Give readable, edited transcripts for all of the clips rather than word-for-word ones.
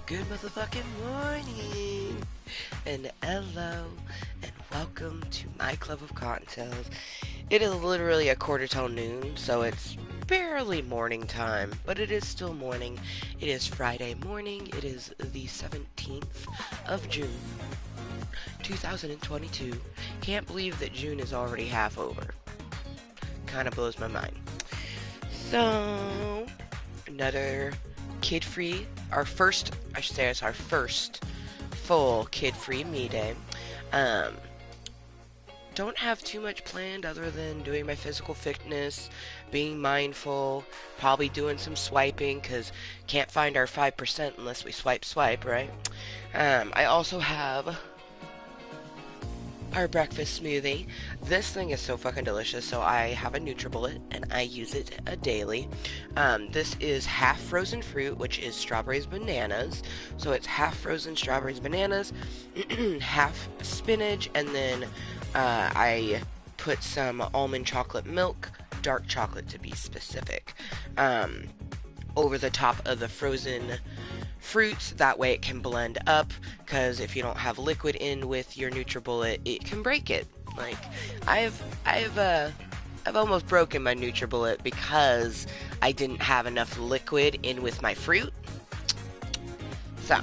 Good motherfucking morning, and hello, and welcome to my club of cottontails. It is literally a quarter till noon, so it's barely morning time, but it is still morning. It is Friday morning. It is the 17th of June, 2022. Can't believe that June is already half over. Kind of blows my mind. So, another kid-free, I should say it's our first full kid-free me day. Um, don't have too much planned other than doing my physical fitness, being mindful, probably doing some swiping, because can't find our 5% unless we swipe, right? I also have our breakfast smoothie. This thing is so fucking delicious. So I have a NutriBullet and I use it daily. This is half frozen fruit, which is strawberries, bananas. So it's half frozen strawberries, bananas, half spinach, and then I put some almond chocolate milk, dark chocolate to be specific, over the top of the frozen fruits. That way it can blend up, because if you don't have liquid in with your NutriBullet, it can break it. Like, I've almost broken my NutriBullet because I didn't have enough liquid in with my fruit. So,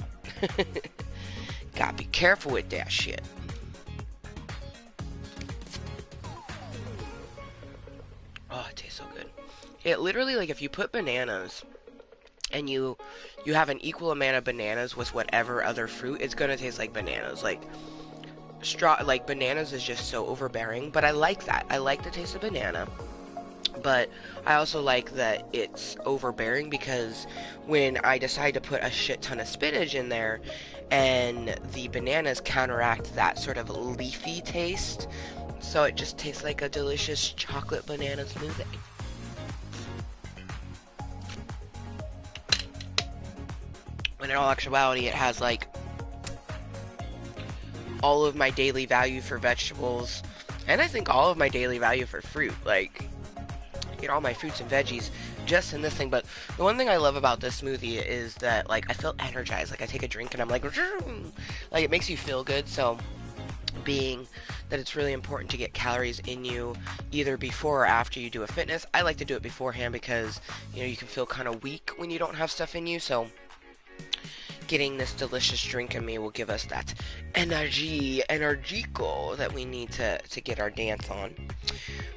gotta be careful with that shit. Oh, it tastes so good. It literally, like, if you put bananas and you have an equal amount of bananas with whatever other fruit, it's gonna taste like bananas. Like bananas is just so overbearing, but I like that. I like the taste of banana, but I also like that it's overbearing, because when I decide to put a shit ton of spinach in there, and the bananas counteract that sort of leafy taste, so it just tastes like a delicious chocolate banana smoothie. When in all actuality, it has like all of my daily value for vegetables, and I think all of my daily value for fruit. Like, I get all my fruits and veggies just in this thing. But the one thing I love about this smoothie is that, like, I feel energized. Like, I take a drink and I'm like it makes you feel good. So, being that it's really important to get calories in you either before or after you do a fitness, I like to do it beforehand, because you can feel kind of weak when you don't have stuff in you. So getting this delicious drink in me will give us that energico that we need to get our dance on.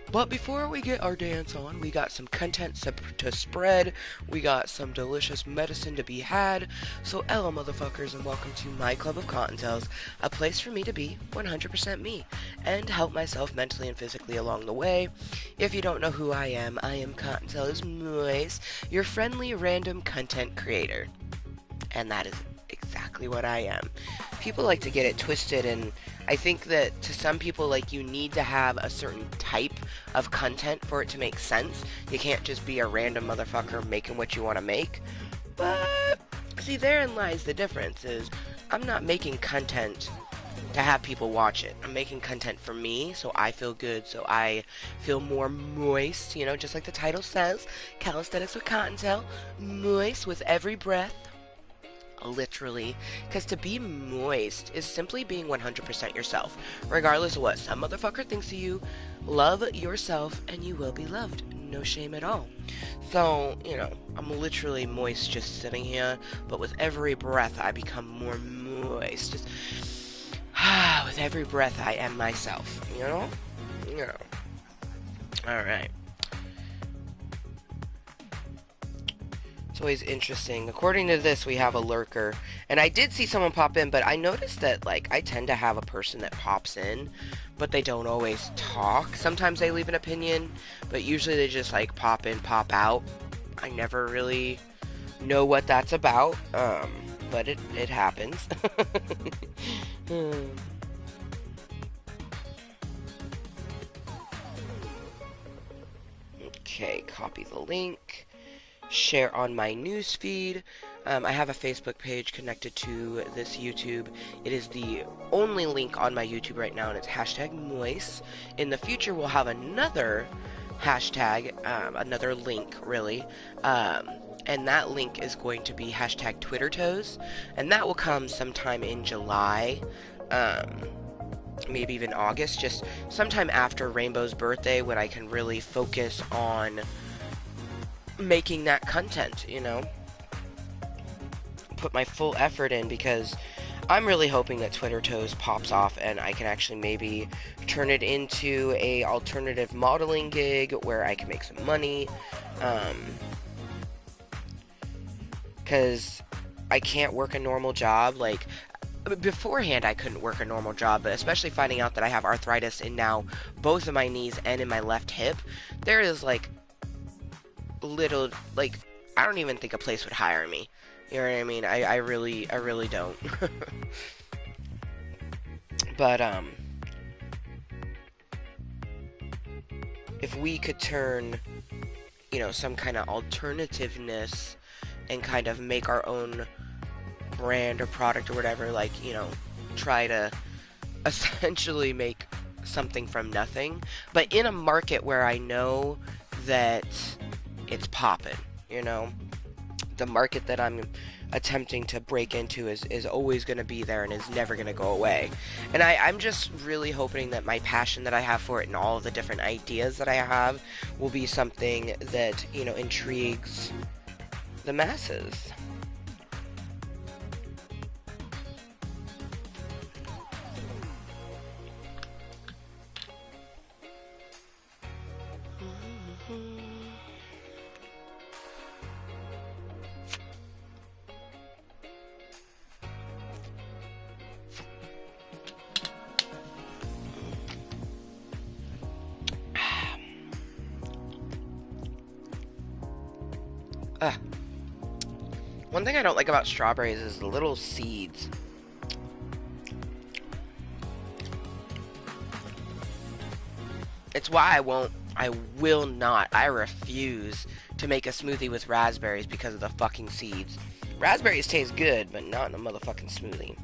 But before we get our dance on, we got some content to spread. We got some delicious medicine to be had. So hello, motherfuckers, and welcome to my club of cottontails, a place for me to be 100% me and help myself mentally and physically along the way. If you don't know who I am Kottontale Mooiisstt, your friendly random content creator. And that is exactly what I am. People like to get it twisted, and I think that to some people, like, you need to have a certain type of content for it to make sense. You can't just be a random motherfucker making what you want to make. But, see, therein lies the difference, is I'm not making content to have people watch it. I'm making content for me, so I feel good, so I feel more moist, just like the title says. Calisthenics with Kottontale, moist with every breath. Literally, because to be moist is simply being 100% yourself, regardless of what some motherfucker thinks of you. Love yourself and you will be loved. No shame at all. So, I'm literally moist just sitting here, but with every breath I become more moist. Just, with every breath I am myself, Alright. It's always interesting. According to this, we have a lurker. And I did see someone pop in, but I noticed that, like, I tend to have a person that pops in, but they don't always talk. Sometimes they leave an opinion, but usually they just, like, pop in, pop out. I never really know what that's about, but it happens. Okay, copy the link. Share on my newsfeed. I have a Facebook page connected to this YouTube. It is the only link on my YouTube right now, and it's #Mooiisstt. In the future, we'll have another hashtag, another link, really. Um, and that link is going to be hashtag TwitterToes, and that will come sometime in July, maybe even August, just sometime after Rainbow's birthday when I can really focus on making that content, you know? Put my full effort in, because I'm really hoping that TwitterToes pops off and I can actually maybe turn it into a alternative modeling gig where I can make some money. Because I can't work a normal job. Like, beforehand I couldn't work a normal job, but especially finding out that I have arthritis in now both of my knees and in my left hip, there is like little, like, I don't even think a place would hire me. You know what I mean? I really don't. But, if we could turn, you know, some kind of alternativeness and kind of make our own brand or product or whatever, like, you know, try to essentially make something from nothing, but in a market where I know that it's popping, you know? The market that I'm attempting to break into is always going to be there and is never going to go away. And I'm just really hoping that my passion that I have for it and all of the different ideas that I have will be something that, you know, intrigues the masses. One thing I don't like about strawberries is the little seeds. It's why I will not, I refuse to make a smoothie with raspberries because of the fucking seeds. Raspberries taste good, but not in a motherfucking smoothie.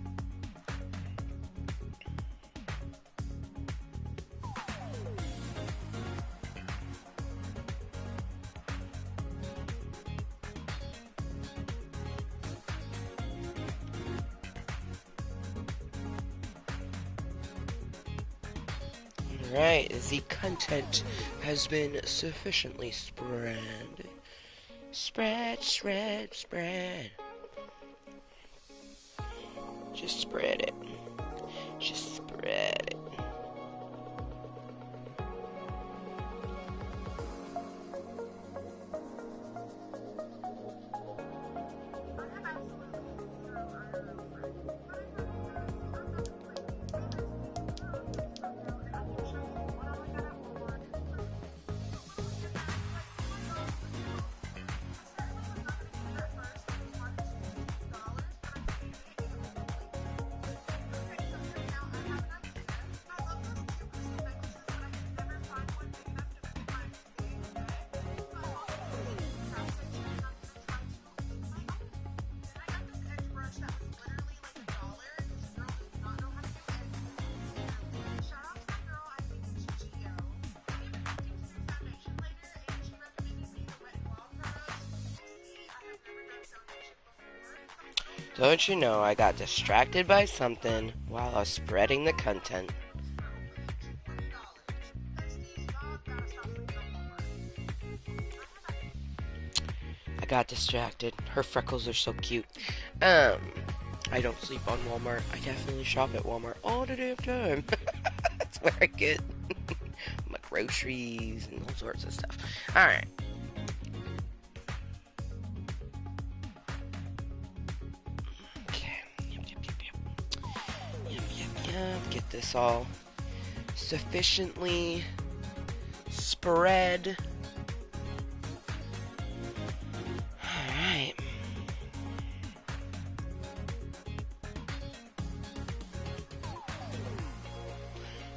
Alright, the content has been sufficiently spread. Spread, spread, spread. Just spread it. Just spread it. Don't you know I got distracted by something while I was spreading the content. I got distracted. Her freckles are so cute. I don't sleep on Walmart. I definitely shop at Walmart all the damn time. That's where I get my groceries and all sorts of stuff. Alright. Get this all sufficiently spread. Alright.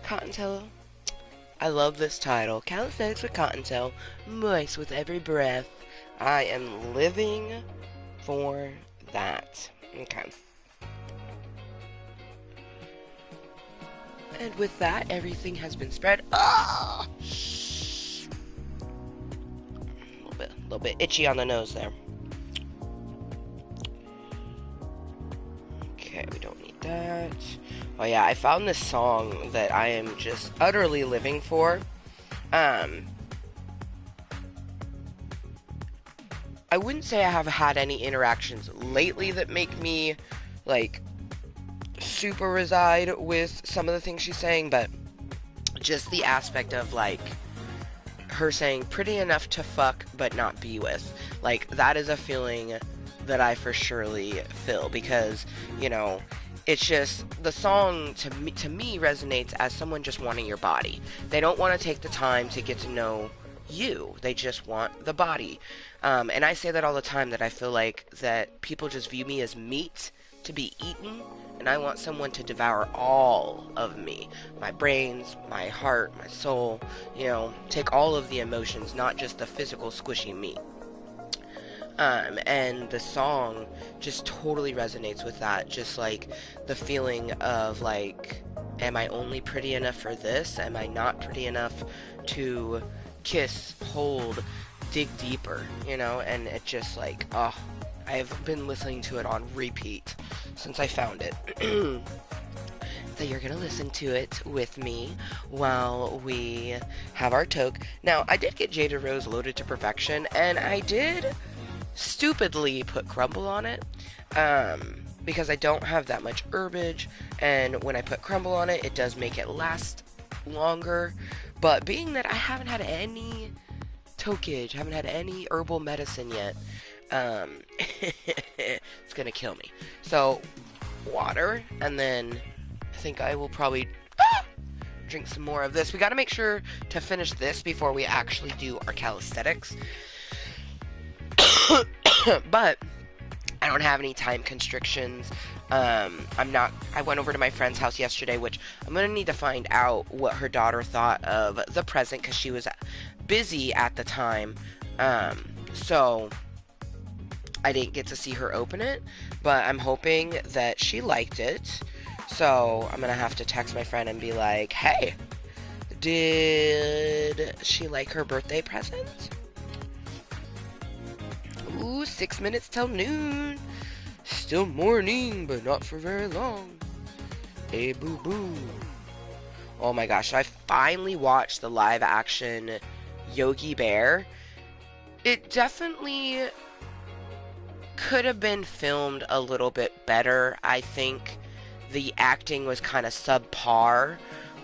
Kottontale. I love this title. Kalisthenics with Kottontale. Moist with every breath. I am living for that. Okay. And with that, everything has been spread. Oh! A little bit itchy on the nose there. Okay, we don't need that. Oh yeah, I found this song that I am just utterly living for. I wouldn't say I have had any interactions lately that make me, like, super reside with some of the things she's saying, but just the aspect of, like, her saying pretty enough to fuck but not be with. Like, that is a feeling that I for surely feel, because, you know, it's just, the song to me resonates as someone just wanting your body. They don't want to take the time to get to know you. They just want the body. And I say that all the time, that I feel like that people just view me as meat to be eaten, and I want someone to devour all of me. My brains, my heart, my soul, you know, take all of the emotions, not just the physical squishy meat. And the song just totally resonates with that. Just like the feeling of, like, am I only pretty enough for this? Am I not pretty enough to kiss, hold, dig deeper, you know? And it just, like, oh, I've been listening to it on repeat since I found it. So you're gonna listen to it with me while we have our toke. Now, I did get Jada Rose loaded to perfection, and I did stupidly put crumble on it, because I don't have that much herbage, and when I put crumble on it, it does make it last longer. But being that I haven't had any tokage, haven't had any herbal medicine yet, it's gonna kill me. So, water, and then I think I will probably drink some more of this. We gotta make sure to finish this before we actually do our calisthenics. But I don't have any time constrictions. I went over to my friend's house yesterday, which I'm gonna need to find out what her daughter thought of the present, because she was busy at the time. So I didn't get to see her open it, but I'm hoping that she liked it. So I'm gonna have to text my friend and be like, hey, did she like her birthday present? Ooh, 6 minutes till noon. Still morning, but not for very long. Hey, boo boo. Oh my gosh, I finally watched the live action Yogi Bear. It definitely could have been filmed a little bit better. I think the acting was kind of subpar,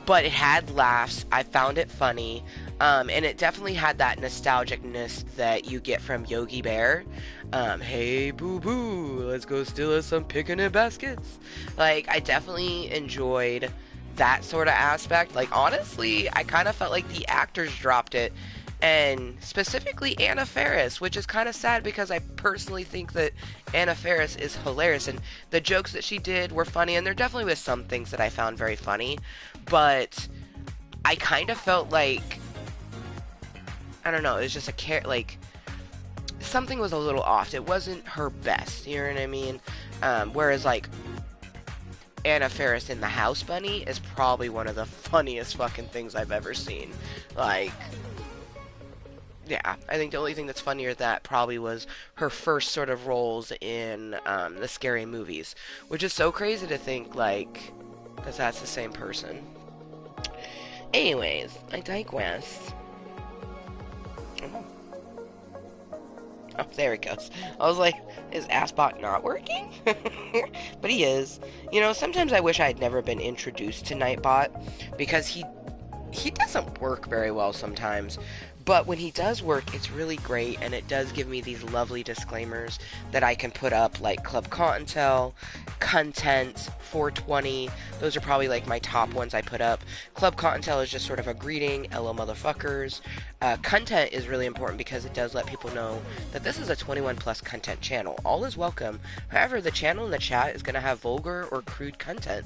but it had laughs. I found it funny. And it definitely had that nostalgicness that you get from Yogi Bear. Hey, boo-boo, let's go steal us some picnic baskets. Like, I definitely enjoyed that sort of aspect. Like, honestly, I kind of felt like the actors dropped it. And specifically Anna Faris, which is kind of sad, because I personally think that Anna Faris is hilarious. And the jokes that she did were funny, and there definitely was some things that I found very funny. But I kind of felt like, I don't know, it was just like, something was a little off. It wasn't her best, you know what I mean? Whereas, like, Anna Faris in The House Bunny is probably one of the funniest fucking things I've ever seen. Like, yeah, I think the only thing that's funnier than that probably was her first sort of roles in the scary movies, which is so crazy to think, like, because that's the same person. Anyways, I digress. Oh, there it goes. I was like, is Assbot not working? But he is. You know, sometimes I wish I had never been introduced to Nightbot, because he doesn't work very well sometimes. But when he does work, it's really great, and it does give me these lovely disclaimers that I can put up, like Club Kottontale, Cuntent, 420. Those are probably like my top ones I put up. Club Kottontale is just sort of a greeting, hello motherfuckers. Cuntent is really important because it does let people know that this is a 21 plus content channel. All is welcome. However, the channel in the chat is going to have vulgar or crude content.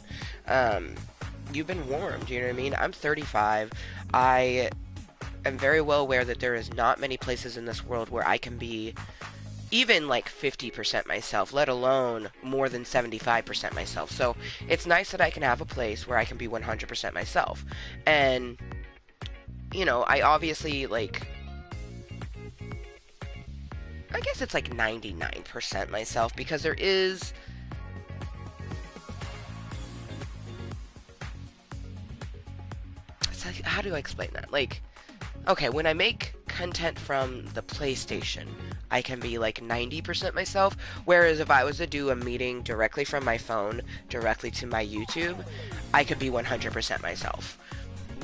You've been warned, you know what I mean? I'm 35. I am very well aware that there is not many places in this world where I can be even like 50% myself, let alone more than 75% myself. So it's nice that I can have a place where I can be 100% myself. And, you know, I obviously, like, I guess it's like 99% myself, because there is, it's like, how do I explain that? Like, okay, when I make content from the PlayStation, I can be like 90% myself, whereas if I was to do a meeting directly from my phone, directly to my YouTube, I could be 100% myself.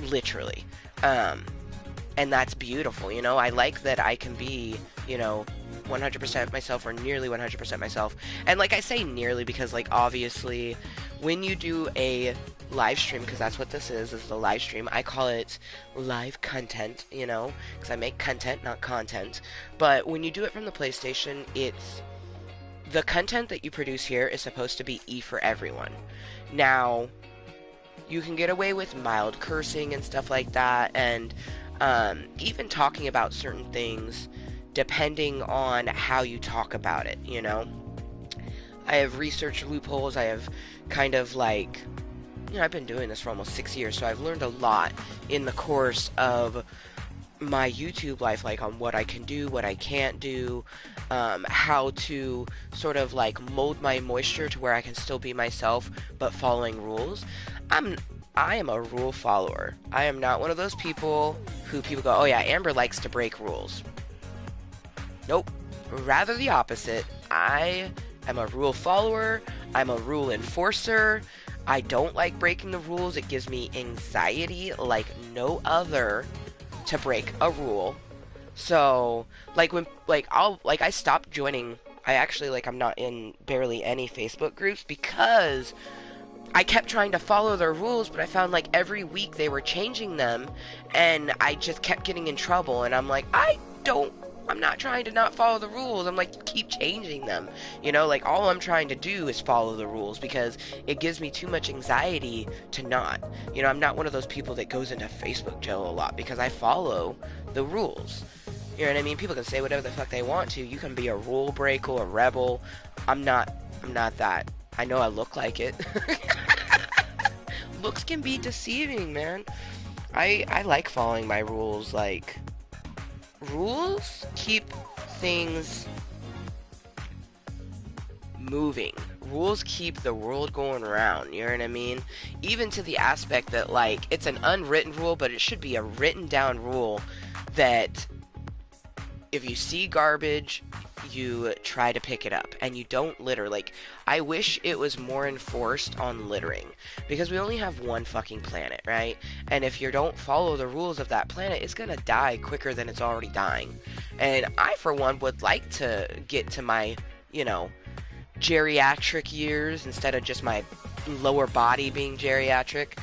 Literally. And that's beautiful, you know? I like that I can be, you know, 100% myself, or nearly 100% myself. And like, I say nearly because, like, obviously when you do a live stream, because that's what this is the live stream, I call it live content, you know, because I make content, not content. But when you do it from the PlayStation, it's the content that you produce here is supposed to be E for everyone. Now, you can get away with mild cursing and stuff like that, and even talking about certain things depending on how you talk about it, you know? I have researched loopholes. I have kind of like, you know, I've been doing this for almost 6 years, so I've learned a lot in the course of my YouTube life, like on what I can do, what I can't do, how to sort of like mold my moisture to where I can still be myself, but following rules. I am a rule follower. I am not one of those people who people go, oh yeah, Amber likes to break rules. Nope. Rather the opposite. I am a rule follower. I'm a rule enforcer. I don't like breaking the rules. It gives me anxiety like no other to break a rule. So, like when, like I stopped joining, I'm not in barely any Facebook groups because I kept trying to follow their rules, but I found like every week they were changing them, and I just kept getting in trouble, and I'm like, I'm not trying to not follow the rules. I'm like, keep changing them. You know, like, all I'm trying to do is follow the rules, because it gives me too much anxiety to not. You know, I'm not one of those people that goes into Facebook jail a lot, because I follow the rules. You know what I mean? People can say whatever the fuck they want to. You can be a rule breaker, a rebel. I'm not that. I know I look like it. Looks can be deceiving, man. I like following my rules. Like, rules keep things moving. Rules keep the world going around, you know what I mean? Even to the aspect that, like, it's an unwritten rule, but it should be a written down rule that if you see garbage, you try to pick it up, and you don't litter. Like, I wish it was more enforced on littering, because we only have one fucking planet, right? And if you don't follow the rules of that planet, it's gonna die quicker than it's already dying. And I, for one, would like to get to my, you know, geriatric years instead of just my lower body being geriatric.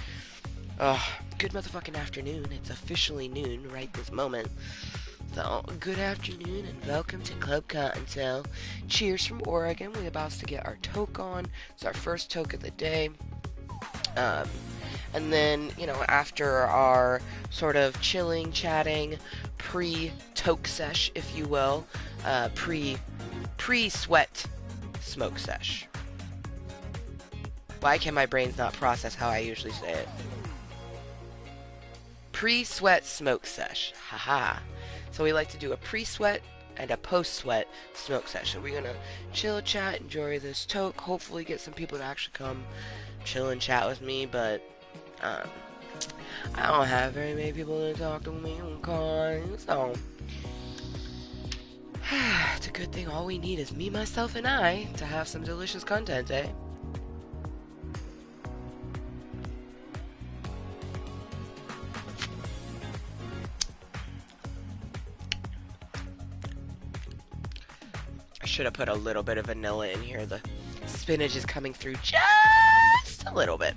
Ugh, good motherfucking afternoon. It's officially noon right this moment. So, good afternoon and welcome to Club Kottontale. Cheers from Oregon. We're about to get our toke on. It's our first toke of the day. And then, you know, after our sort of chilling, chatting, pre-toke sesh, if you will, pre-sweat smoke sesh. Why can my brains not process how I usually say it? Pre-sweat smoke sesh. Haha. So we like to do a pre-sweat and a post-sweat smoke session. We're gonna chill, chat, enjoy this toke, hopefully get some people to actually come chill and chat with me, but I don't have very many people to talk to me on call, so it's a good thing all we need is me, myself, and I to have some delicious content, eh? Should have put a little bit of vanilla in here. The spinach is coming through just a little bit.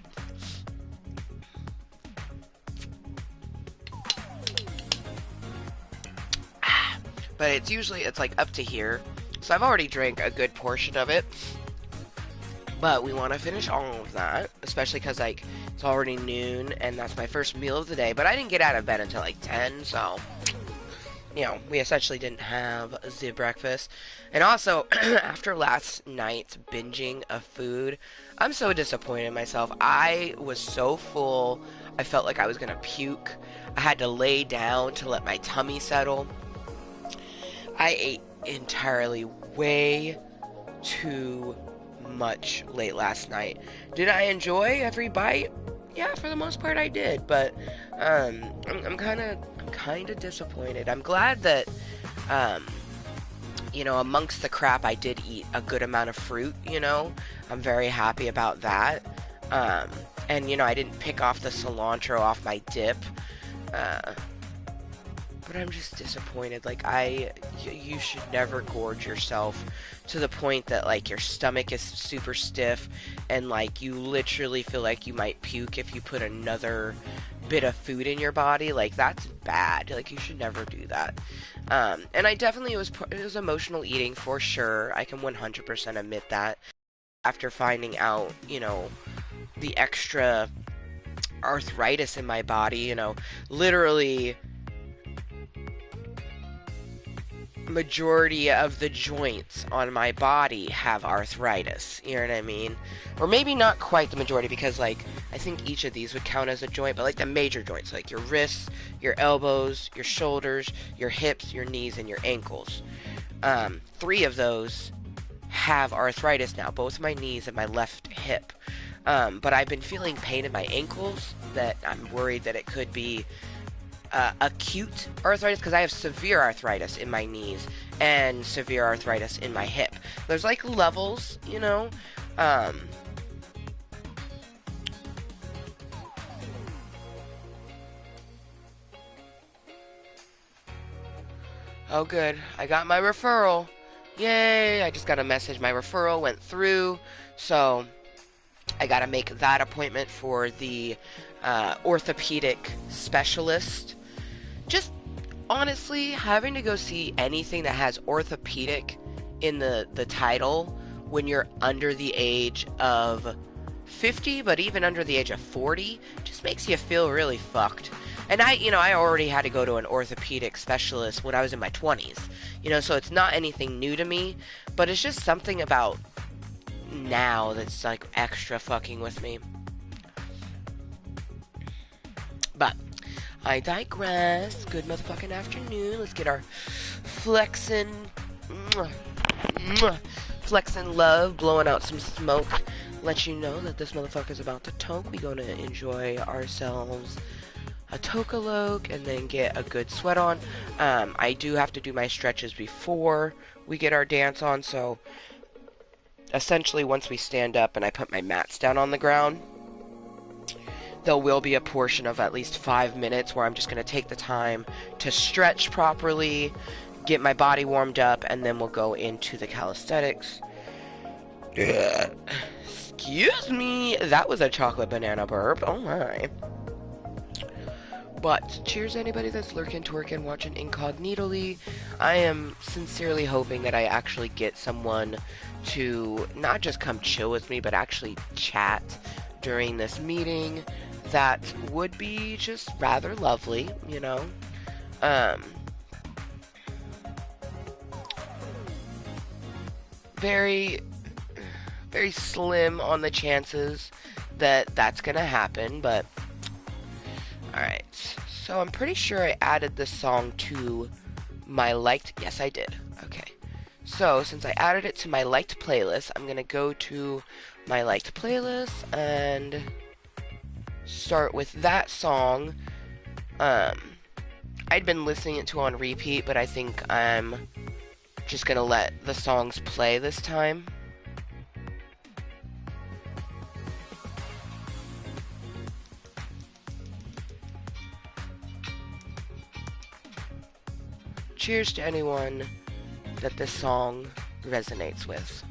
But it's like up to here. So I've already drank a good portion of it. But we want to finish all of that, especially because like it's already noon and that's my first meal of the day. But I didn't get out of bed until like 10, so you know, we essentially didn't have the breakfast. And also, after last night's binging of food, I'm so disappointed in myself. I was so full, I felt like I was gonna puke. I had to lay down to let my tummy settle. I ate entirely way too much late last night. Did I enjoy every bite? Yeah, for the most part I did, but I'm kind of disappointed. I'm glad that um, amongst the crap I did eat a good amount of fruit, I'm very happy about that. Um, and I didn't pick off the cilantro off my dip. Uh, but I'm just disappointed. Like, you should never gorge yourself to the point that, like, your stomach is super stiff and, like, you literally feel like you might puke if you put another bit of food in your body. Like, that's bad. Like, you should never do that. And I definitely, it was emotional eating for sure. I can 100% admit that. After finding out, the extra arthritis in my body, literally majority of the joints on my body have arthritis, you know what I mean? Or maybe not quite the majority, because, like, I think each of these would count as a joint, but, like, the major joints, like your wrists, your elbows, your shoulders, your hips, your knees, and your ankles. 3 of those have arthritis now, both my knees and my left hip. But I've been feeling pain in my ankles that I'm worried that it could be acute arthritis, because I have severe arthritis in my knees and severe arthritis in my hip. There's like levels, Oh good, I got my referral. Yay, I just got a message. My referral went through, so I gotta make that appointment for the orthopedic specialist. Just honestly, having to go see anything that has orthopedic in the title when you're under the age of 50, but even under the age of 40, just makes you feel really fucked. And I already had to go to an orthopedic specialist when I was in my 20s, so it's not anything new to me, but it's just something about now that's like extra fucking with me. But I digress. Good motherfucking afternoon. Let's get our flexing love, blowing out some smoke. Let you know that this motherfucker's about to toke. We gonna enjoy ourselves a tokaloke and then get a good sweat on. I do have to do my stretches before we get our dance on, so essentially once we stand up and I put my mats down on the ground, there will be a portion of at least 5 minutes where I'm just going to take the time to stretch properly, get my body warmed up, and then we'll go into the calisthenics. Excuse me, that was a chocolate banana burp. Oh my. But cheers anybody that's lurking, twerking, watching incognitally. I am sincerely hoping that I actually get someone to not just come chill with me, but actually chat during this meeting. That would be just rather lovely, Very, very slim on the chances that that's gonna happen, but alright. So I'm pretty sure I added this song to my liked... Yes, I did. Okay. So, since I added it to my liked playlist, I'm gonna go to my liked playlist and start with that song. I'd been listening it to on repeat, but I think I'm just gonna let the songs play this time. Cheers to anyone that this song resonates with.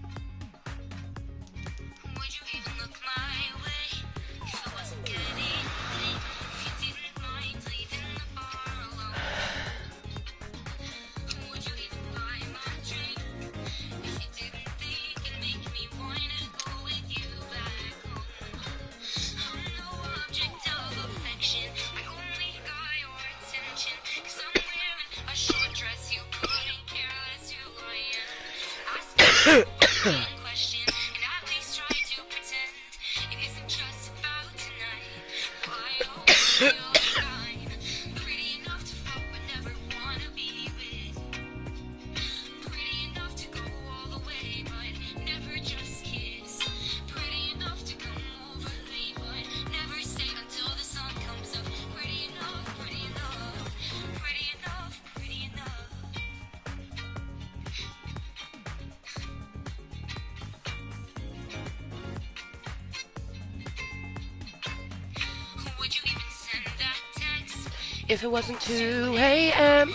If it wasn't 2 a.m.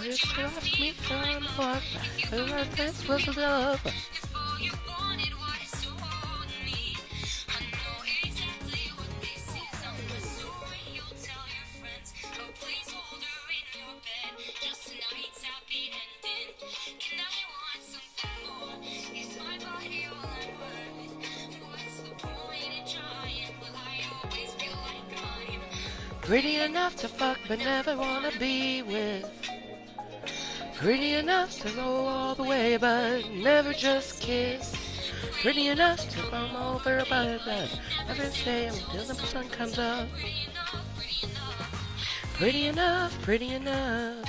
It struck me from what this was love. Pretty enough to fuck but never wanna be with. Pretty enough to go all the way but never just kiss. Pretty enough to come over but never stay until the sun comes up. Pretty enough, pretty enough.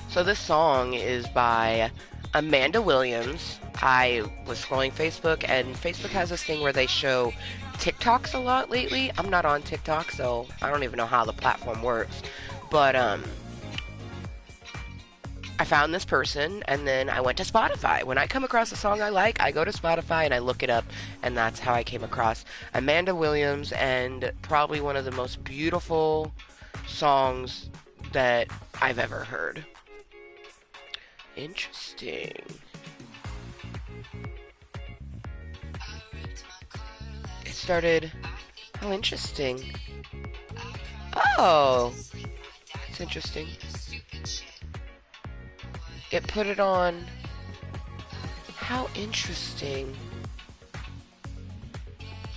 So this song is by Amanda Williams. I was scrolling Facebook, and Facebook has this thing where they show TikToks a lot lately. I'm not on TikTok, so I don't even know how the platform works. But I found this person, and then I went to Spotify. When I come across a song I like, I go to Spotify and I look it up, and that's how I came across Amanda Williams, and probably one of the most beautiful songs that I've ever heard. Interesting. It started... Oh, interesting. Oh! It's interesting. It put it on... How interesting.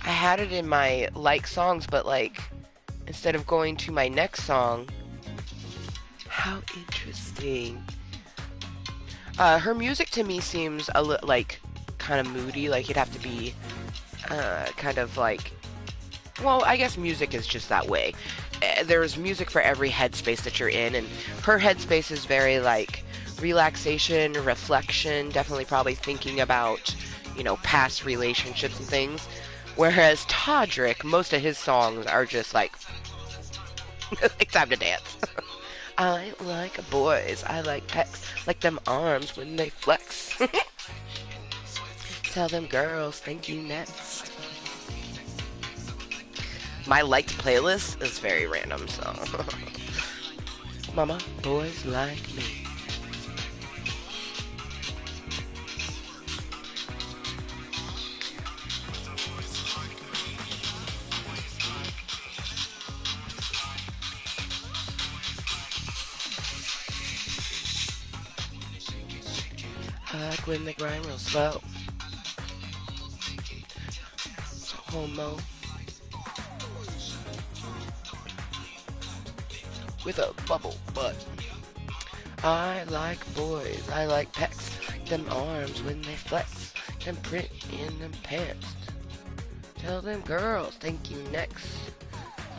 I had it in my like songs, but like, instead of going to my next song... How interesting. Her music to me seems a like kind of moody, like it'd have to be kind of like, well, I guess music is just that way. There's music for every headspace that you're in, and her headspace is very like relaxation, reflection, definitely probably thinking about, you know, past relationships and things. Whereas Todrick, most of his songs are just like, like time to dance. I like boys, I like pecs, like them arms when they flex. Tell them girls, thank you next. My liked playlist is very random, so. Mama, boys like me. I like when they grind real slow. So homo. With a bubble butt. I like boys, I like pecs. Them arms when they flex. Them print in them pants. Tell them girls, thank you next.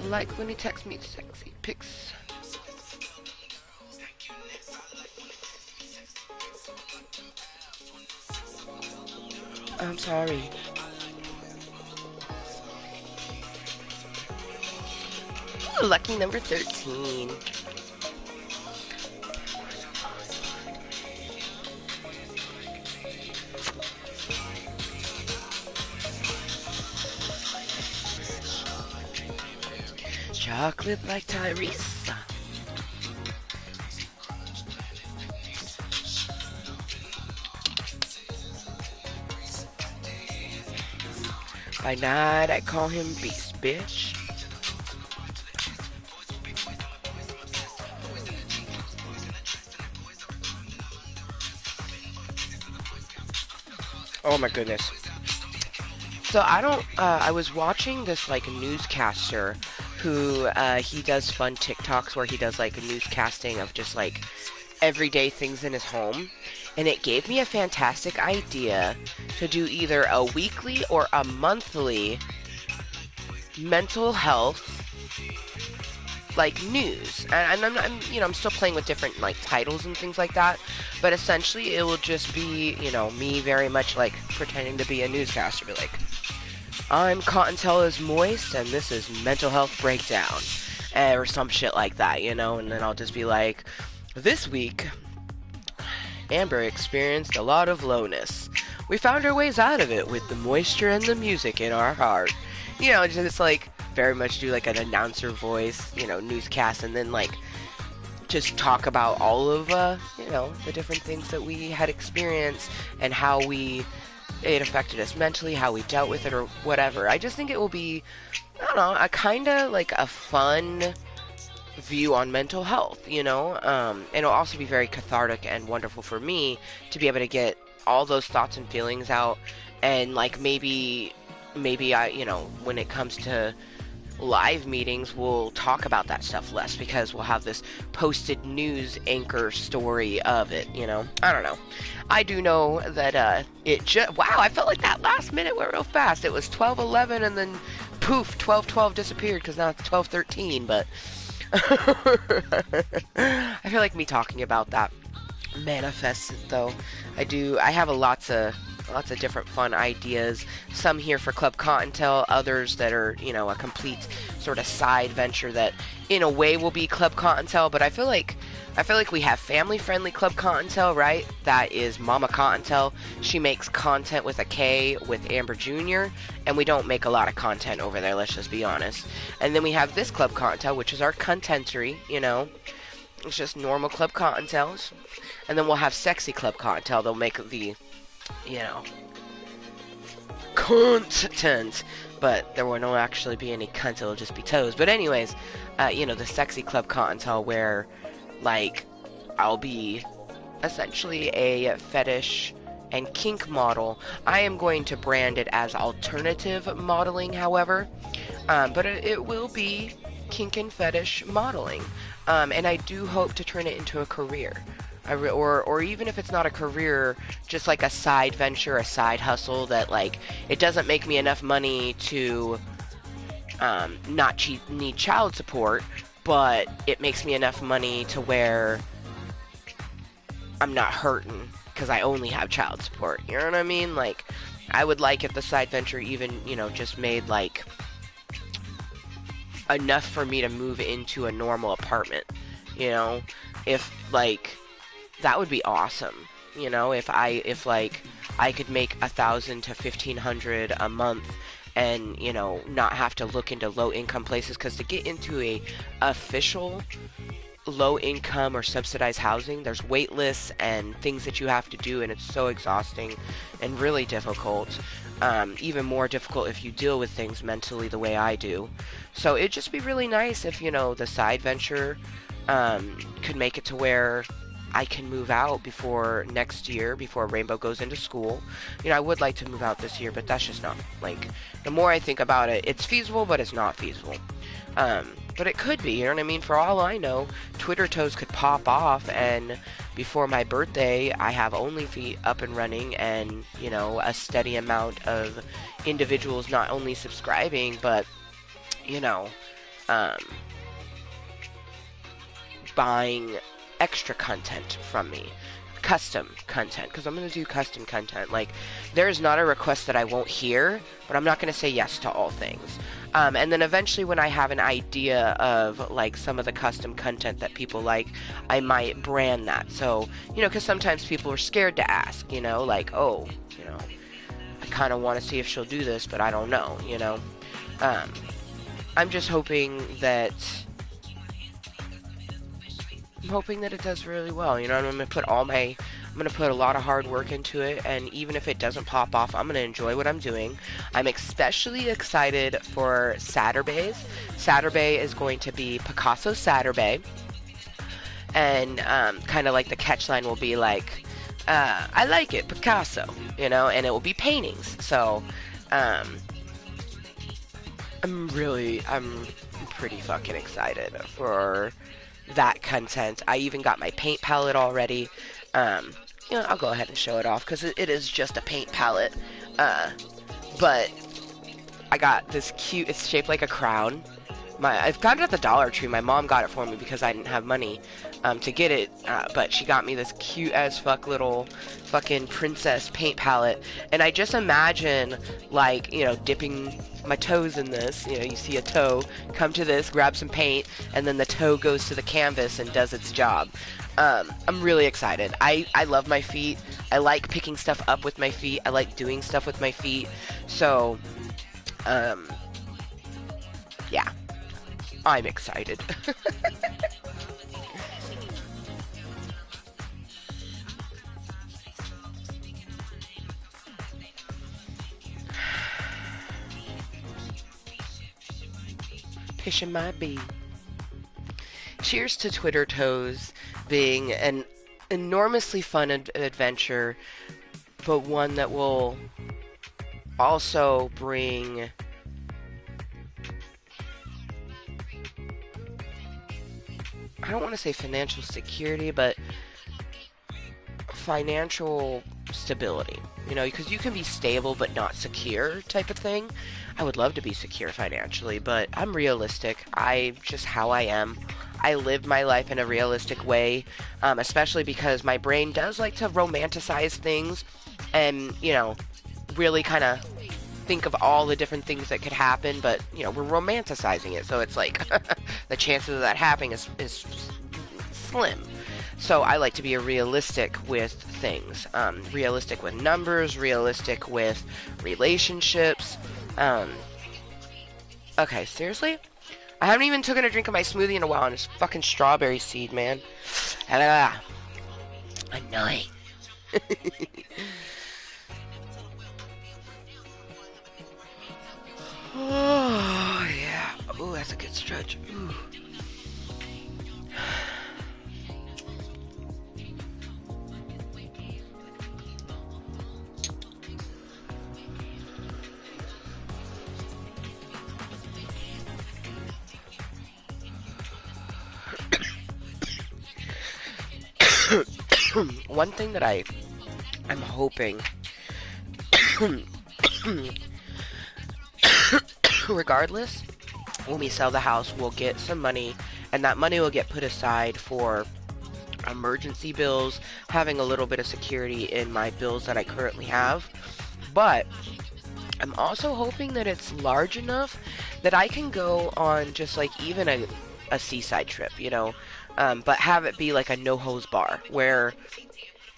I like when he texts me sexy pics. I'm sorry. Ooh, lucky number 13. Chocolate like Tyrese. By night, I call him Beast, bitch. Oh my goodness. So I was watching this like newscaster who, he does fun TikToks where he does like a newscasting of just like everyday things in his home. And it gave me a fantastic idea to do either a weekly or a monthly mental health like news. And I'm still playing with different like titles and things like that, but essentially it will just be, you know, me very much like pretending to be a newscaster, be like, I'm Kottontale Mooiisstt and this is mental health breakdown, or some shit like that, you know. And then I'll just be like, this week Amber experienced a lot of lowness. We found our ways out of it with the moisture and the music in our heart. just like very much do like an announcer voice, newscast, and then like just talk about all of the different things that we had experienced and how it affected us mentally, how we dealt with it, or whatever. I just think it will be, I don't know, a kind of like a fun view on mental health, and it'll also be very cathartic and wonderful for me to be able to get all those thoughts and feelings out, and like maybe I, when it comes to live meetings, we'll talk about that stuff less because we'll have this posted news anchor story of it, I don't know. I do know that wow, I felt like that last minute went real fast. It was 12:11 and then poof, 12:12 disappeared because now it's 12:13, but I feel like me talking about that manifests it, though. I have lots of different fun ideas, some here for Club Kottontale, others that are, a complete sort of side venture that in a way will be Club Kottontale, but I feel like we have family-friendly Club Kottontale, right? That is Mama Kottontale. She makes content with a K with Amber Jr., and we don't make a lot of content over there, let's just be honest. And then we have this Club Kottontale, which is our contentery, It's just normal Club Kottontales. And then we'll have Sexy Club Kottontale. They'll make the, content. But there will not actually be any cunt, it'll just be toes. But anyways, the Sexy Club Kottontale where, like, I'll be essentially a fetish and kink model. I am going to brand it as alternative modeling, however. But it will be kink and fetish modeling. And I do hope to turn it into a career. Or even if it's not a career, just like a side venture, a side hustle that, like, it doesn't make me enough money to not need child support, but it makes me enough money to where I'm not hurting because I only have child support. You know what I mean? Like, I would like if the side venture even, just made, like, enough for me to move into a normal apartment, if, like, that would be awesome, if I could make $1,000 to $1,500 a month and, not have to look into low income places, because to get into a official low income or subsidized housing, there's wait lists and things that you have to do, and it's so exhausting and really difficult. Even more difficult if you deal with things mentally the way I do. So it'd just be really nice if, the side venture could make it to where I can move out before next year, before Rainbow goes into school. I would like to move out this year, but that's just not, like, the more I think about it, it's feasible, but it's not feasible. But it could be, you know what I mean? For all I know, Twitter toes could pop off, and before my birthday, I have OnlyFeet up and running, and, a steady amount of individuals not only subscribing, but, buying extra content from me. Custom content, because I'm going to do custom content. Like, there's not a request that I won't hear, but I'm not going to say yes to all things. And then eventually when I have an idea of, like, some of the custom content that people like, I might brand that. So, because sometimes people are scared to ask, like, oh, I kind of want to see if she'll do this, but I don't know, I'm just hoping that it does really well, I'm going to put a lot of hard work into it, and even if it doesn't pop off, I'm going to enjoy what I'm doing. I'm especially excited for Saturdays. Saturday is going to be Picasso Saturday, and kind of like the catchline will be like, I like it, Picasso, and it will be paintings. So, I'm pretty fucking excited for that content. I even got my paint palette already. I'll go ahead and show it off because it is just a paint palette. But I got this cute, it's shaped like a crown. I've got it at the Dollar Tree. My mom got it for me because I didn't have money to get it, but she got me this cute as fuck little fucking princess paint palette, and I just imagine, like, dipping my toes in this. You see a toe, come to this, grab some paint, and then the toe goes to the canvas and does its job. I'm really excited. I love my feet. I like picking stuff up with my feet. I like doing stuff with my feet. So, Yeah, I'm excited. Pishing my bee. Cheers to Twitter Toes being an enormously fun adventure, but one that will also bring I don't want to say financial security, but financial stability. You know, because you can be stable but not secure type of thing. I would love to be secure financially, but I'm realistic. I just how I am. I live my life in a realistic way, especially because my brain does like to romanticize things and, you know, really kind of think of all the different things that could happen, but, you know, we're romanticizing it, so it's like the chances of that happening is slim. So I like to be realistic with things, realistic with numbers, realistic with relationships. Okay, seriously? I haven't even taken a drink of my smoothie in a while, and it's fucking strawberry seed, man. Annoying. Oh, yeah. Oh, that's a good stretch. Ooh. One thing that I'm hoping regardless, when we sell the house, we'll get some money, and that money will get put aside for emergency bills, having a little bit of security in my bills that I currently have. But I'm also hoping that it's large enough that I can go on just like even a seaside trip, you know, but have it be like a no-hose bar where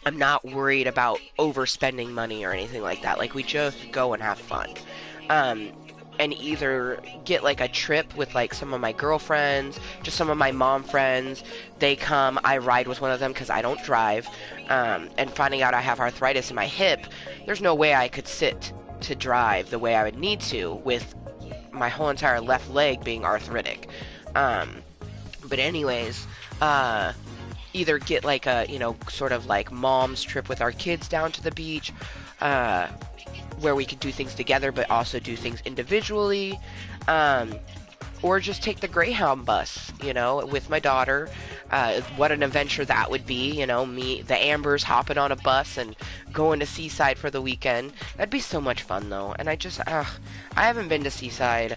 I'm not worried about overspending money or anything like that. Like, we just go and have fun. And either get like a trip with like some of my girlfriends, just some of my mom friends. They come, I ride with one of them because I don't drive. And finding out I have arthritis in my hip, there's no way I could sit to drive the way I would need to with my whole entire left leg being arthritic. But anyways, either get like a, you know, sort of like mom's trip with our kids down to the beach, where we could do things together but also do things individually, or just take the Greyhound bus, you know, with my daughter. What an adventure that would be, you know, me, the Ambers hopping on a bus and going to Seaside for the weekend. That'd be so much fun though, and I haven't been to Seaside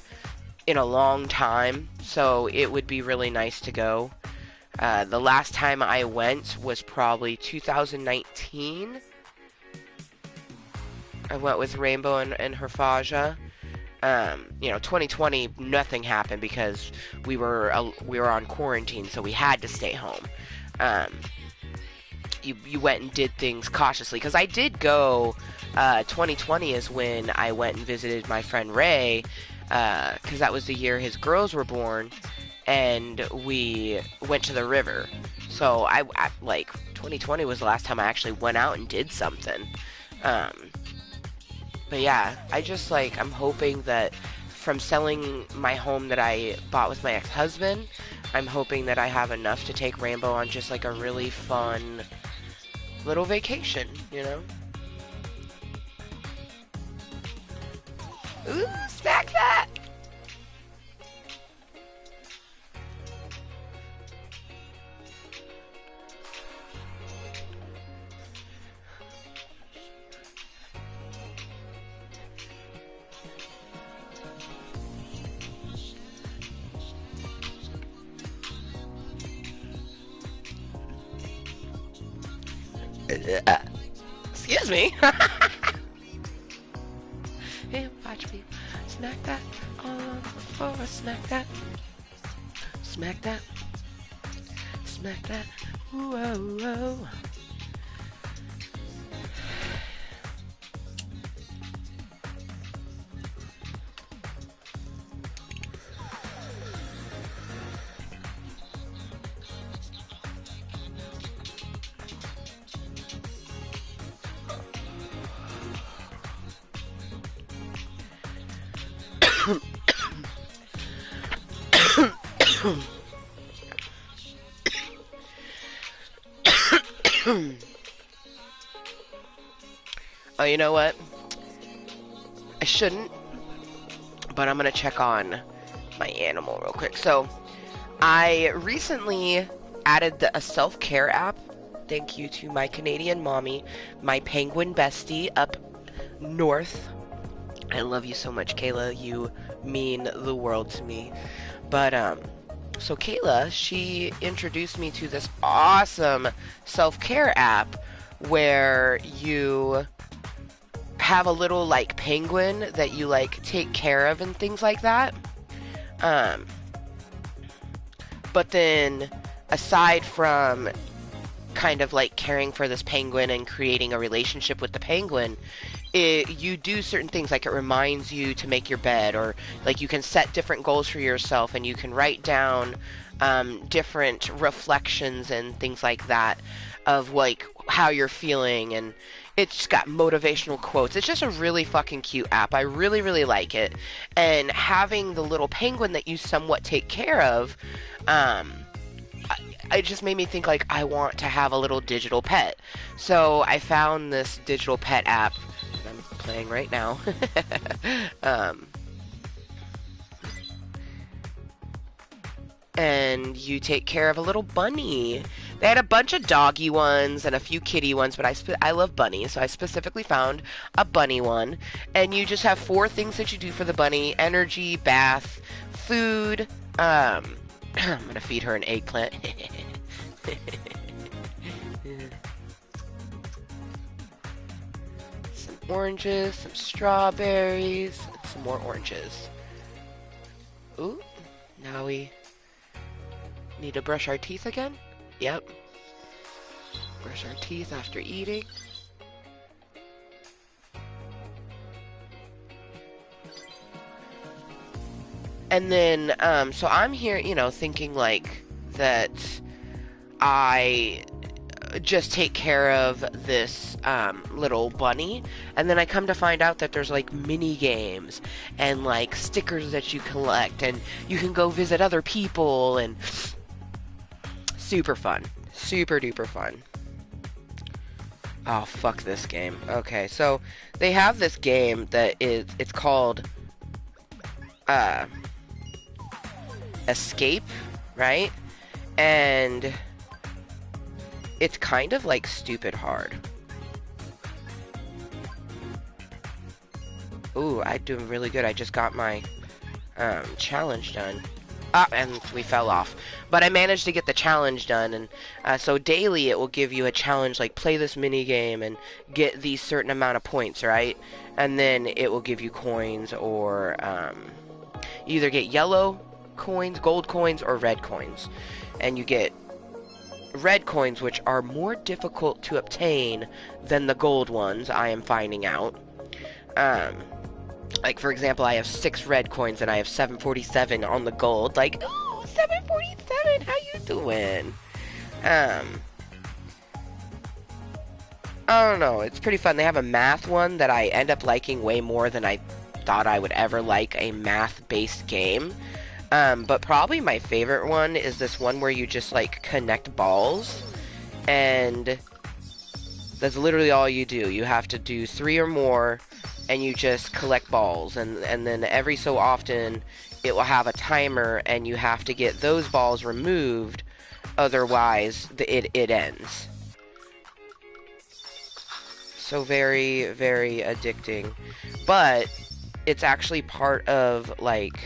in a long time, so it would be really nice to go. The last time I went was probably 2019. I went with Rainbow and her Faja. You know, 2020, nothing happened because we were on quarantine, so we had to stay home. You went and did things cautiously, because I did go. 2020 is when I went and visited my friend Ray, because that was the year his girls were born, and we went to the river. So I like 2020 was the last time I actually went out and did something. But yeah, I'm hoping that from selling my home that I bought with my ex-husband, I'm hoping that I have enough to take Rainbow on just like a really fun little vacation, you know? Ooh, smack that! Excuse me. Hey, watch me smack that all on the floor. Smack that. Smack that. Smack that. Whoa, whoa. Oh, you know what? I shouldn't, but I'm gonna check on my animal real quick. So, I recently added a self-care app. Thank you to my Canadian mommy, my penguin bestie up north. I love you so much, Kayla. You mean the world to me. But, so Kayla, she introduced me to this awesome self-care app where you have a little, like, penguin that you, like, take care of and things like that. But then, aside from kind of, like, caring for this penguin and creating a relationship with the penguin, you do certain things, like it reminds you to make your bed, or like you can set different goals for yourself, and you can write down different reflections and things like that of like how you're feeling, and it's just got motivational quotes. It's just a really fucking cute app. I really, really like it. And having the little penguin that you somewhat take care of, it just made me think like I want to have a little digital pet. So I found this digital pet app that I'm playing right now. And you take care of a little bunny. They had a bunch of doggy ones and a few kitty ones, but I love bunnies, so I specifically found a bunny one. And you just have 4 things that you do for the bunny: energy, bath, food. I'm gonna feed her an eggplant. Some oranges, some strawberries, and some more oranges. Ooh, now we need to brush our teeth again? Yep. Brush our teeth after eating. And then, so I'm here, you know, thinking like that I just take care of this little bunny, and then I come to find out that there's like mini games and like stickers that you collect, and you can go visit other people, and super fun. Super duper fun. Oh, fuck this game. Okay, so they have this game that it's called Escape, right? And it's kind of like stupid hard. Ooh, I'm doing really good. I just got my challenge done. And we fell off. But I managed to get the challenge done, and so daily it will give you a challenge, like play this mini game and get these certain amount of points, right? And then it will give you coins, or you either get yellow coins, gold coins, or red coins. And you get red coins, which are more difficult to obtain than the gold ones, I am finding out. Like, for example, I have 6 red coins and I have 747 on the gold. Like, ooh, 747, how you doing? I don't know, it's pretty fun. They have a math one that I end up liking way more than I thought I would ever like a math-based game. But probably my favorite one is this one where you just, like, connect balls. And that's literally all you do. You have to do 3 or more, and you just collect balls, and then every so often it will have a timer, and you have to get those balls removed, otherwise it ends. So very, very addicting. But it's actually part of like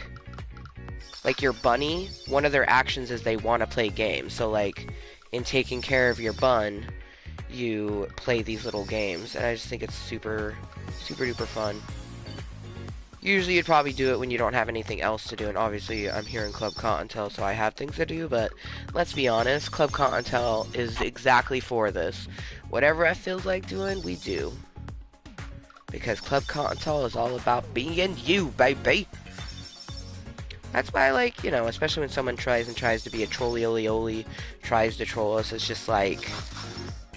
your bunny, one of their actions is they want to play games. So like in taking care of your bun, you play these little games, and I just think it's super duper fun. Usually you'd probably do it when you don't have anything else to do, and obviously I'm here in Club Kottontale, so I have things to do, but let's be honest, Club Kottontale is exactly for this. Whatever I feel like doing, we do. Because Club Kottontale is all about being you, baby! That's why I like, you know, especially when someone tries to be a trolly-oli-oli, tries to troll us, it's just like,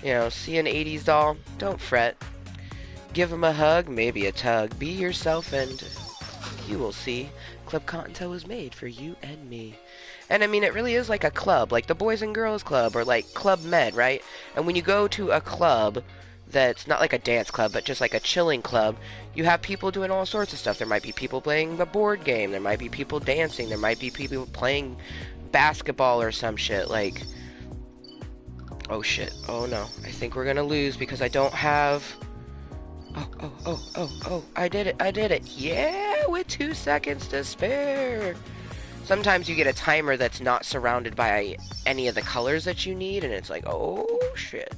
you know, see an 80s doll? Don't fret. Give him a hug, maybe a tug. Be yourself and you will see. Club Kottontale was made for you and me. And I mean, it really is like a club, like the Boys and Girls Club or like Club Med, right? And when you go to a club that's not like a dance club, but just like a chilling club, you have people doing all sorts of stuff. There might be people playing the board game, there might be people dancing, there might be people playing basketball or some shit. Like, oh shit, oh no, I think we're gonna lose because I don't have... Oh, I did it, yeah, with 2 seconds to spare. Sometimes you get a timer that's not surrounded by any of the colors that you need, and it's like, oh shit.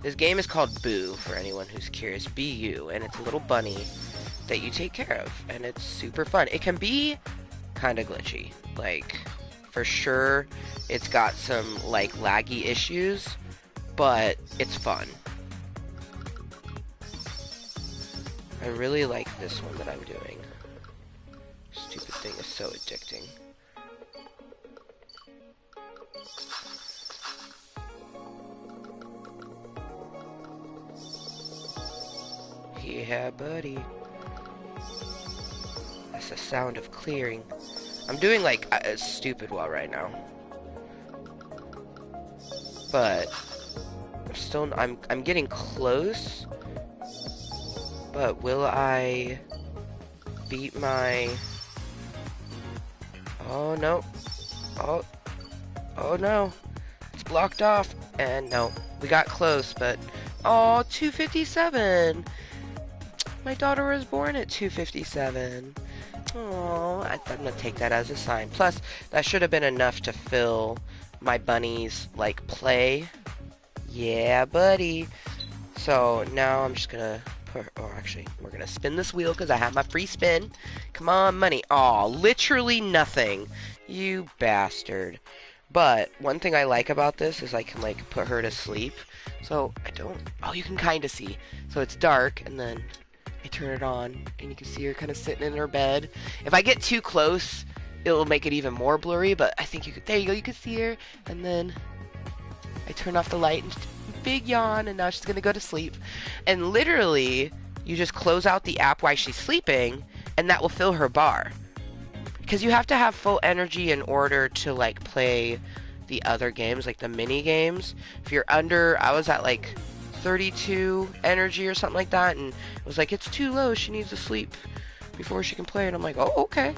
This game is called Boo, for anyone who's curious. B-U, and it's a little bunny that you take care of, and it's super fun. It can be kind of glitchy. Like, for sure, it's got some, like, laggy issues, but it's fun. I really like this one that I'm doing. Stupid thing is so addicting. Yeah, buddy. That's the sound of clearing. I'm doing like a stupid wall right now, but I'm getting close. But will I beat my... Oh no! Oh no! It's blocked off, and no, we got close, but oh, 257. My daughter was born at 257. Oh, I'm gonna take that as a sign. Plus, that should have been enough to fill my bunny's, like, play. Yeah, buddy. So, now I'm just gonna put... Oh, actually, we're gonna spin this wheel because I have my free spin. Come on, money. Aw, literally nothing. You bastard. But, one thing I like about this is I can, like, put her to sleep. So, I don't... Oh, you can kind of see. So, it's dark, and then... I turn it on, and you can see her kind of sitting in her bed. If I get too close, it'll make it even more blurry, but I think you could... There you go, you can see her. And then I turn off the light, and big yawn, and now she's gonna go to sleep. And literally, you just close out the app while she's sleeping, and that will fill her bar. Because you have to have full energy in order to, like, play the other games, like the mini games. If you're under... I was at, like... 32 energy or something like that, and it was like, it's too low, she needs to sleep before she can play, and I'm like, oh, okay.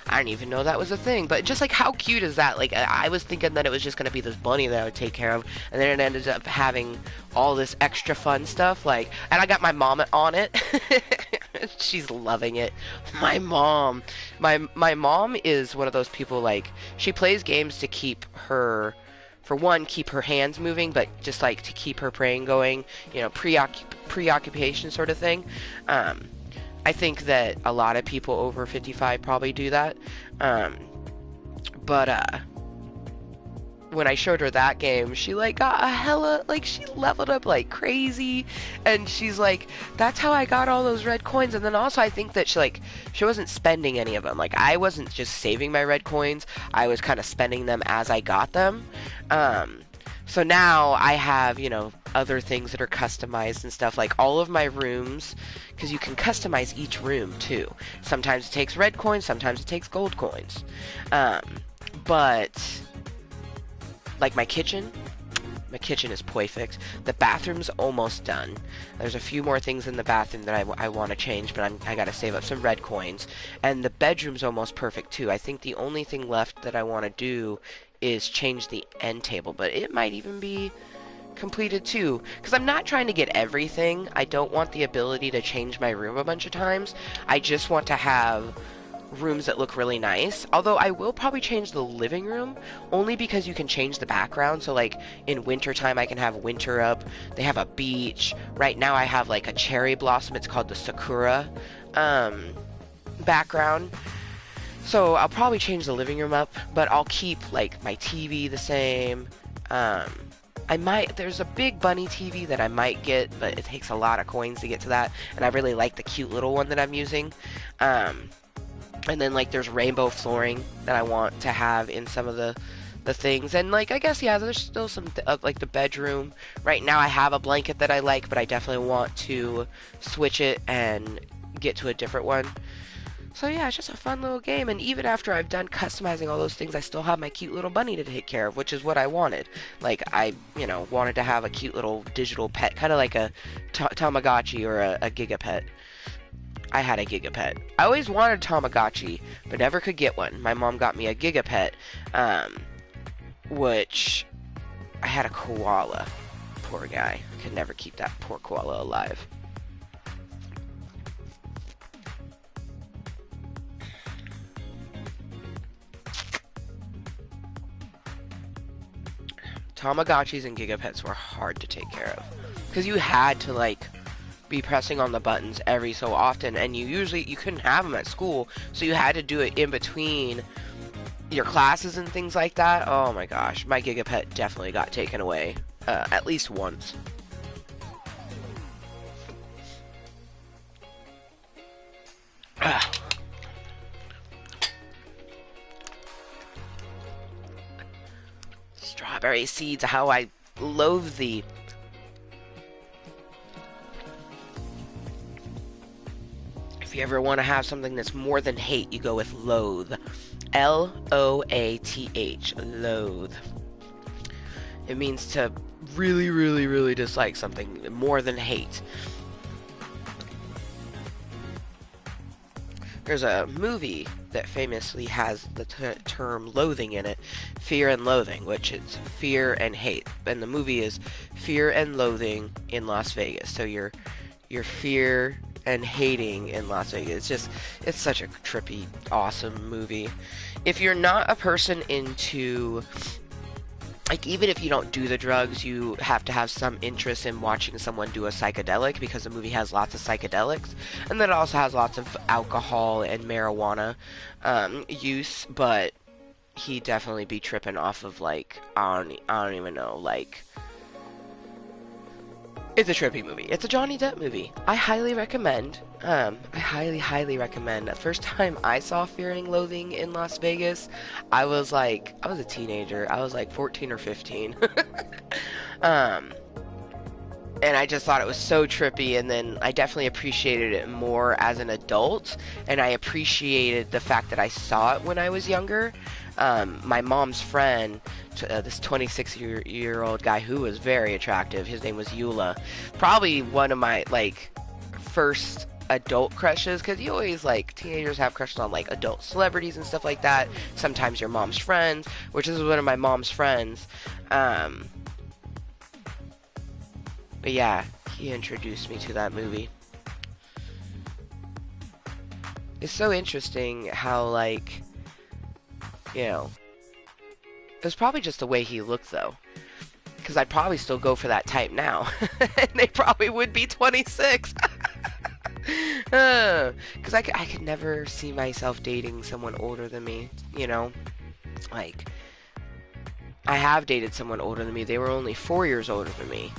I didn't even know that was a thing, but just like, how cute is that? Like, I was thinking that it was just gonna be this bunny that I would take care of, and then it ended up having all this extra fun stuff, like, and I got my mom on it. She's loving it. My mom is one of those people, like, she plays games to keep her... For one, keep her hands moving, but just like to keep her brain going, you know, preoccupation sort of thing. I think that a lot of people over 55 probably do that. But when I showed her that game, she like got a hella, like she leveled up like crazy, and she's like, that's how I got all those red coins. And then also I think that she wasn't spending any of them. Like, I wasn't just saving my red coins, I was kind of spending them as I got them. So now I have, you know, other things that are customized and stuff, like all of my rooms, because you can customize each room too. Sometimes it takes red coins, sometimes it takes gold coins. But like my kitchen is perfect. The bathroom's almost done. There's a few more things in the bathroom that I want to change, but I gotta save up some red coins. And the bedroom's almost perfect too. I think the only thing left that I want to do is change the end table, but it might even be completed too, because I'm not trying to get everything. I don't want the ability to change my room a bunch of times. I just want to have rooms that look really nice. Although I will probably change the living room, only because you can change the background. So like in wintertime I can have winter up. They have a beach. Right now I have like a cherry blossom. It's called the Sakura background. So I'll probably change the living room up, but I'll keep like my TV the same. There's a big bunny TV that I might get, but it takes a lot of coins to get to that, and I really like the cute little one that I'm using. And then like there's rainbow flooring that I want to have in some of the things, and like I guess, yeah, there's still some like the bedroom. Right now I have a blanket that I like, but I definitely want to switch it and get to a different one. So yeah, it's just a fun little game, and even after I've done customizing all those things, I still have my cute little bunny to take care of, which is what I wanted. Like, I, wanted to have a cute little digital pet, kind of like a Tamagotchi or a Gigapet. I had a Gigapet. I always wanted a Tamagotchi, but never could get one. My mom got me a Gigapet, which I had a koala. Poor guy. Could never keep that poor koala alive. Tamagotchis and Gigapets were hard to take care of. Because you had to, like, be pressing on the buttons every so often, and you couldn't have them at school, so you had to do it in between your classes and things like that. Oh my gosh, my Gigapet definitely got taken away, at least once. Strawberry seeds, how I loathe thee. If you ever want to have something that's more than hate, you go with loathe. L-O-A-T-H. Loathe. It means to really, really, really dislike something more than hate. There's a movie that famously has the term loathing in it, Fear and Loathing, which is fear and hate. And the movie is Fear and Loathing in Las Vegas. So you're fear and hating in Las Vegas. It's such a trippy, awesome movie. If you're not a person into, like, even if you don't do the drugs, you have to have some interest in watching someone do a psychedelic, because the movie has lots of psychedelics, and then it also has lots of alcohol and marijuana use, but he definitely be tripping off of, like, I don't even know, like, it's a trippy movie. It's a Johnny Depp movie. I highly recommend. I highly recommend. The first time I saw Fear and Loathing in Las Vegas, I was a teenager. I was like 14 or 15. And I just thought it was so trippy, and then I definitely appreciated it more as an adult, and I appreciated the fact that I saw it when I was younger. My mom's friend, this 26-year-old guy who was very attractive, his name was Eula, probably one of my, like, first adult crushes, because you always, like, teenagers have crushes on, like, adult celebrities and stuff like that, sometimes your mom's friends, which is one of my mom's friends. But yeah, he introduced me to that movie. It's so interesting how, like, it was probably just the way he looked, though. Because I'd probably still go for that type now. And they probably would be 26. Because I could never see myself dating someone older than me, Like, I have dated someone older than me. They were only 4 years older than me.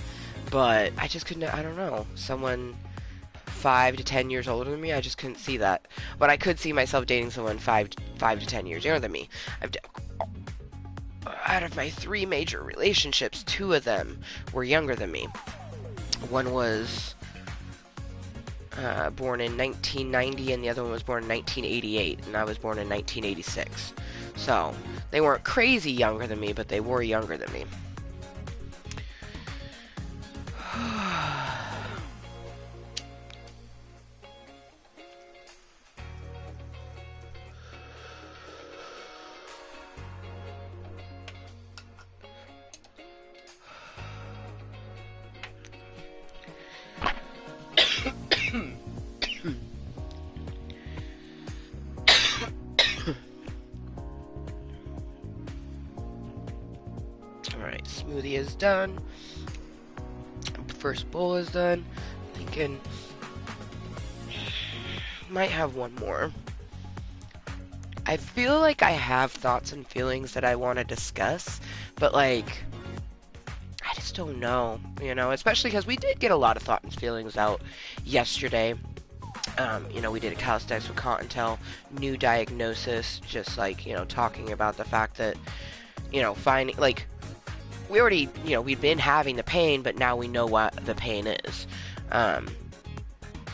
But I just couldn't, I don't know. Someone 5 to 10 years older than me, I just couldn't see that. But I could see myself dating someone 5 to 10 years younger than me. Out of my 3 major relationships, 2 of them were younger than me. One was born in 1990, and the other one was born in 1988, and I was born in 1986. So, they weren't crazy younger than me, but they were younger than me. Alright, smoothie is done. First bowl is done. Thinking might have one more. I feel like I have thoughts and feelings that I want to discuss, but like I just don't know, especially because we did get a lot of thoughts and feelings out yesterday. We did a Calisthenics with Kottontale, new diagnosis, just like, talking about the fact that, finding, like, we already, we've been having the pain, but now we know what the pain is.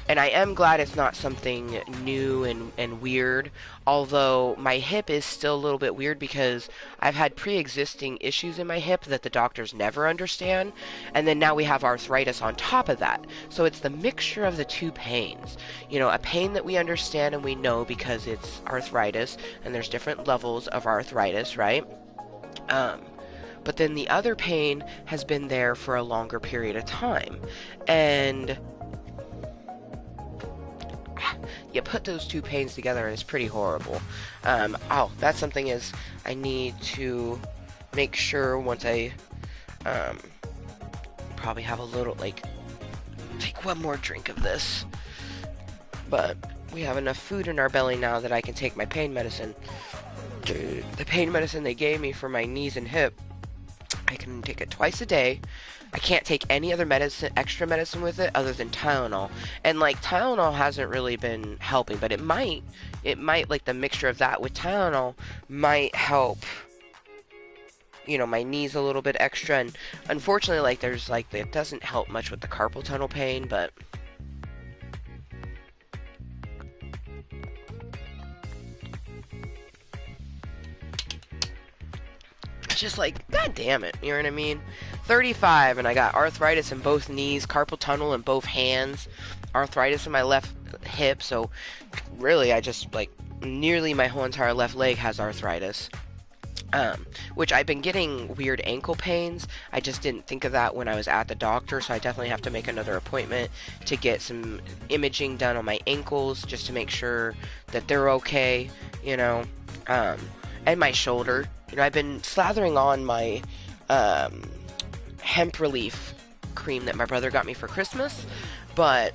And I am glad it's not something new and weird, although my hip is still a little bit weird because I've had pre-existing issues in my hip that the doctors never understand, and then now we have arthritis on top of that. So it's the mixture of the two pains. You know, a pain that we understand and we know because it's arthritis, and there's different levels of arthritis, right? But then the other pain has been there for a longer period of time. And you put those two pains together and it's pretty horrible. Oh, that's something is I need to make sure once I probably have a little, like, take one more drink of this. But we have enough food in our belly now that I can take my pain medicine. The pain medicine they gave me for my knees and hip, I can take it twice a day. I can't take any other medicine, extra medicine with it other than Tylenol. And like Tylenol hasn't really been helping, but it might like the mixture of that with Tylenol might help, you know, my knees a little bit extra. And unfortunately, like there's like, it doesn't help much with the carpal tunnel pain, but just like, god damn it, you know what I mean? 35 and I got arthritis in both knees, carpal tunnel in both hands, arthritis in my left hip, so really I just, like, nearly my whole entire left leg has arthritis. Which I've been getting weird ankle pains. I just didn't think of that when I was at the doctor, so I definitely have to make another appointment to get some imaging done on my ankles just to make sure that they're okay, you know. And my shoulder. You know, I've been slathering on my hemp relief cream that my brother got me for Christmas, but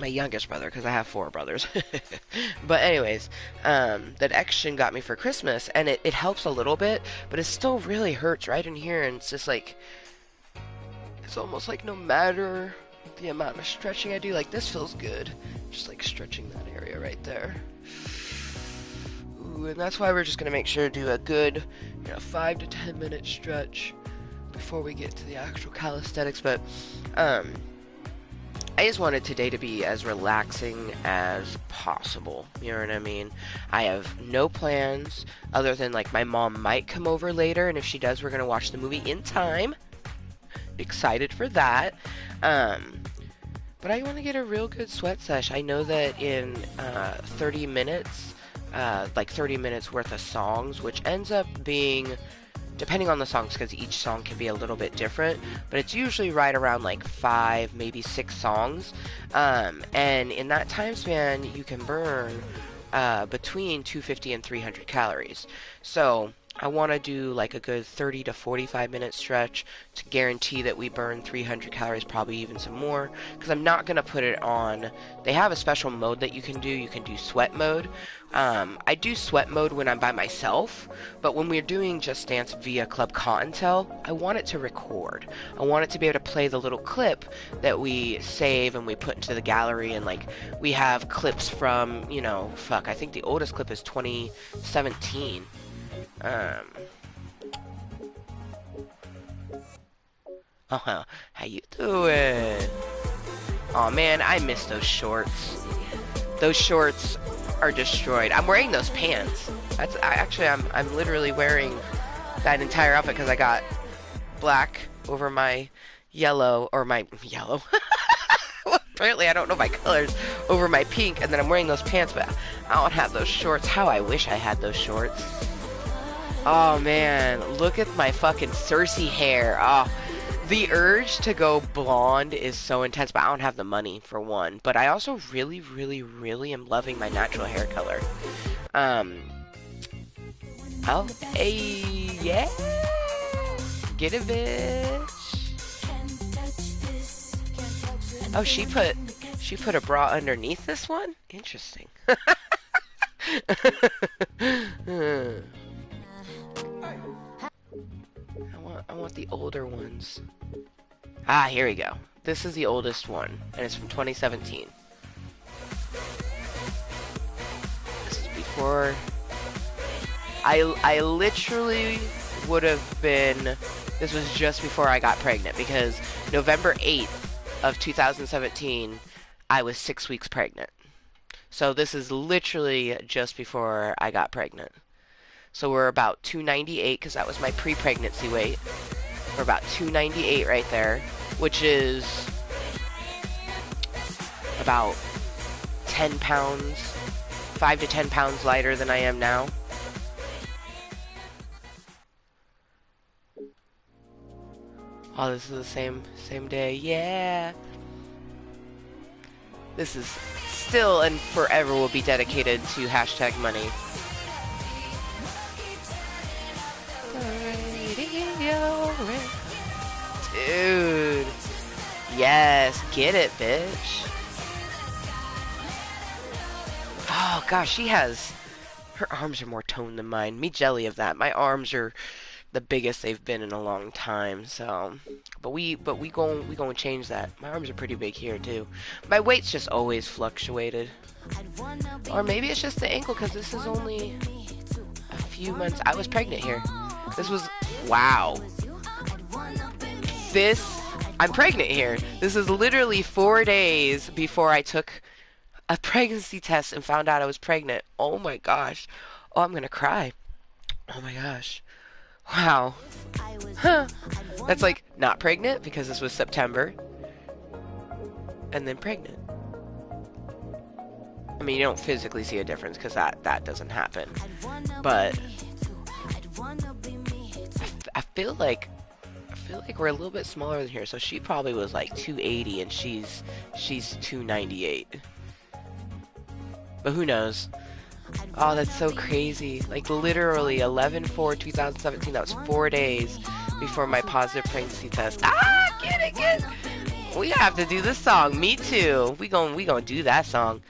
my youngest brother, because I have 4 brothers. But anyways, that Action got me for Christmas, and it helps a little bit, but it still really hurts right in here, and it's just like, it's almost like no matter the amount of stretching I do, like this feels good, just like stretching that area right there. Ooh, and that's why we're just gonna make sure to do a good, you know, 5 to 10 minute stretch before we get to the actual calisthenics. But I just wanted today to be as relaxing as possible, you know what I mean? I have no plans other than, like, my mom might come over later, and if she does, we're gonna watch the movie In Time. Excited for that. But I want to get a real good sweat sesh. I know that in 30 minutes, like 30 minutes worth of songs, which ends up being, depending on the songs, because each song can be a little bit different, but it's usually right around like 5, maybe 6 songs, and in that time span, you can burn between 250 and 300 calories, so I want to do like a good 30 to 45 minute stretch to guarantee that we burn 300 calories, probably even some more, because I'm not going to put it on. They have a special mode that you can do sweat mode. I do sweat mode when I'm by myself, but when we're doing Just Dance via Club Kottontale, I want it to record. I want it to be able to play the little clip that we save and we put into the gallery, and like we have clips from, you know, I think the oldest clip is 2017. How you doing? Oh man, I miss those shorts. Those shorts are destroyed. I'm wearing those pants. I'm literally wearing that entire outfit because I got black over my yellow, or my yellow. Apparently I don't know my colors, over my pink, and then I'm wearing those pants, but I don't have those shorts. How I wish I had those shorts. Oh man, look at my fucking Cersei hair. Oh, the urge to go blonde is so intense, but I don't have the money for one. But I also really, really, really am loving my natural hair color. Oh, hey, yeah. Get it, bitch. Oh, she put a bra underneath this one? Interesting. I want the older ones. Ah, here we go. This is the oldest one, and it's from 2017. This is before... I literally would have been... This was just before I got pregnant, because November 8th of 2017, I was 6 weeks pregnant. So this is literally just before I got pregnant. So we're about 298 because that was my pre-pregnancy weight. We're about 298 right there, which is about 10 pounds, 5 to 10 pounds lighter than I am now. Oh, this is the same day. Yeah. This is still and forever will be dedicated to hashtag money. Dude. Yes, get it, bitch. Oh gosh, her arms are more toned than mine. Me jelly of that. My arms are the biggest they've been in a long time. So, but we gonna change that. My arms are pretty big here too. My weight's just always fluctuated. Or maybe it's just the ankle because this is only a few months. I was pregnant here. This was wow. I'm pregnant here. This is literally 4 days before I took a pregnancy test and found out I was pregnant. Oh my gosh. Oh, I'm gonna cry. Oh my gosh. Wow. Huh. That's like not pregnant because this was September. And then pregnant. I mean, you don't physically see a difference because that doesn't happen. But I feel like we're a little bit smaller than here. So she probably was like 280 and she's 298. But who knows? Oh, that's so crazy. Like literally 11/4/2017. That was 4 days before my positive pregnancy test. Ah, get it. We have to do this song. Me too. We gonna do that song.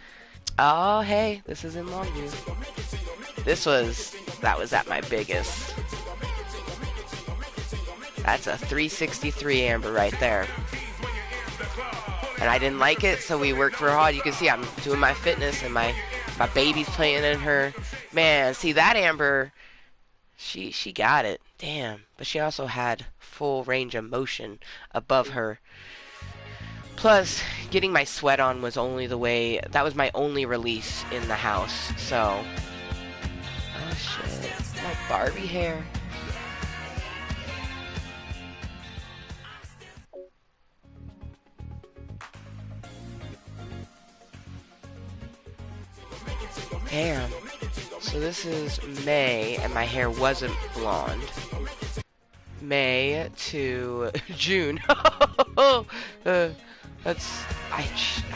Oh, hey, this is in Longview. That was at my biggest. That's a 363 amber right there. And I didn't like it, so we worked real hard. You can see I'm doing my fitness and my baby's playing in her. Man, see that amber, she got it. Damn. But she also had full range of motion above her. Plus, getting my sweat on was that was my only release in the house. So, oh shit, my Barbie hair. Damn. So this is May, and my hair wasn't blonde. May to June.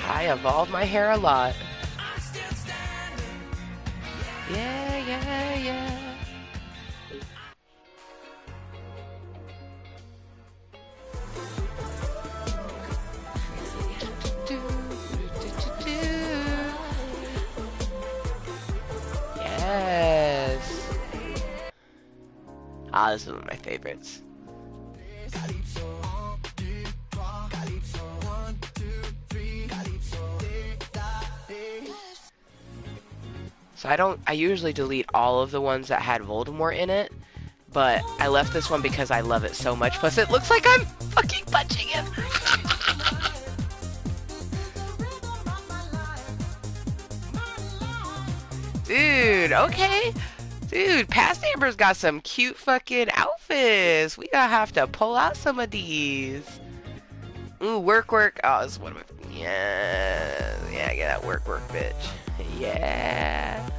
I evolved my hair a lot. Yeah. Yes. Ah, this is one of my favorites. So I usually delete all of the ones that had Voldemort in it, but I left this one because I love it so much. Plus, it looks like I'm fucking punching him. Dude, okay. Dude, Past Amber's got some cute fucking outfits. We gonna have to pull out some of these. Ooh, work. Oh, this is one of my... Yeah, get that work, bitch. Yeah.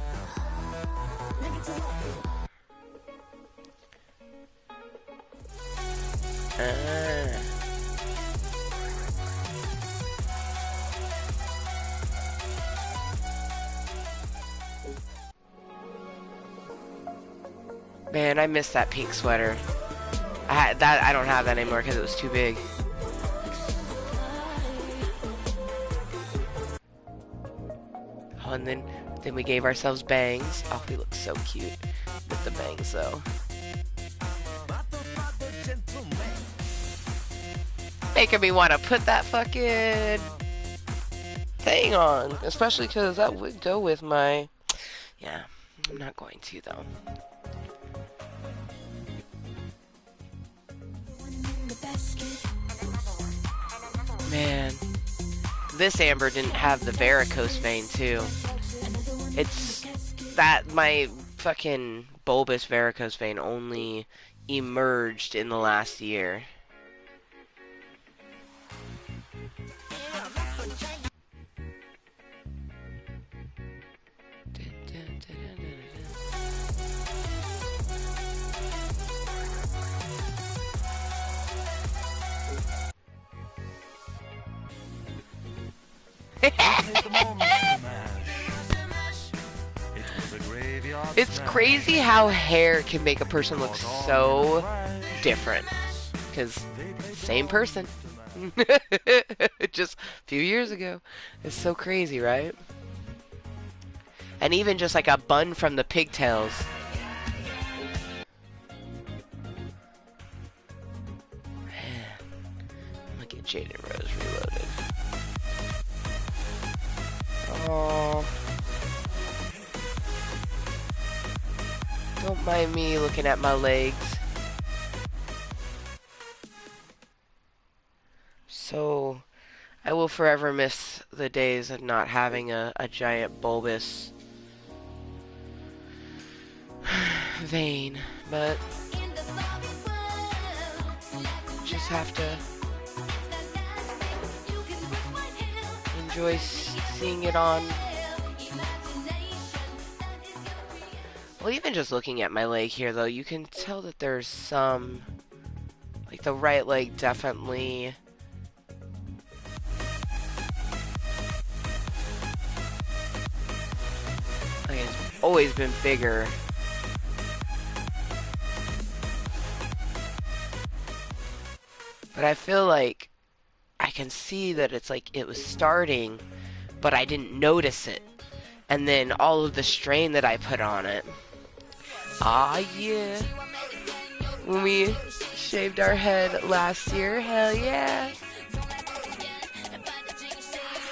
Man, I miss that pink sweater. I don't have that anymore because it was too big. Oh, and then we gave ourselves bangs. Oh, we look so cute with the bangs, though. Making me want to put that fucking thing on, especially because that would go with my... Yeah, I'm not going to, though. Man, this amber didn't have the varicose vein too. It's that my fucking bulbous varicose vein only emerged in the last year. It's crazy how hair can make a person look so different. Because same person. Just a few years ago. It's so crazy, right? And even just like a bun from the pigtails. Man, I'm gonna get Jaden Rose reloaded. Oh. Don't mind me looking at my legs. So, I will forever miss the days of not having a giant bulbous vein, but just have to enjoy seeing it on. Well, even just looking at my leg here, though, you can tell that there's some, like the right leg definitely, like it's always been bigger. But I feel like I can see that it's like it was starting, but I didn't notice it. And then all of the strain that I put on it. Ah, yeah. When we shaved our head last year, hell yeah.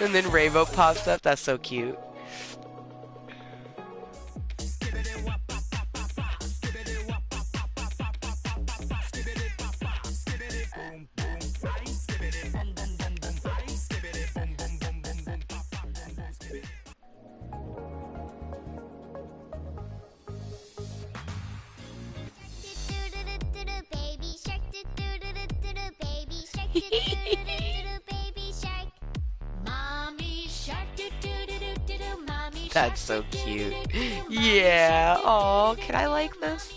And then Rainbow pops up, that's so cute. That's so cute. Yeah. Oh, can I like this?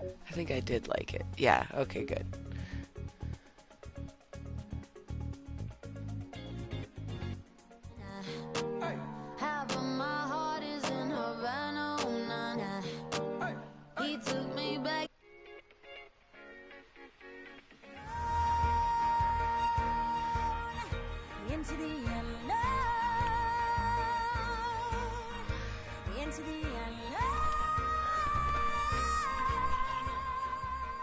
I think I did like it. Yeah. Okay, good.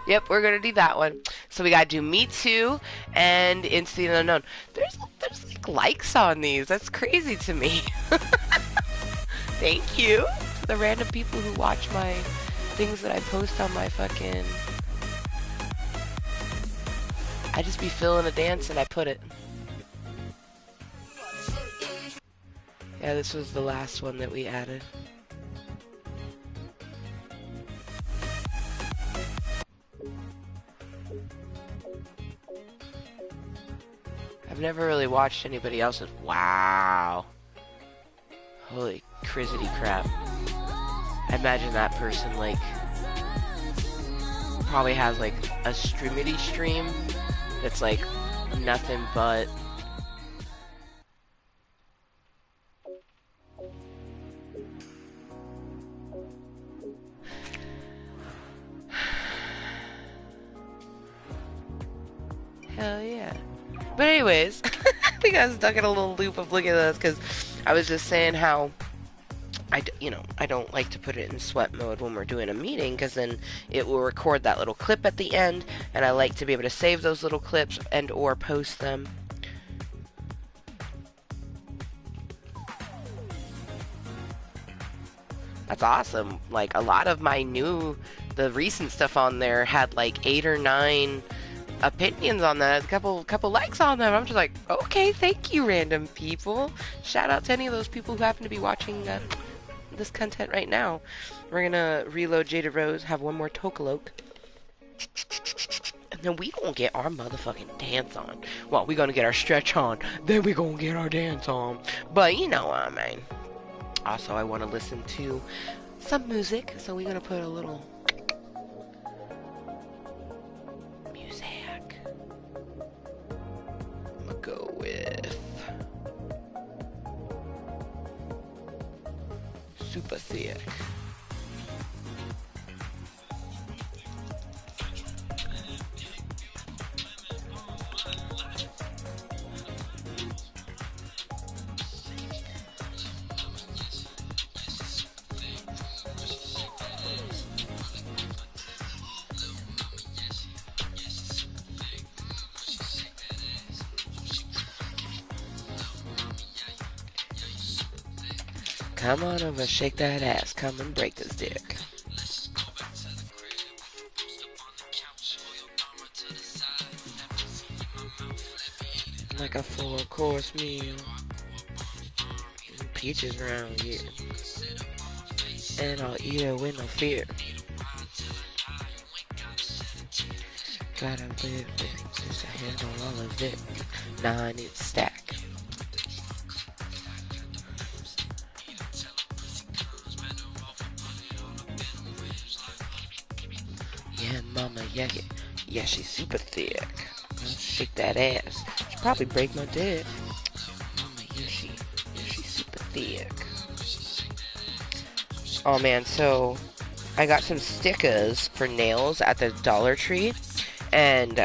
Yep, we're gonna do that one. So we gotta do Me Too and Into the Unknown. There's like likes on these. That's crazy to me. Thank you to the random people who watch my things that I post on my fucking. I just be feeling a dance and I put it. Yeah, this was the last one that we added. I've never really watched anybody else's. Wow. Holy crizzity crap. I imagine that person, like, probably has, like, a streamity stream that's, like, nothing but... Hell yeah. But anyways, I think I was stuck in a little loop of looking at this because I was just saying how I don't like to put it in sweat mode when we're doing a meeting because then it will record that little clip at the end, and I like to be able to save those little clips and or post them. That's awesome. Like, a lot of my the recent stuff on there had like 8 or 9 opinions on that, a couple likes on them. I'm just like, okay, thank you, random people. Shout out to any of those people who happen to be watching this content right now. We're gonna reload Jada Rose, have one more Tokaloke, and then we gonna get our motherfucking dance on. Well, we gonna get our stretch on, then we gonna get our dance on. But you know what I mean. Also, I want to listen to some music, so we're gonna put a little music. I'm gonna go with Super Thick. Come on over, shake that ass, come and break this dick. Like a 4-course meal. Peaches around here. And I'll eat it with no fear. Gotta live it, just to handle all of it. Nah, I need to stack. Yeah, mama, yeah, she's super thick. Shake that ass. She'll probably break my dick. Mama, yeah, she's super thick. Oh man, so I got some stickers for nails at the Dollar Tree, and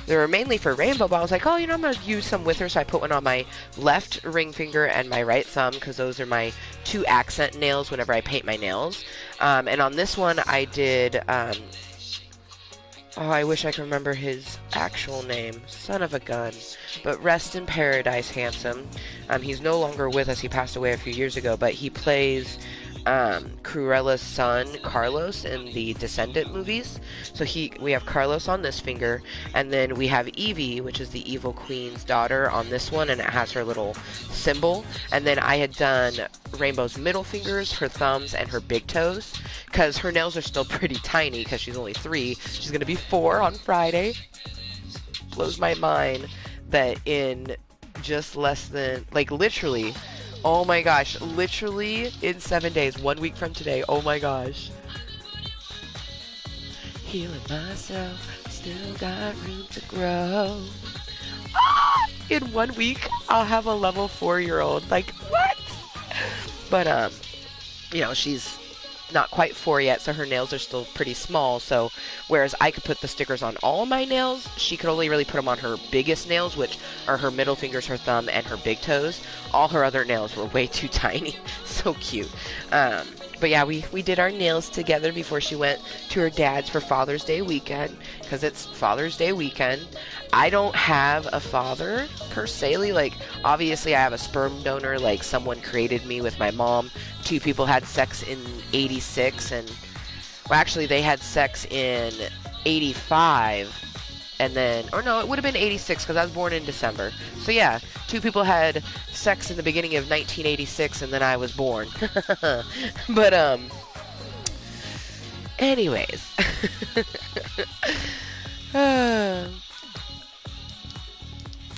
they were mainly for rainbow, but I was like, oh, you know, I'm gonna use some with her, so I put one on my left ring finger and my right thumb, because those are my 2 accent nails whenever I paint my nails. And on this one, I did, oh, I wish I could remember his actual name. Son of a gun. But rest in paradise, handsome. He's no longer with us. He passed away a few years ago, but he plays Cruella's son, Carlos, in the Descendant movies. So we have Carlos on this finger, and then we have Evie, which is the evil queen's daughter, on this one, and it has her little symbol. And then I had done Rainbow's middle fingers, her thumbs, and her big toes, because her nails are still pretty tiny, because she's only 3. She's going to be 4 on Friday. Blows my mind that in just less than, like, literally, oh my gosh, literally in 7 days, 1 week from today, oh my gosh. Healing myself, still got room to grow. In 1 week, I'll have a level 4-year-old. Like, what? But, you know, she's not quite 4 yet, so her nails are still pretty small, so whereas I could put the stickers on all my nails, she could only really put them on her biggest nails, which are her middle fingers, her thumb, and her big toes. All her other nails were way too tiny. So cute. But yeah, we did our nails together before she went to her dad's for Father's Day weekend, because it's Father's Day weekend. I don't have a father, per se. Like, obviously I have a sperm donor, like, someone created me with my mom. 2 people had sex in 86, and, well, actually, they had sex in 85, and then, or no, it would have been 86, because I was born in December. So yeah, 2 people had sex in the beginning of 1986, and then I was born. But, anyways.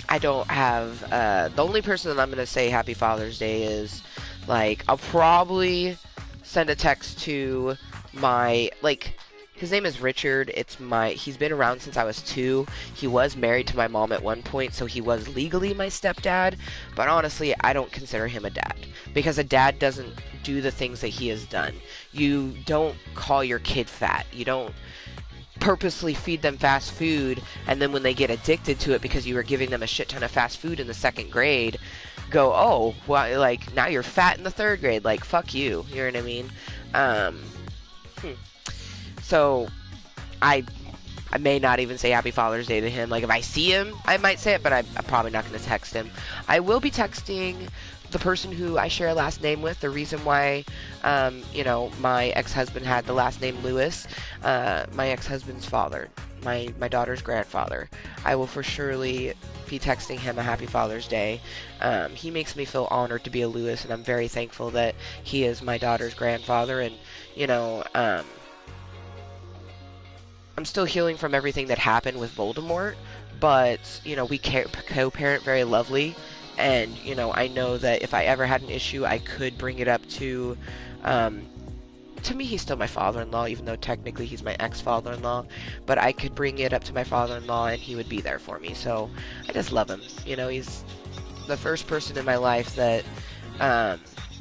I don't have, the only person that I'm going to say Happy Father's Day is, like, I'll probably send a text to my, like, his name is Richard. He's been around since I was 2. He was married to my mom at one point, so he was legally my stepdad, but honestly, I don't consider him a dad, because a dad doesn't do the things that he has done. You don't call your kid fat. You don't purposely feed them fast food, and then when they get addicted to it because you were giving them a shit ton of fast food in the 2nd grade, go, oh, well, like, now you're fat in the 3rd grade. Like, fuck you. You know what I mean? So, I may not even say Happy Father's Day to him. Like, if I see him, I might say it, but I'm probably not going to text him. I will be texting the person who I share a last name with. The reason why, you know, my ex-husband had the last name Lewis, my ex-husband's father. my daughter's grandfather. I will for surely be texting him a happy Father's Day. He makes me feel honored to be a Lewis, and I'm very thankful that he is my daughter's grandfather. And you know, I'm still healing from everything that happened with Voldemort, but you know, we co-parent very lovely, and you know, I know that if I ever had an issue, I could bring it up to. To me, he's still my father-in-law, even though technically he's my ex-father-in-law. But I could bring it up to my father-in-law, and he would be there for me. So I just love him. You know, he's the first person in my life that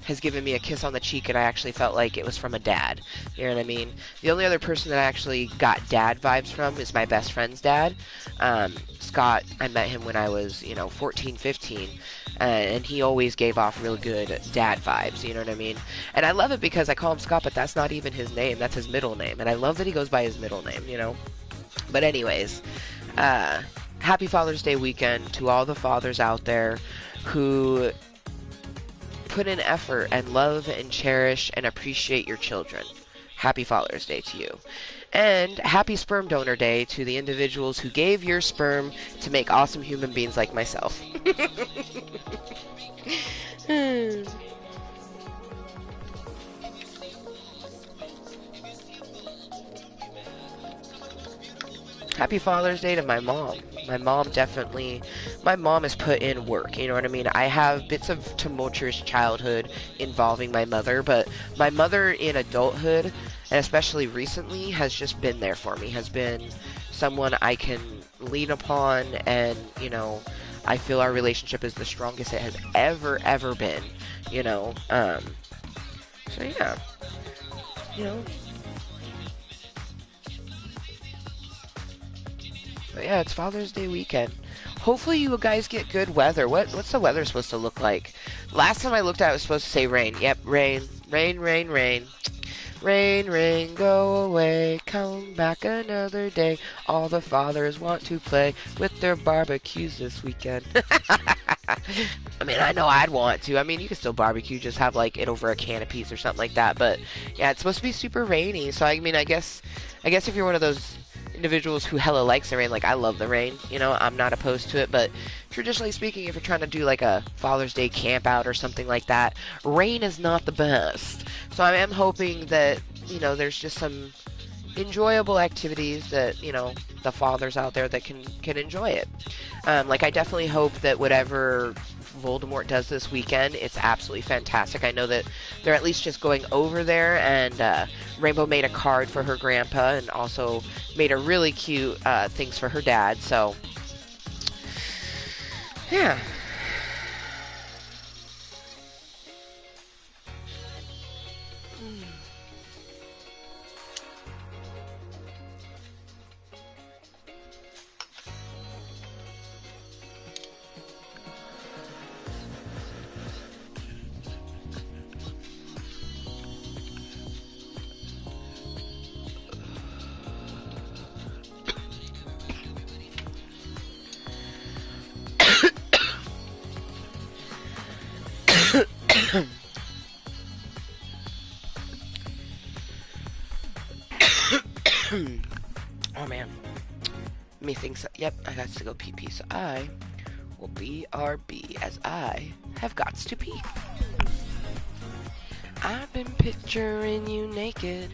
has given me a kiss on the cheek, and I actually felt like it was from a dad. You know what I mean? The only other person that I actually got dad vibes from is my best friend's dad. Scott, I met him when I was, 14, 15. And he always gave off real good dad vibes, you know what I mean? And I love it because I call him Scott, but that's not even his name. That's his middle name. And I love that he goes by his middle name, you know? But anyways, happy Father's Day weekend to all the fathers out there who put in effort and love and cherish and appreciate your children. Happy Father's Day to you. And happy Sperm Donor Day to the individuals who gave your sperm to make awesome human beings like myself. Happy Father's Day to my mom. My mom has put in work, you know what I mean? I have bits of tumultuous childhood involving my mother, but my mother in adulthood, and especially recently, has just been there for me, has been someone I can lean upon, and, I feel our relationship is the strongest it has ever been, so yeah, But yeah, it's Father's Day weekend. Hopefully you guys get good weather. What's the weather supposed to look like? Last time I looked at it was supposed to say rain. Yep, rain. Rain, rain, rain. Rain, rain, go away. Come back another day. All the fathers want to play with their barbecues this weekend. I mean, I know I'd want to. I mean, you can still barbecue, just have like it over a can of peas or something like that. But yeah, it's supposed to be super rainy. So I mean, I guess if you're one of those individuals who hella likes the rain, like I love the rain, I'm not opposed to it, but traditionally speaking, if you're trying to do like a Father's Day camp out or something like that, rain is not the best. So I am hoping that, there's just some enjoyable activities that, the fathers out there that can enjoy it. Like I definitely hope that whatever Voldemort does this weekend, it's absolutely fantastic. I know that they're at least just going over there, and Rainbow made a card for her grandpa and also made a really cute things for her dad, so yeah. Oh man, methinks. Yep, I got to go pee pee, so I will BRB as I have got to pee. I've been picturing you naked.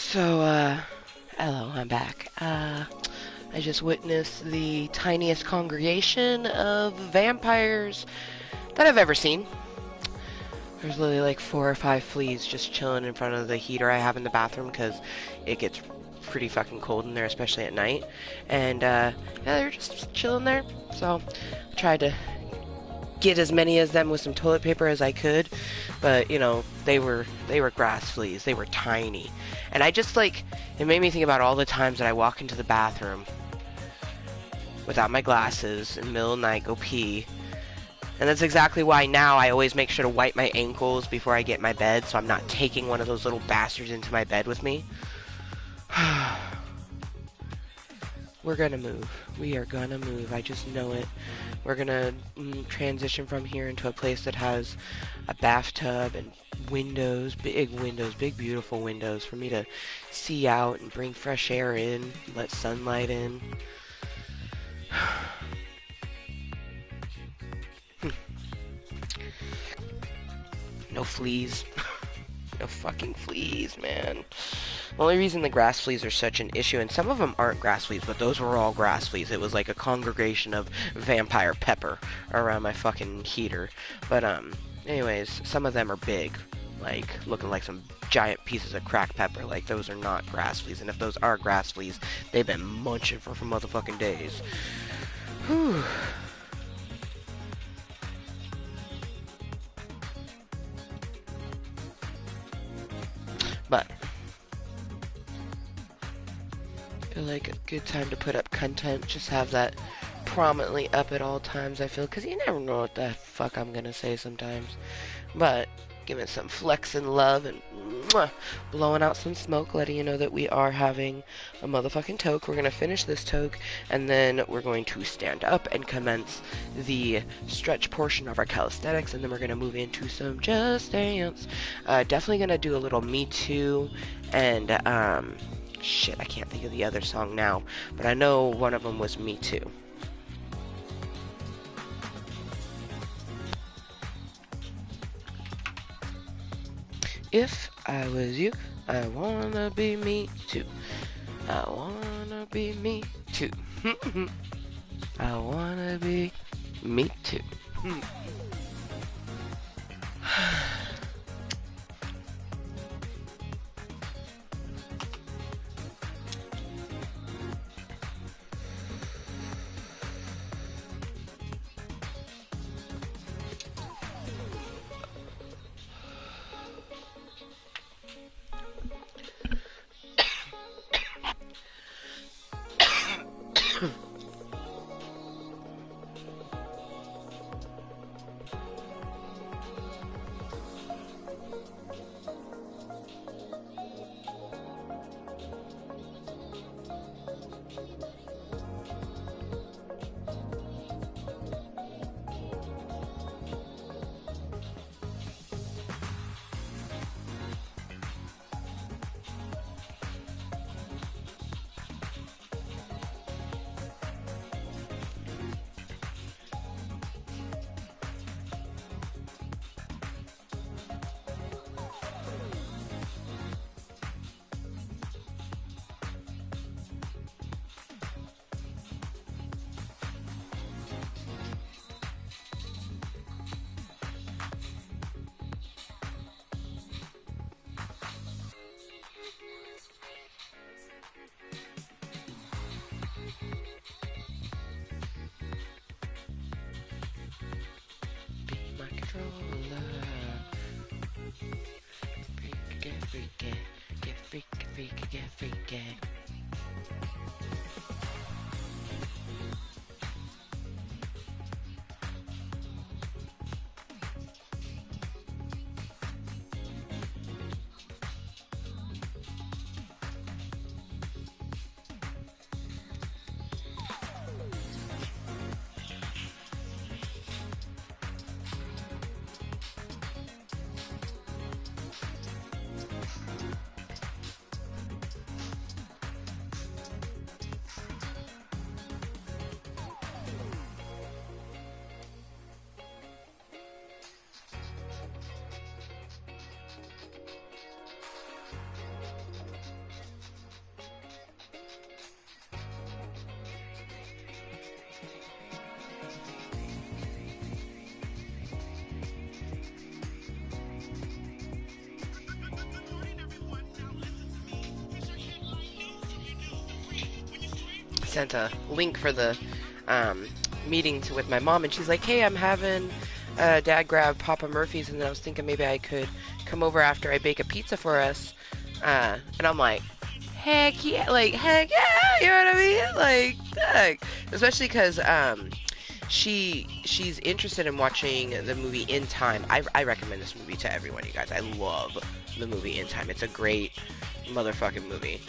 So, hello, I'm back. I just witnessed the tiniest congregation of vampires that I've ever seen. There's literally like 4 or 5 fleas just chilling in front of the heater I have in the bathroom because it gets pretty fucking cold in there, especially at night. And, yeah, they're just chilling there. So, I tried to get as many of them with some toilet paper as I could, but you know, they were grass fleas. They were tiny. And I just like, it made me think about all the times that I walk into the bathroom without my glasses in the middle of the night, go pee. And that's exactly why now I always make sure to wipe my ankles before I get in my bed, so I'm not taking one of those little bastards into my bed with me. We're gonna move. We are gonna move. I just know it. We're gonna transition from here into a place that has a bathtub and windows, big beautiful windows for me to see out and bring fresh air in, let sunlight in. No fleas. No fucking fleas, man. The only reason the grass fleas are such an issue, and some of them aren't grass fleas, but those were all grass fleas. It was like a congregation of vampire pepper around my fucking heater. But, anyways, some of them are big, like, looking like some giant pieces of cracked pepper. Like, those are not grass fleas, and if those are grass fleas, they've been munching for motherfucking days. Whew. But I feel like a good time to put up content, just have that prominently up at all times, I feel, because you never know what the fuck I'm gonna say sometimes. But giving some flex and love and blowing out some smoke, letting you know that we are having a motherfucking toke. We're gonna finish this toke, and then we're going to stand up and commence the stretch portion of our calisthenics, and then we're gonna move into some just dance. Definitely gonna do a little Me Too, and shit, I can't think of the other song now, but I know one of them was Me Too. If I was you, I wanna be me too. I wanna be me too. I wanna be me too. Get freaky. sent a link for the meeting with my mom, and she's like, hey, I'm having Dad grab Papa Murphy's, and then I was thinking maybe I could come over after I bake a pizza for us. And I'm like, heck yeah, you know what I mean? Like, heck. Especially because she's interested in watching the movie In Time. I recommend this movie to everyone, you guys. I love the movie In Time. It's a great motherfucking movie.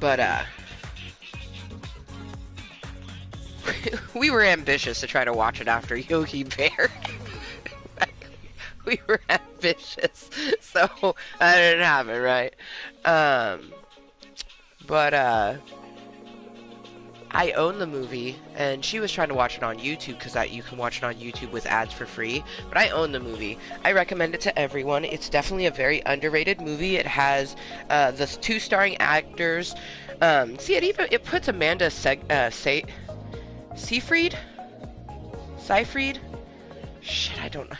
But we were ambitious to try to watch it after Yogi Bear. We were ambitious, so that didn't happen, right? But I own the movie, and she was trying to watch it on YouTube because you can watch it on YouTube with ads for free. But I own the movie. I recommend it to everyone. It's definitely a very underrated movie. It has the 2 starring actors. See, it puts Amanda Seyfried. Shit, I don't know.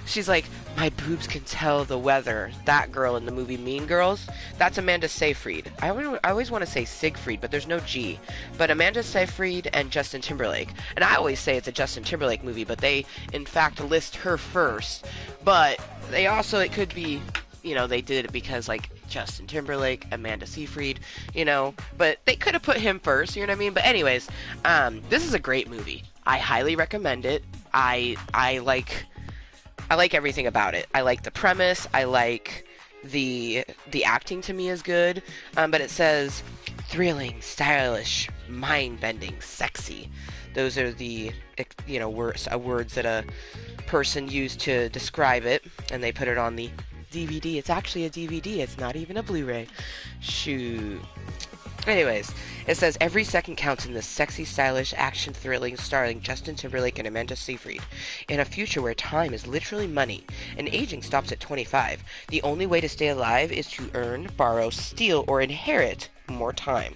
She's like, my boobs can tell the weather. That girl in the movie Mean Girls. That's Amanda Seyfried. I always want to say Siegfried, but there's no G. But Amanda Seyfried and Justin Timberlake. And I always say it's a Justin Timberlake movie, but they, in fact, list her first. But they also, it could be, you know, they did it because, like, Justin Timberlake, Amanda Seyfried, you know. But they could have put him first, you know what I mean? But anyways, this is a great movie. I highly recommend it. I like everything about it. I like the premise. I like the acting, to me, is good. But it says thrilling, stylish, mind-bending, sexy. Those are the, you know, words that a person used to describe it, and they put it on the DVD. It's actually a DVD. It's not even a Blu-ray. Shoot. Anyways, it says every second counts in this sexy, stylish, action, thrilling, starring Justin Timberlake and Amanda Seyfried. In a future where time is literally money, and aging stops at 25, the only way to stay alive is to earn, borrow, steal, or inherit more time.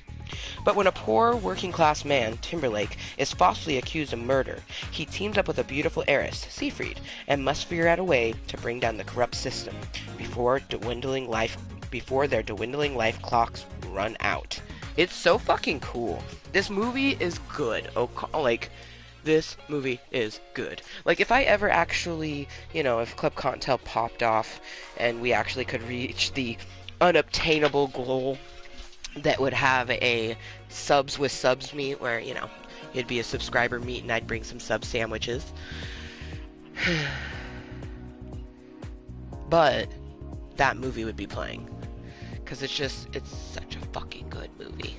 But when a poor, working-class man, Timberlake, is falsely accused of murder, he teams up with a beautiful heiress, Seyfried, and must figure out a way to bring down the corrupt system before their dwindling life clocks run out. It's so fucking cool. This movie is good. This movie is good. Like, if I ever actually, you know, if Club Kottontale popped off and we actually could reach the unobtainable goal that would have a subs with subs meet where, you know, it'd be a subscriber meet and I'd bring some sub sandwiches. But that movie would be playing. Because it's such a fucking good movie.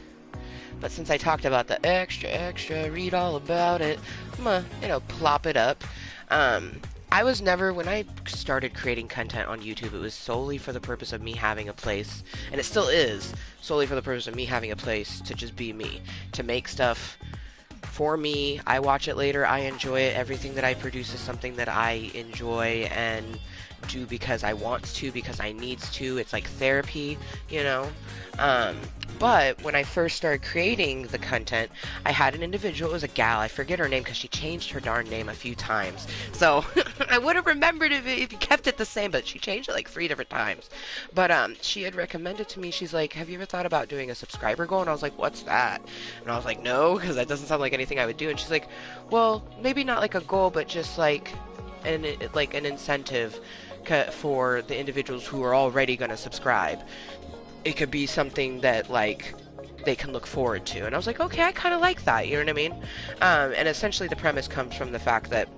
But since I talked about the extra, read all about it, I'm gonna, you know, plop it up. I was never, when I started creating content on YouTube, it was solely for the purpose of me having a place, and it still is, solely for the purpose of me having a place to just be me, to make stuff for me. I watch it later, I enjoy it, everything that I produce is something that I enjoy and do because I want to, because I need to. It's like therapy, you know. But when I first started creating the content, I had an individual. It was a gal. I forget her name because she changed her darn name a few times. So I would have remembered if you kept it the same, but she changed it like 3 different times. But she had recommended to me, she's like, have you ever thought about doing a subscriber goal? And I was like, what's that? And I was like, no, because that doesn't sound like anything I would do. And she's like, well, maybe not like a goal, but just like an incentive for the individuals who are already going to subscribe. It could be something that, like, they can look forward to. And I was like, okay, I kind of like that, you know what I mean? And essentially the premise comes from the fact that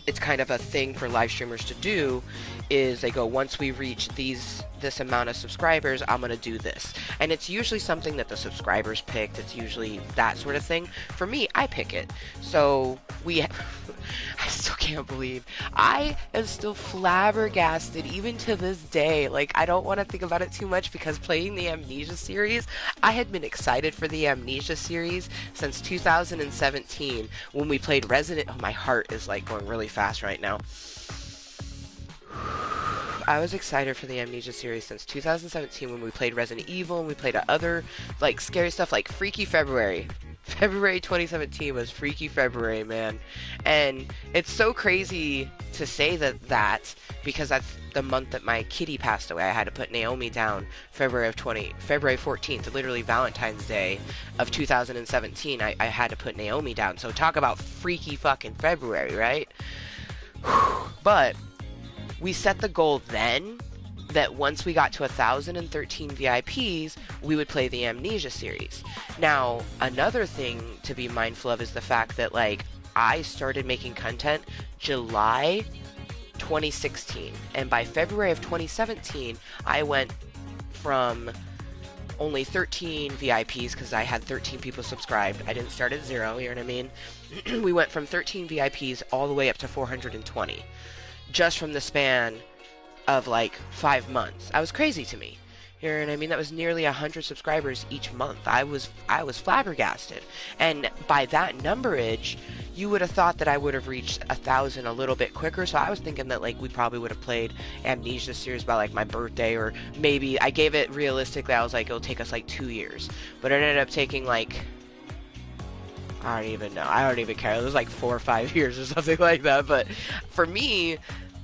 it's kind of a thing for live streamers to do, is they go, once we reach this amount of subscribers, I'm gonna do this. And it's usually something that the subscribers picked. It's usually that sort of thing. For me, I pick it. So I still can't believe, I am still flabbergasted even to this day. Like, I don't want to think about it too much because playing the Amnesia series, I had been excited for the Amnesia series since 2017 when we played Resident. Oh, my heart is like going really fast right now. I was excited for the Amnesia series since 2017 when we played Resident Evil and we played other, like, scary stuff like Freaky February. February 2017 was Freaky February, man. And it's so crazy to say that because that's the month that my kitty passed away. I had to put Naomi down February 14th, literally Valentine's Day of 2017. I had to put Naomi down. So talk about freaky fucking February, right? But we set the goal then that once we got to 1,013 VIPs, we would play the Amnesia series. Now, another thing to be mindful of is the fact that, like, I started making content July 2016, and by February of 2017, I went from only 13 VIPs, because I had 13 people subscribed. I didn't start at 0, you know what I mean? We went from 13 VIPs all the way up to 420, just from the span of like 5 months. That was crazy to me. You know what I mean? That was nearly 100 subscribers each month. I was flabbergasted. And by that numberage, you would have thought that I would have reached 1,000 a little bit quicker. So I was thinking that like we probably would have played Amnesia series by like my birthday, or maybe I gave it realistically. I was like, it'll take us like 2 years, but it ended up taking like, I don't even know. I don't even care. It was like 4 or 5 years or something like that. But for me,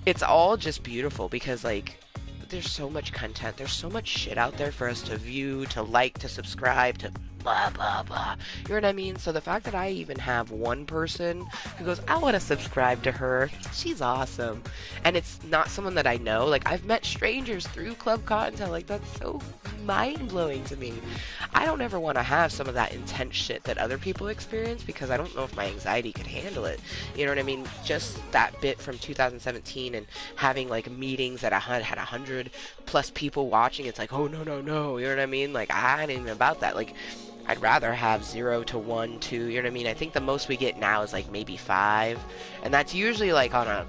it's all just beautiful because, like, there's so much content. There's so much shit out there for us to view, to like, to subscribe, to blah, blah, blah. You know what I mean? So the fact that I even have one person who goes, I want to subscribe to her, she's awesome. And it's not someone that I know. Like, I've met strangers through Club Kottontale. Like, that's so mind-blowing to me. I don't ever want to have some of that intense shit that other people experience because I don't know if my anxiety could handle it. You know what I mean? Just that bit from 2017 and having like meetings that I had 100 plus people watching. It's like, oh no, no, no. You know what I mean? Like, I ain't even about that. Like, I'd rather have 0 to 1, 2, you know what I mean? I think the most we get now is like maybe 5, and that's usually like on a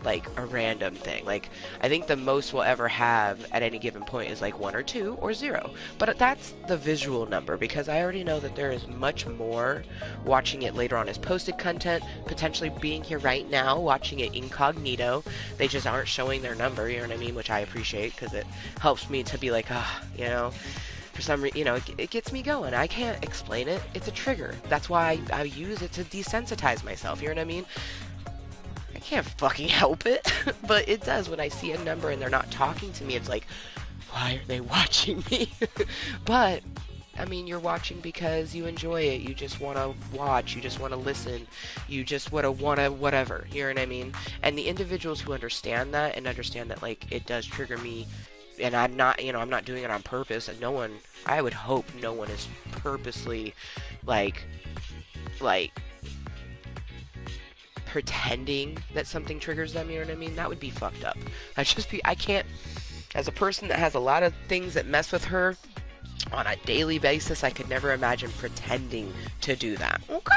random thing. Like, I think the most we'll ever have at any given point is like 1 or 2 or 0. But that's the visual number, because I already know that there is much more watching it later on as posted content, potentially being here right now, watching it incognito. They just aren't showing their number, you know what I mean? Which I appreciate, because it helps me to be like, you know, for some reason, you know, it gets me going. I can't explain it. It's a trigger. That's why I use it to desensitize myself. You know what I mean? I can't fucking help it. But it does when I see a number and they're not talking to me. It's like, why are they watching me? But, I mean, you're watching because you enjoy it. You just want to watch. You just want to listen. You just want to whatever. You know what I mean? And the individuals who understand that and understand that, like, it does trigger me, and I'm not, you know, I'm not doing it on purpose, and no one, I would hope no one is purposely, like, pretending that something triggers them, you know what I mean? That would be fucked up. I can't, as a person that has a lot of things that mess with her on a daily basis, I could never imagine pretending to do that. Okay?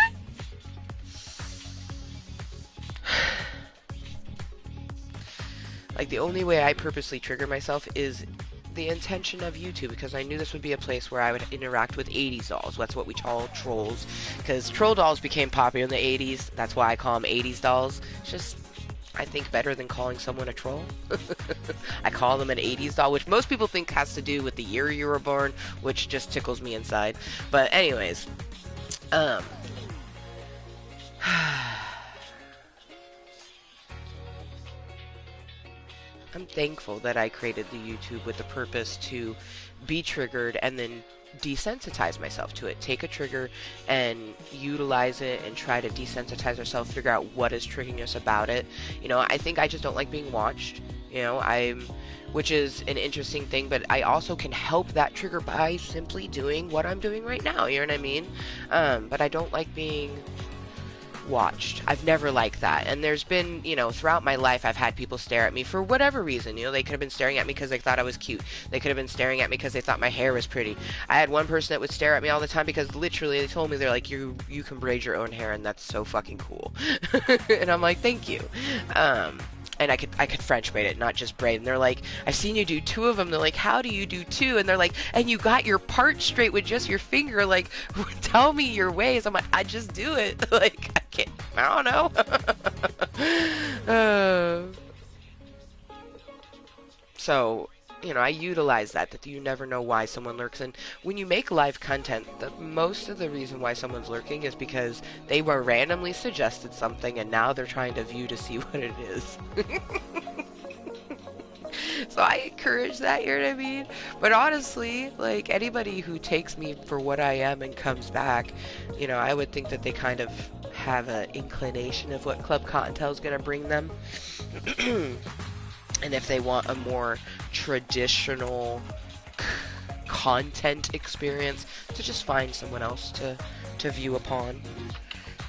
Like, the only way I purposely trigger myself is the intention of YouTube, because I knew this would be a place where I would interact with 80s dolls. That's what we call trolls, because troll dolls became popular in the 80s. That's why I call them 80s dolls. It's just, I think, better than calling someone a troll. I call them an 80s doll, which most people think has to do with the year you were born, which just tickles me inside. But anyways, I'm thankful that I created the YouTube with the purpose to be triggered and then desensitize myself to it. Take a trigger and utilize it and try to desensitize ourselves, figure out what is triggering us about it. You know, I think I just don't like being watched. You know, which is an interesting thing, but I also can help that trigger by simply doing what I'm doing right now. You know what I mean? But I don't like being watched. I've never liked that. And there's been, you know, throughout my life, I've had people stare at me for whatever reason. You know, they could have been staring at me because they thought I was cute. They could have been staring at me because they thought my hair was pretty. I had one person that would stare at me all the time because literally they told me, they're like, you can braid your own hair and that's so fucking cool. And I'm like, thank you. And I could French braid it, not just braid. And they're like, I've seen you do 2 of them. They're like, how do you do 2? And they're like, and you got your part straight with just your finger. Like, tell me your ways. I'm like, I just do it. Like, I don't know. So I utilize that you never know why someone lurks. And when you make live content, most of the reason why someone's lurking is because they were randomly suggested something and now they're trying to view to see what it is. So I encourage that, you know what I mean? But honestly, like, anybody who takes me for what I am and comes back, I would think that they kind of have an inclination of what Club Kottontale is going to bring them. And if they want a more traditional content experience, to just find someone else to view upon.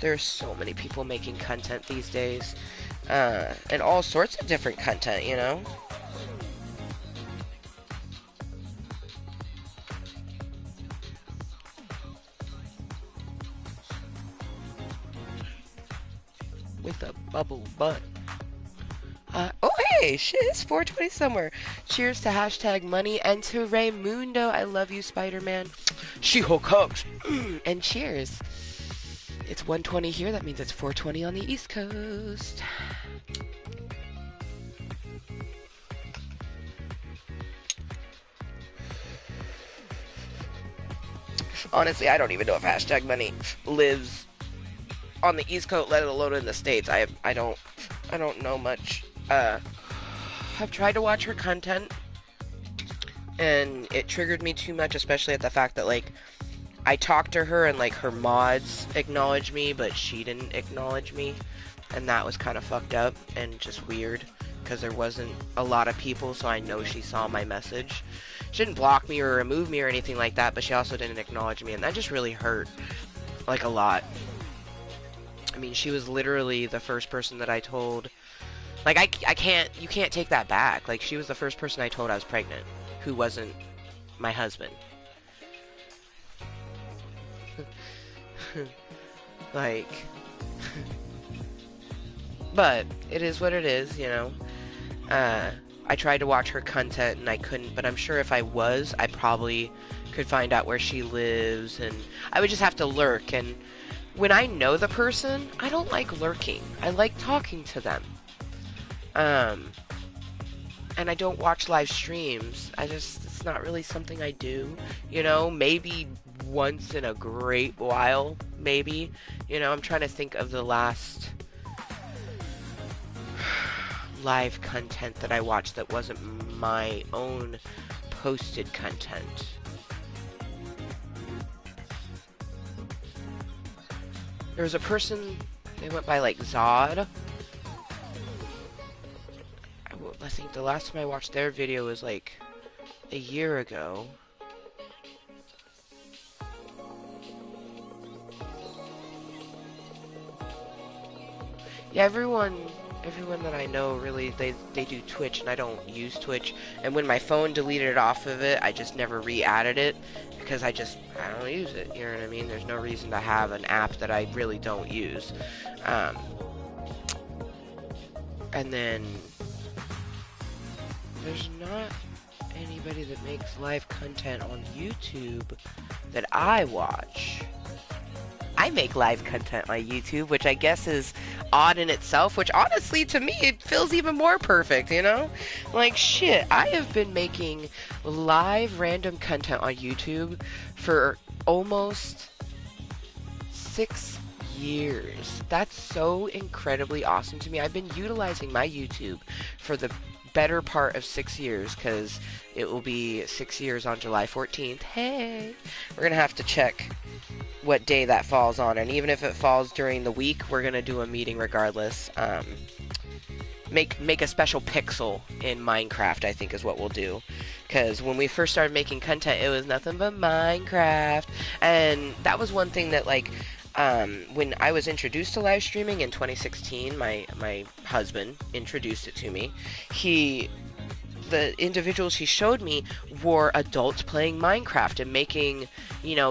There's so many people making content these days. And all sorts of different content, With a bubble butt. Oh hey, shit, it's 420 somewhere. Cheers to hashtag money and to Raymundo. I love you, Spider-Man. She-Hulk hugs. And cheers. It's 1:20 here, that means it's 4:20 on the East Coast. Honestly, I don't even know if hashtag money lives on the East Coast, let alone in the States. I don't know much. I've tried to watch her content, and it triggered me too much, especially at the fact that, like, I talked to her and, like, her mods acknowledged me, but she didn't acknowledge me, and that was kind of fucked up and just weird, because there wasn't a lot of people, so I know she saw my message. She didn't block me or remove me or anything like that, but she also didn't acknowledge me, and that just really hurt, like, a lot. I mean, she was literally the first person that I told. Like, you can't take that back. Like, she was the first person I told I was pregnant, who wasn't my husband. Like, but it is what it is, I tried to watch her content and I couldn't, but I'm sure if I was, I probably could find out where she lives, and I would just have to lurk. And when I know the person, I don't like lurking. I like talking to them. And I don't watch live streams. It's not really something I do, maybe once in a great while, maybe, I'm trying to think of the last live content that I watched that wasn't my own posted content. There was a person, they went by like Zod. I think the last time I watched their video was like a year ago. Yeah, everyone that I know really, they do Twitch, and I don't use Twitch. And when my phone deleted it off of it, I just never re-added it because I don't use it. You know what I mean? There's no reason to have an app that I really don't use. And then there's not anybody that makes live content on YouTube that I watch. I make live content on YouTube, which I guess is odd in itself, which honestly, to me, it feels even more perfect, Like, shit, I have been making live random content on YouTube for almost 6 years. That's so incredibly awesome to me. I've been utilizing my YouTube for the better part of 6 years, because it will be 6 years on July 14th. Hey! We're gonna have to check what day that falls on, and even if it falls during the week, we're gonna do a meeting regardless. Make a special pixel in Minecraft, I think is what we'll do, because when we first started making content, it was nothing but Minecraft, and that was one thing that, like, when I was introduced to live streaming in 2016, my husband introduced it to me. The individuals he showed me were adults playing Minecraft and making,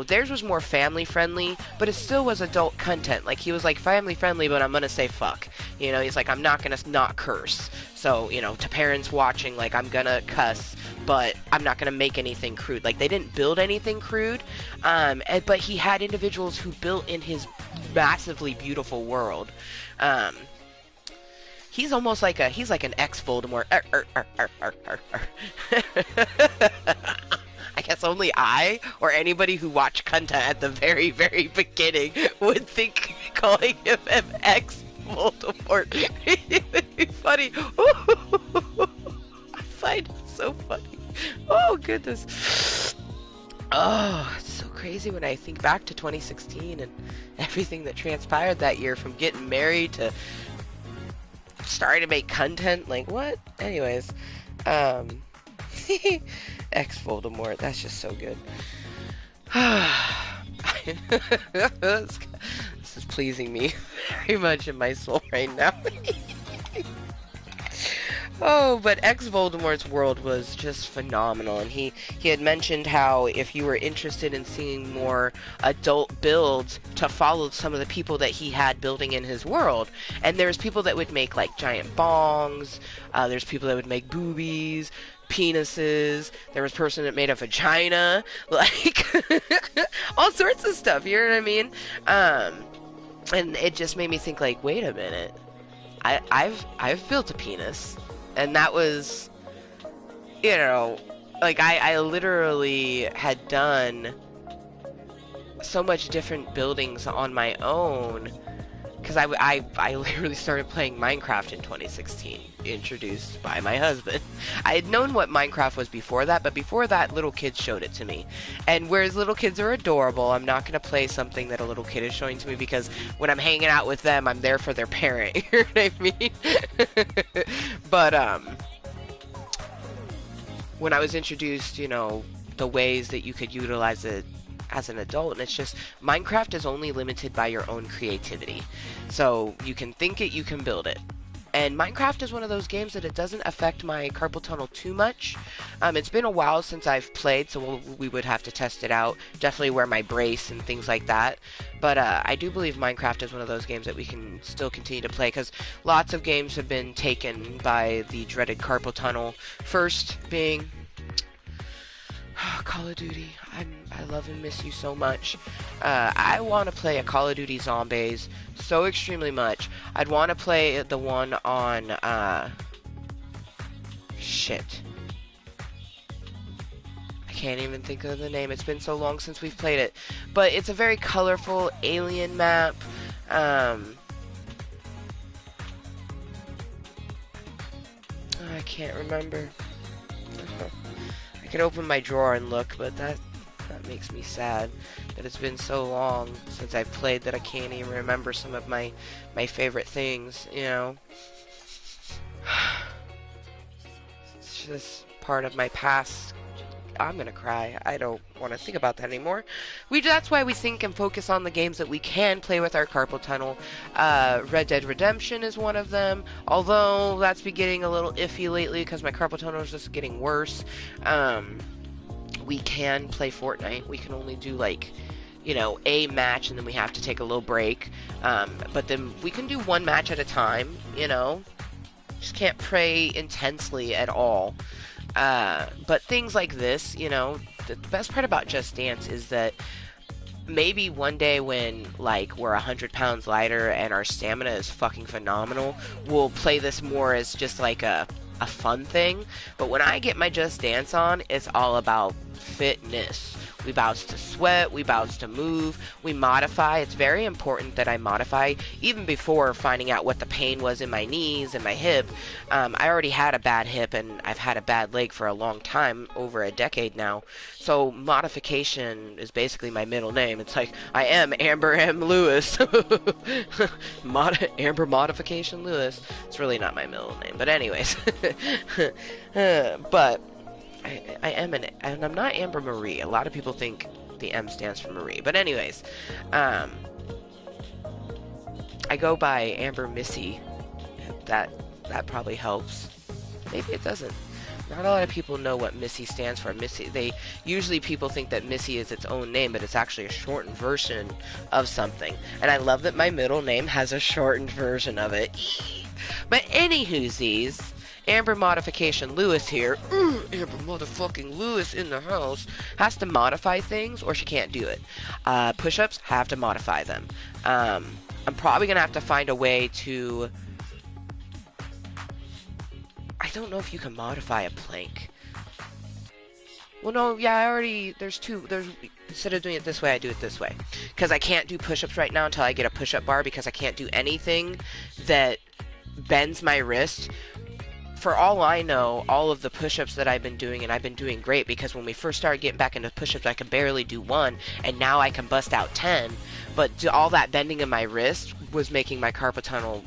theirs was more family friendly, but it still was adult content. Like, he was like, family friendly, but I'm gonna say fuck. He's like, I'm not gonna not curse. So, to parents watching, like, I'm gonna cuss, but I'm not gonna make anything crude. Like, they didn't build anything crude, but he had individuals who built in his massively beautiful world. He's almost like he's like an ex-Voldemort. I guess only I or anybody who watched Cuntent at the very, very beginning would think calling him an ex-Voldemort would be funny. I find it so funny. Oh, goodness. Oh, it's so crazy when I think back to 2016 and everything that transpired that year, from getting married to starting to make content. Like, what? Anyways, ex-Voldemort, that's just so good. This is pleasing me very much in my soul right now. Oh, but ex-Voldemort's world was just phenomenal, and he had mentioned how if you were interested in seeing more adult builds, to follow some of the people that he had building in his world. And there's people that would make like giant bongs, there's people that would make boobies, penises, there was a person that made a vagina, like all sorts of stuff, you know what I mean? And it just made me think, like, wait a minute, I've built a penis. And that was, you know, like, I literally had done so much different buildings on my own, because I literally started playing Minecraft in 2016, introduced by my husband. I had known what Minecraft was before that, but before that, little kids showed it to me. And whereas little kids are adorable, I'm not going to play something that a little kid is showing to me, because when I'm hanging out with them, I'm there for their parent, you know what I mean? But, when I was introduced, you know, the ways that you could utilize it as an adult, and it's just, Minecraft is only limited by your own creativity. So you can think it, you can build it. And Minecraft is one of those games that it doesn't affect my carpal tunnel too much. It's been a while since I've played, so we would have to test it out. Definitely wear my brace and things like that. But I do believe Minecraft is one of those games that we can still continue to play, because lots of games have been taken by the dreaded carpal tunnel. First being Call of Duty. I love and miss you so much. I want to play a Call of Duty Zombies so extremely much. I'd want to play the one on, shit. I can't even think of the name. It's been so long since we've played it. But it's a very colorful alien map. I can't remember. I can open my drawer and look, but that makes me sad that it's been so long since I've played that I can't even remember some of my favorite things, you know. It's just part of my past. I'm gonna cry. I don't want to think about that anymore. That's why we think and focus on the games that we can play with our carpal tunnel. Red Dead Redemption is one of them, although that's been getting a little iffy lately because my carpal tunnel is just getting worse. We can play Fortnite. We can only do, like, you know, a match, and then we have to take a little break. But then we can do one match at a time, you know. Just can't play intensely at all. But things like this, you know, the best part about Just Dance is that maybe one day when, like, we're 100 pounds lighter and our stamina is fucking phenomenal, we'll play this more as just like a fun thing. But when I get my Just Dance on, it's all about fitness. We bounce to sweat, we bounce to move, we modify. It's very important that I modify. Even before finding out what the pain was in my knees and my hip, I already had a bad hip and I've had a bad leg for a long time, over a decade now. So modification is basically my middle name. It's like, I am Amber M. Lewis. Amber Modification Lewis. It's really not my middle name, but anyways. But I am and I'm not Amber Marie. A lot of people think the M stands for Marie. But anyways, I go by Amber Missy. That probably helps. Maybe it doesn't. Not a lot of people know what Missy stands for. Usually people think that Missy is its own name, but it's actually a shortened version of something. And I love that my middle name has a shortened version of it. But anywhoosies, Amber Modification Lewis here, Amber motherfucking Lewis in the house, has to modify things or she can't do it. Push-ups, have to modify them. I'm probably going to have to find a way to don't know if you can modify a plank. Well, no, yeah, instead of doing it this way, I do it this way. Because I can't do push-ups right now until I get a push-up bar, because I can't do anything that bends my wrist. For all I know, all of the push-ups that I've been doing, and I've been doing great, because when we first started getting back into push-ups, I could barely do one, and now I can bust out 10. But all that bending in my wrist was making my carpal tunnel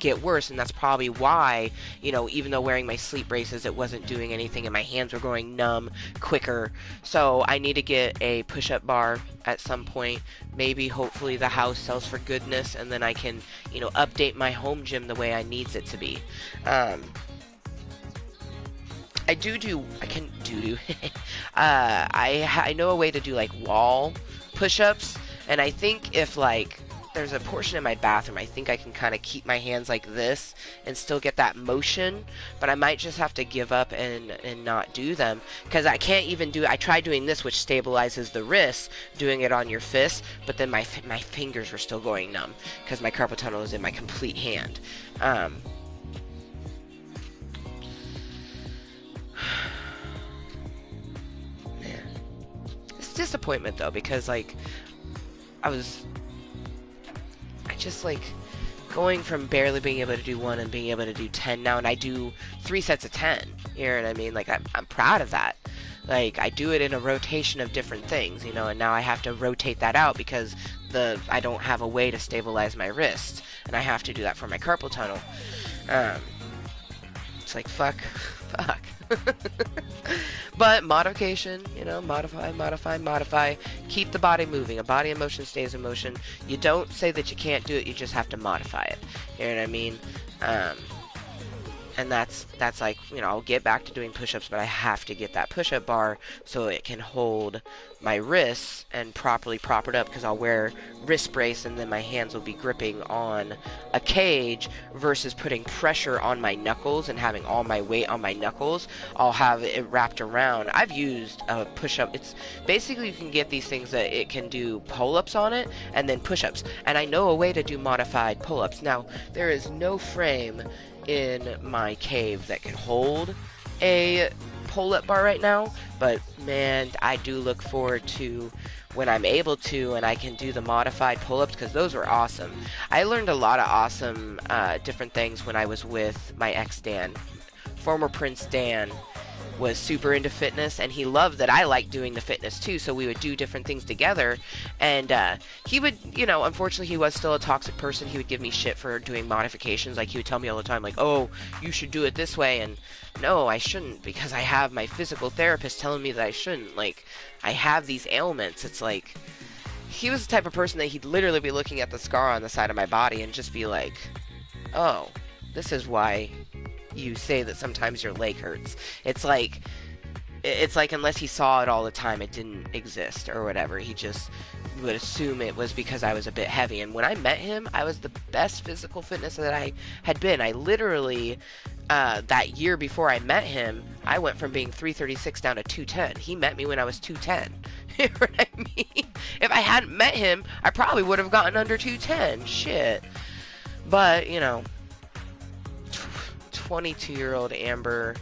get worse, and that's probably why, you know, even though wearing my sleep braces, it wasn't doing anything, and my hands were going numb quicker. So I need to get a push-up bar at some point. Maybe, hopefully, the house sells for goodness, and then I can, you know, update my home gym the way I needs it to be. I know a way to do, like, wall push-ups, and I think if, like, there's a portion in my bathroom, I think I can kind of keep my hands like this and still get that motion, but I might just have to give up and not do them, because I can't even I tried doing this, which stabilizes the wrist, doing it on your fist, but then my fingers were still going numb, because my carpal tunnel is in my complete hand. Man, it's a disappointment, though, because, like, I just, like, going from barely being able to do 1 and being able to do 10 now, and I do 3 sets of 10, you know what I mean? Like, I'm proud of that. Like, I do it in a rotation of different things, you know, and now I have to rotate that out because I don't have a way to stabilize my wrist, and I have to do that for my carpal tunnel. It's like, fuck. But modification, you know, modify, keep the body moving. A body in motion stays in motion. You don't say that you can't do it, you just have to modify it. You know what I mean? And that's like, you know, I'll get back to doing push-ups, but I have to get that push-up bar so it can hold my wrists and properly prop it up, because I'll wear wrist brace and then my hands will be gripping on a cage versus putting pressure on my knuckles and having all my weight on my knuckles. I'll have it wrapped around. I've used a push-up. It's basically, you can get these things that it can do pull-ups on it and then push-ups. And I know a way to do modified pull-ups. Now, there is no frame in my cave that can hold a pull-up bar right now, but man, I do look forward to when I'm able to and I can do the modified pull-ups, because those were awesome. I learned a lot of awesome different things when I was with my ex Dan. Former Prince Dan was super into fitness, and he loved that I liked doing the fitness too, so we would do different things together. And he would, you know, unfortunately he was still a toxic person. He would give me shit for doing modifications. Like, he would tell me all the time, like, oh, you should do it this way, and no, I shouldn't, because I have my physical therapist telling me that I shouldn't. Like, I have these ailments. It's like, he was the type of person that he'd literally be looking at the scar on the side of my body and just be like, oh, this is why you say that sometimes your leg hurts. It's like unless he saw it all the time, it didn't exist or whatever. He just would assume it was because I was a bit heavy. And when I met him, I was the best physical fitness that I had been. I literally, that year before I met him, I went from being 336 down to 210. He met me when I was 210. You know what I mean? If I hadn't met him, I probably would have gotten under 210. Shit. But, you know, 22-year-old Amber,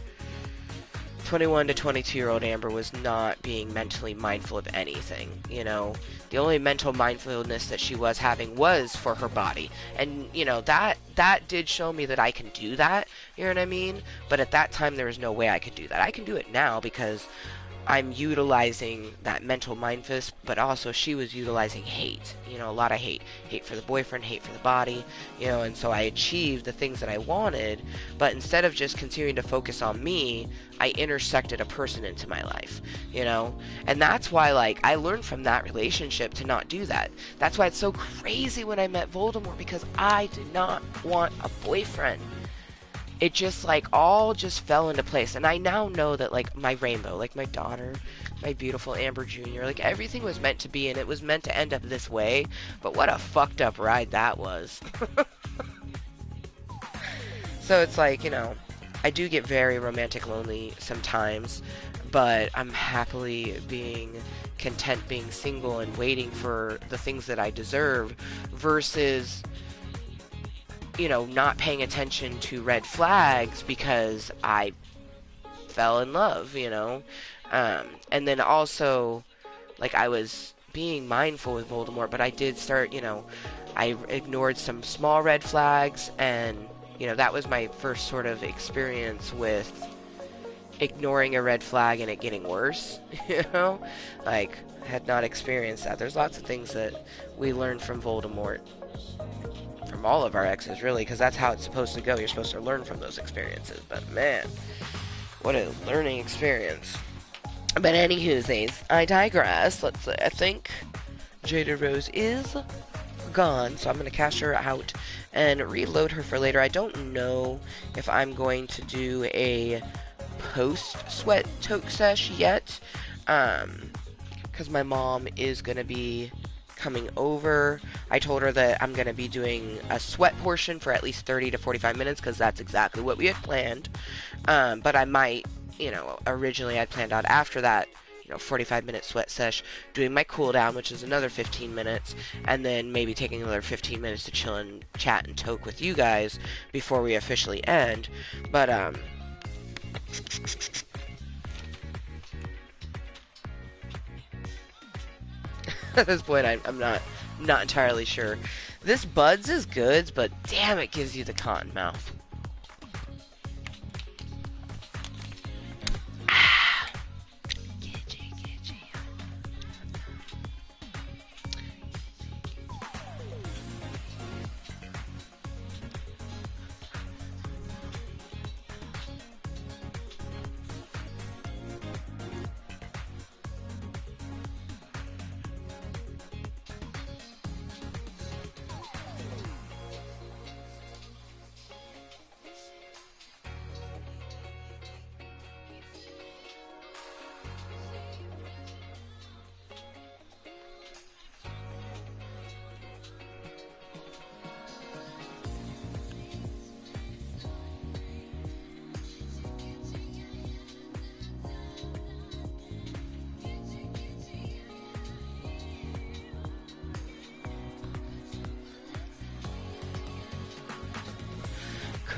21 to 22-year-old Amber was not being mentally mindful of anything, you know. The only mental mindfulness that she was having was for her body. And, you know, that did show me that I can do that, you know what I mean? But at that time, there was no way I could do that. I can do it now because I'm utilizing that mental mindfulness, but also she was utilizing hate, you know, a lot of hate for the boyfriend, hate for the body, you know, and so I achieved the things that I wanted, but instead of just continuing to focus on me, I intersected a person into my life, you know, and that's why, like, I learned from that relationship to not do that. That's why it's so crazy when I met Voldemort, because I did not want a boyfriend. It just, like, all just fell into place. And I now know that, like, my rainbow, like my daughter, my beautiful Amber Jr., like, everything was meant to be, and it was meant to end up this way. But what a fucked up ride that was. So it's like, you know, I do get very romantic lonely sometimes, but I'm happily being content being single and waiting for the things that I deserve versus not paying attention to red flags because I fell in love, and then also, like, I was being mindful with Voldemort, but I did start, I ignored some small red flags, and, that was my first sort of experience with ignoring a red flag and it getting worse, like, I had not experienced that. There's lots of things that we learned from Voldemort, from all of our exes, really, because that's how it's supposed to go. You're supposed to learn from those experiences, but man, what a learning experience. But anywhoosies, I digress. Let's see, I think Jada Rose is gone, so I'm going to cash her out and reload her for later. I don't know if I'm going to do a post-sweat toke sesh yet, because my mom is going to be coming over. I told her that I'm going to be doing a sweat portion for at least 30 to 45 minutes, because that's exactly what we had planned, but I might, originally I'd planned out after that, 45-minute sweat sesh, doing my cool down, which is another 15 minutes, and then maybe taking another 15 minutes to chill and chat and toke with you guys before we officially end. But, at this point, I'm not entirely sure. This Buds is good, but damn, it gives you the cotton mouth.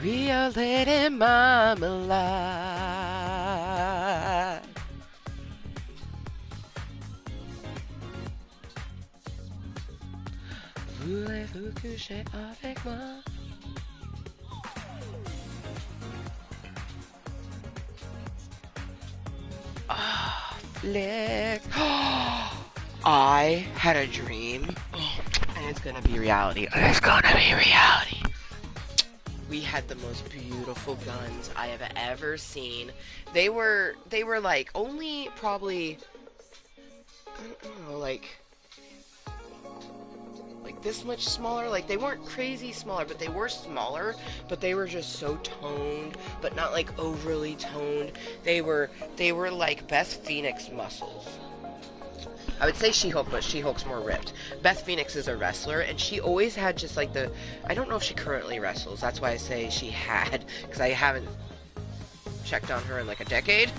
Creole lady marmalade. Voulez-vous coucher avec moi? Ah, flick. I had a dream, and it's gonna be reality. It's gonna be reality. We had the most beautiful guns I have ever seen. They were like only probably, I don't know, like this much smaller. Like, they weren't crazy smaller, but they were smaller, but they were just so toned, but not like overly toned. They were like Beth Phoenix muscles. I would say She-Hulk, but She-Hulk's more ripped. Beth Phoenix is a wrestler, and she always had just like I don't know if she currently wrestles. That's why I say she had, because I haven't checked on her in like a decade.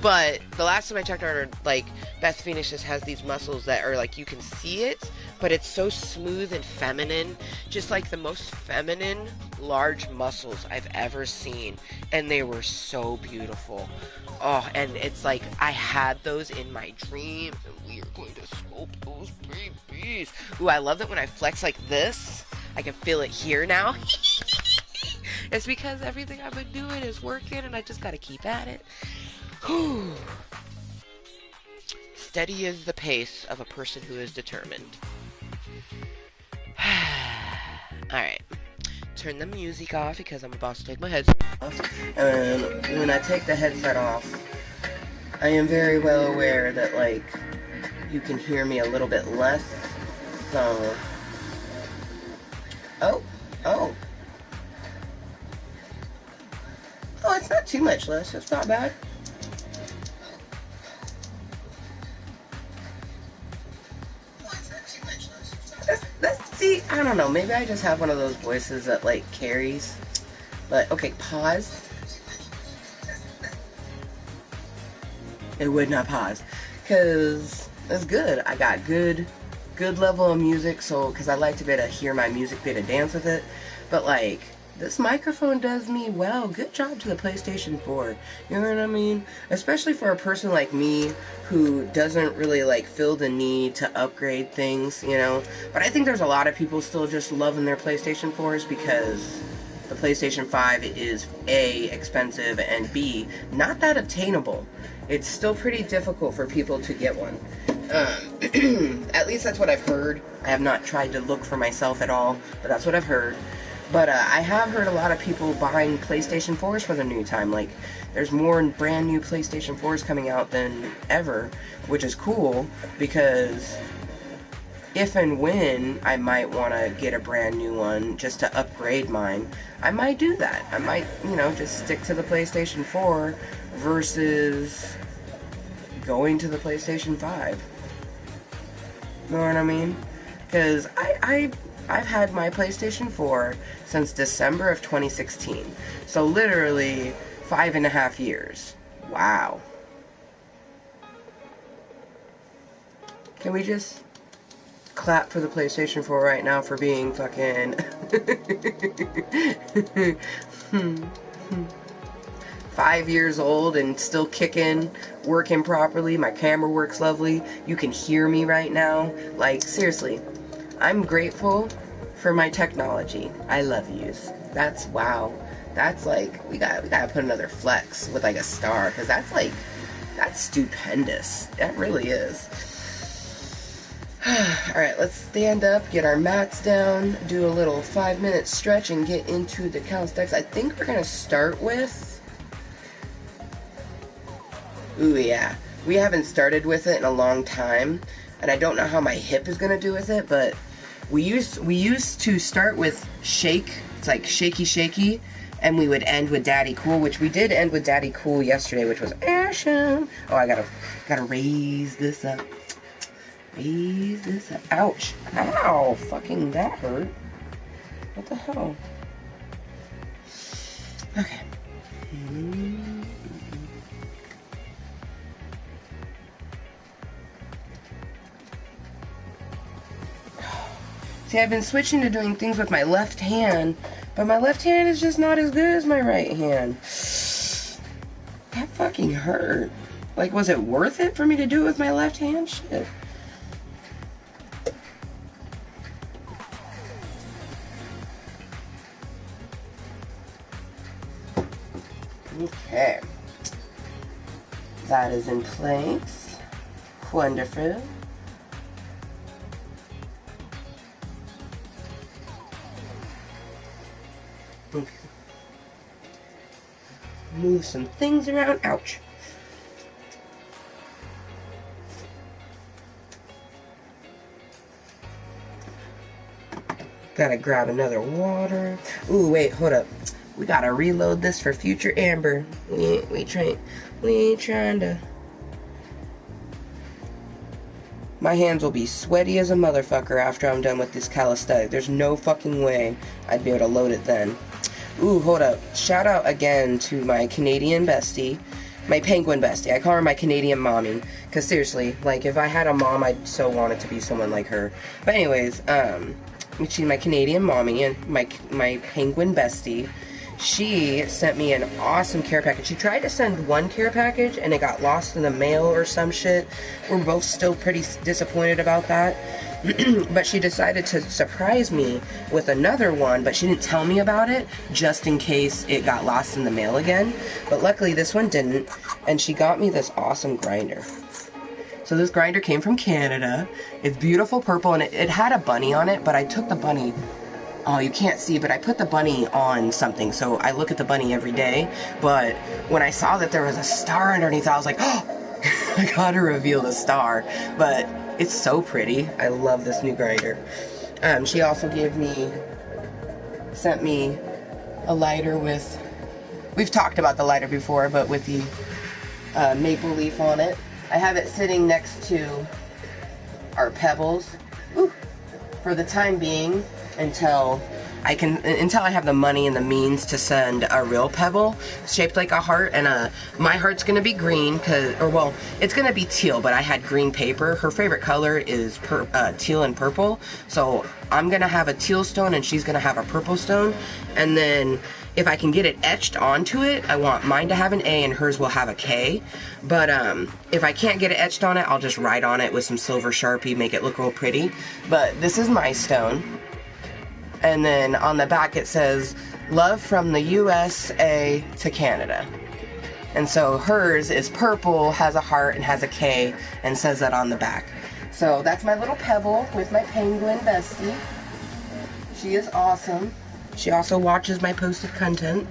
But the last time I checked on her, like, Beth Phoenix just has these muscles that are like, you can see it, but it's so smooth and feminine. Just like the most feminine, large muscles I've ever seen. And they were so beautiful. Oh, and it's like, I had those in my dream, and we are going to sculpt those babies. Ooh, I love that when I flex like this, I can feel it here now. It's because everything I've been doing is working, and I just gotta keep at it. Whew. Steady is the pace of a person who is determined. Alright. Turn the music off because I'm about to take my headset off. And when I take the headset off, I am very well aware that, like, you can hear me a little bit less. So, oh, it's not too much less. It's not bad. See, I don't know. Maybe I just have one of those voices that, like, carries. But, okay, pause. It would not pause. Because it's good. I got good level of music. So, because I like to be able to hear my music, be able to dance with it. But like, this microphone does me well. Good job to the PlayStation 4. You know what I mean? Especially for a person like me who doesn't really like feel the need to upgrade things, you know? But I think there's a lot of people still just loving their PlayStation 4s because the PlayStation 5 is A, expensive, and B, not that obtainable. It's still pretty difficult for people to get one. At least that's what I've heard. I have not tried to look for myself at all, but that's what I've heard. But I have heard a lot of people buying PlayStation 4s for the new time. Like, there's more brand new PlayStation 4s coming out than ever, which is cool, because if and when I might want to get a brand new one just to upgrade mine, I might do that. I might, you know, just stick to the PlayStation 4 versus going to the PlayStation 5. You know what I mean? Because I've had my PlayStation 4 since December of 2016. So literally 5.5 years. Wow. Can we just clap for the PlayStation 4 right now for being fucking 5 years old and still kicking, working properly. My camera works lovely. You can hear me right now. Like, seriously, I'm grateful for my technology. I love yous. That's, wow. That's like, we gotta put another flex with like a star, because that's like, that's stupendous. That really is. Alright, let's stand up, get our mats down, do a little 5-minute stretch, and get into the calisthenics. I think we're gonna start with... Ooh, yeah. We haven't started with it in a long time, and I don't know how my hip is gonna do with it, but we used to start with shake. It's like shaky shaky, and we would end with Daddy Cool, which we did end with Daddy Cool yesterday, which was awesome. Oh, I gotta raise this up. Raise this up. Ouch. Ow. Fucking that hurt. What the hell? Okay. See, I've been switching to doing things with my left hand, but my left hand is just not as good as my right hand. That fucking hurt. Like, was it worth it for me to do it with my left hand? Shit. Okay. That is in place. Wonderful. Okay. Move some things around. Ouch. Gotta grab another water. Ooh, wait, hold up. We gotta reload this for future Amber. We ain't trying to. My hands will be sweaty as a motherfucker after I'm done with this calisthenics. There's no fucking way I'd be able to load it then. Ooh, hold up. Shout out again to my Canadian bestie. My penguin bestie. I call her my Canadian mommy. Because seriously, like, if I had a mom, I'd so want it to be someone like her. But anyways, she's my Canadian mommy and my penguin bestie. She sent me an awesome care package. She tried to send one care package and it got lost in the mail or some shit. We're both still pretty disappointed about that. But she decided to surprise me with another one, but she didn't tell me about it just in case it got lost in the mail again. But luckily this one didn't, and she got me this awesome grinder. So this grinder came from Canada. It's beautiful purple, and it had a bunny on it, but I took the bunny... Oh, you can't see, but I put the bunny on something, so I look at the bunny every day. But when I saw that there was a star underneath, I was like, oh, I gotta reveal the star. But it's so pretty. I love this new grinder. She also sent me a lighter with, we've talked about the lighter before, but with the maple leaf on it. I have it sitting next to our pebbles. Ooh. For the time being, until I can, until I have the money and the means to send a real pebble shaped like a heart, and my heart's gonna be green, well, it's gonna be teal, but I had green paper. Her favorite color is teal and purple, so I'm gonna have a teal stone and she's gonna have a purple stone, and then if I can get it etched onto it, I want mine to have an A and hers will have a K, but if I can't get it etched on it, I'll just write on it with some silver Sharpie, make it look real pretty. But this is my stone. And then on the back it says, love from the USA to Canada. And so hers is purple, has a heart, and has a K, and says that on the back. So that's my little pebble with my penguin bestie. She is awesome. She also watches my posted content.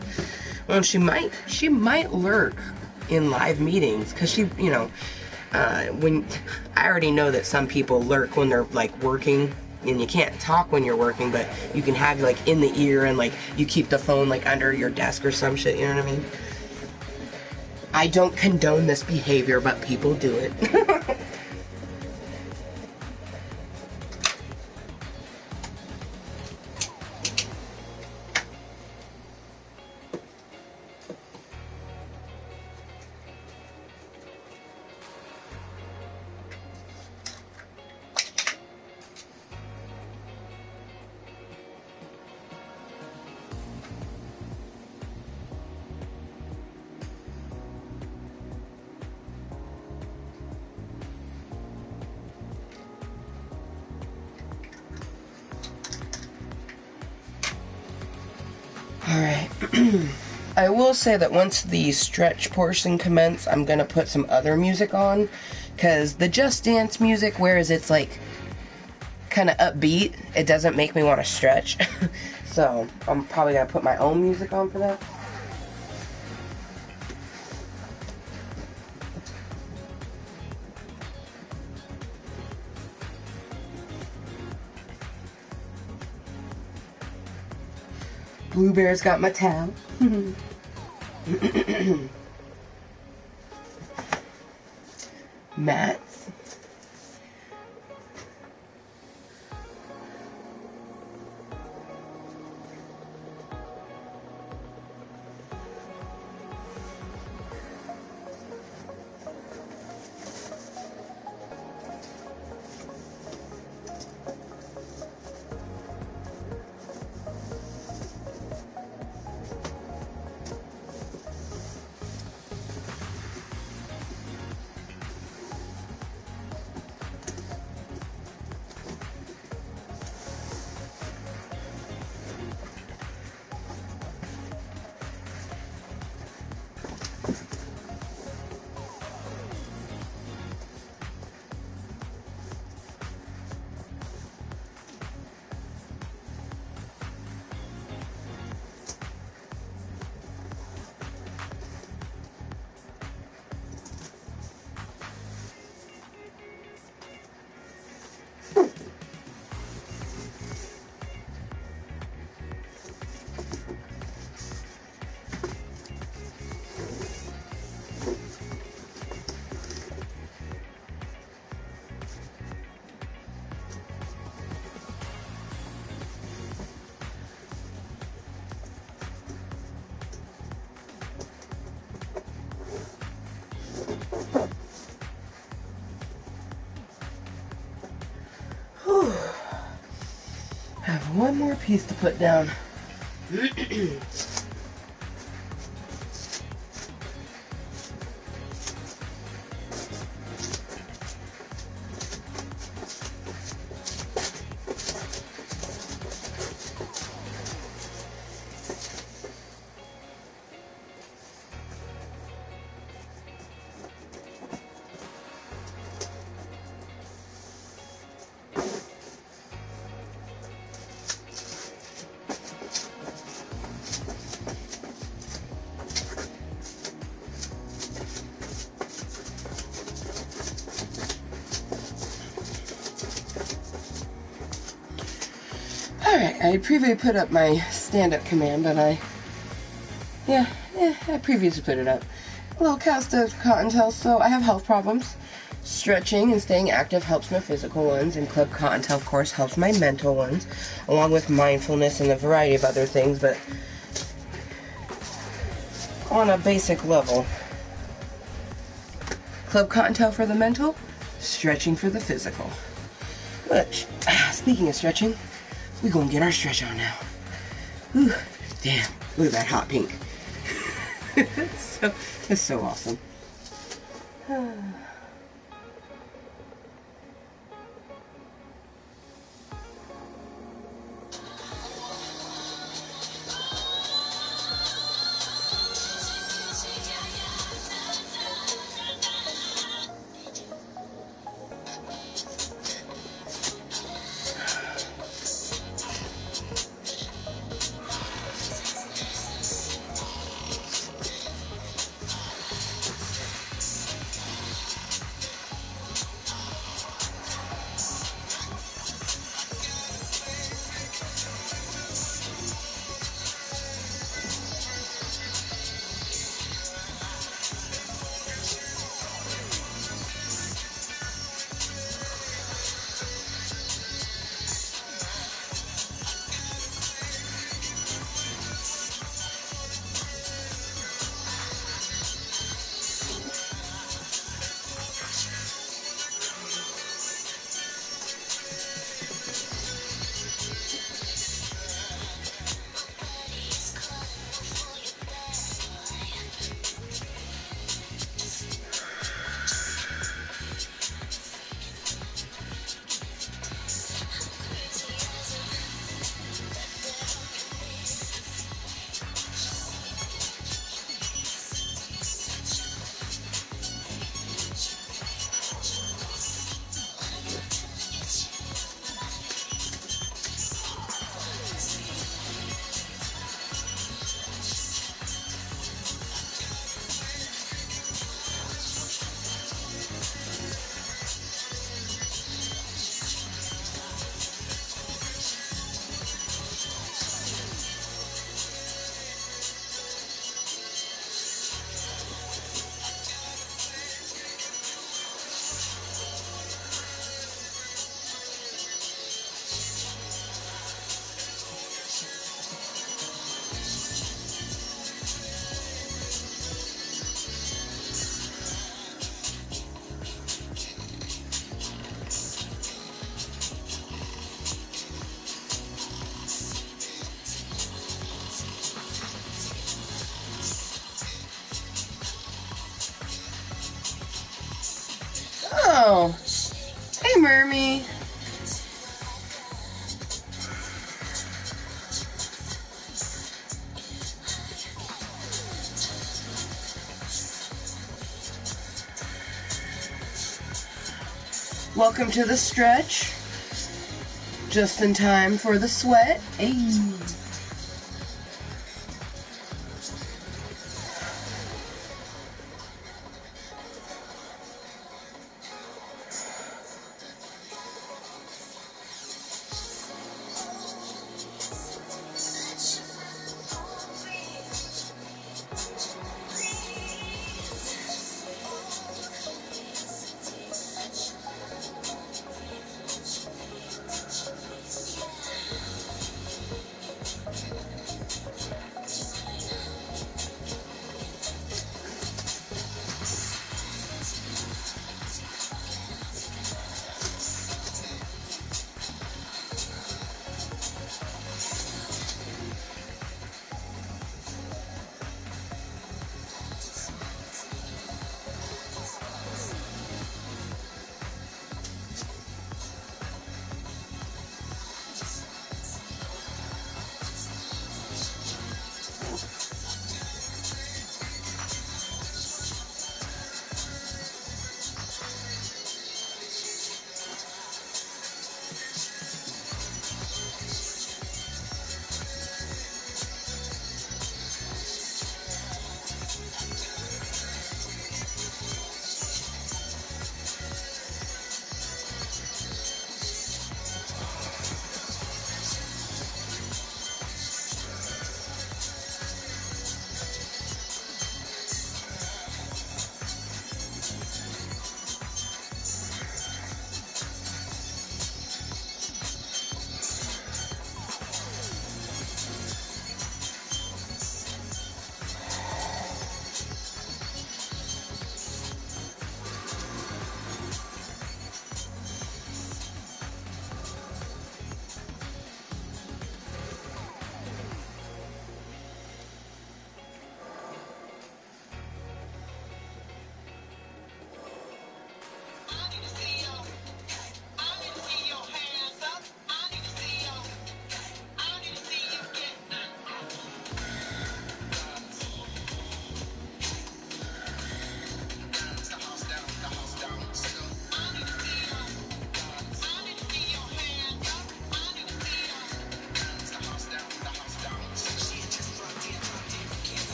Well, she might lurk in live meetings, because she, you know, when I already know that some people lurk when they're like working. And you can't talk when you're working, but you can have like in the ear, and like you keep the phone like under your desk or some shit, you know what I mean? I don't condone this behavior, but people do it. Alright, I will say that once the stretch portion commences, I'm going to put some other music on, because the Just Dance music, whereas it's like kind of upbeat, it doesn't make me want to stretch, so I'm probably going to put my own music on for that. Blue Bear's got my towel. Mats. I have one more piece to put down. Alright, I previously put up my stand-up command, but I previously put it up. A little cast of Kottontale, so I have health problems. Stretching and staying active helps my physical ones, and Club Kottontale, of course, helps my mental ones, along with mindfulness and a variety of other things, but on a basic level. Club Kottontale for the mental, stretching for the physical. Which, speaking of stretching, we're gonna get our stretch on now. Whew, damn, look at that hot pink. It's so awesome. Oh, hey, Mermy. Welcome to the stretch. Just in time for the sweat. Hey.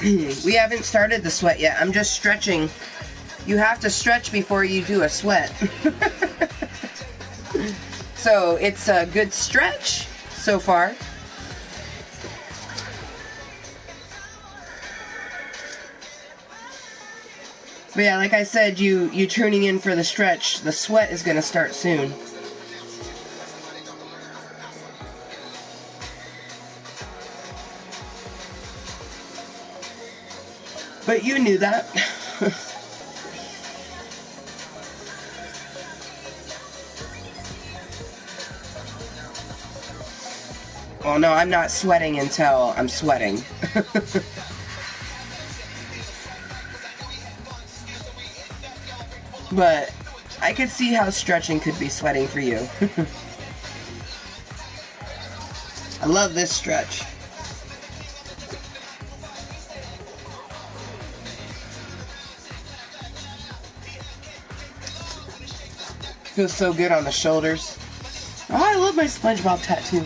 We haven't started the sweat yet. I'm just stretching. You have to stretch before you do a sweat. So it's a good stretch so far. But yeah, like I said, you tuning in for the stretch, the sweat is going to start soon. But you knew that. Well, no, I'm not sweating until I'm sweating. But I could see how stretching could be sweating for you. I love this stretch. Feels so good on the shoulders. Oh, I love my SpongeBob tattoo.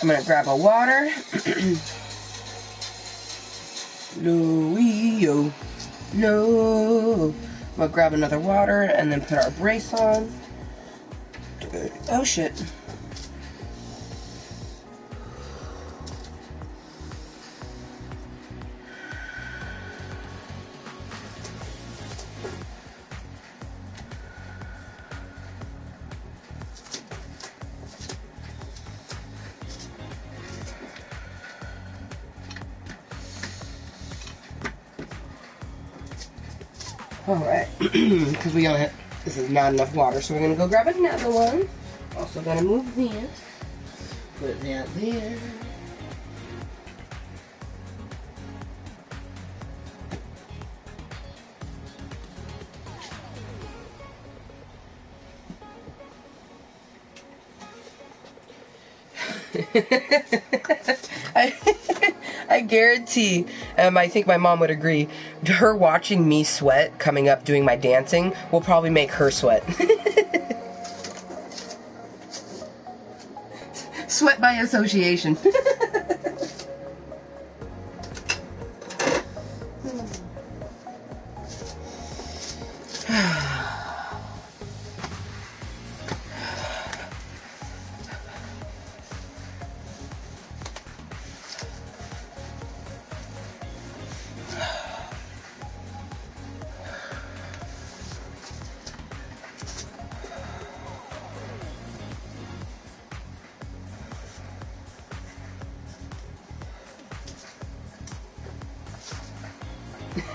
I'm gonna grab a water. Louie-o, no. I'm gonna grab another water and then put our brace on. Oh shit. Alright, because we only have, this is not enough water, so we're going to go grab another one. Also going to move this, put that there. I guarantee, I think my mom would agree, her watching me sweat coming up doing my dancing will probably make her sweat. Sweat by association.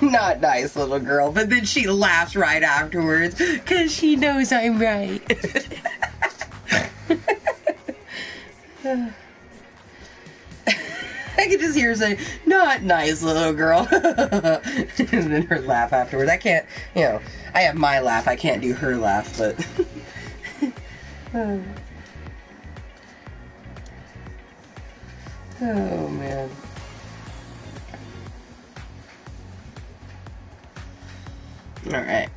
Not nice, little girl, but then she laughs right afterwards because she knows I'm right. I can just hear her say, not nice, little girl. And then her laugh afterwards. I can't, you know, I have my laugh. I can't do her laugh, but... Oh, man. Alright.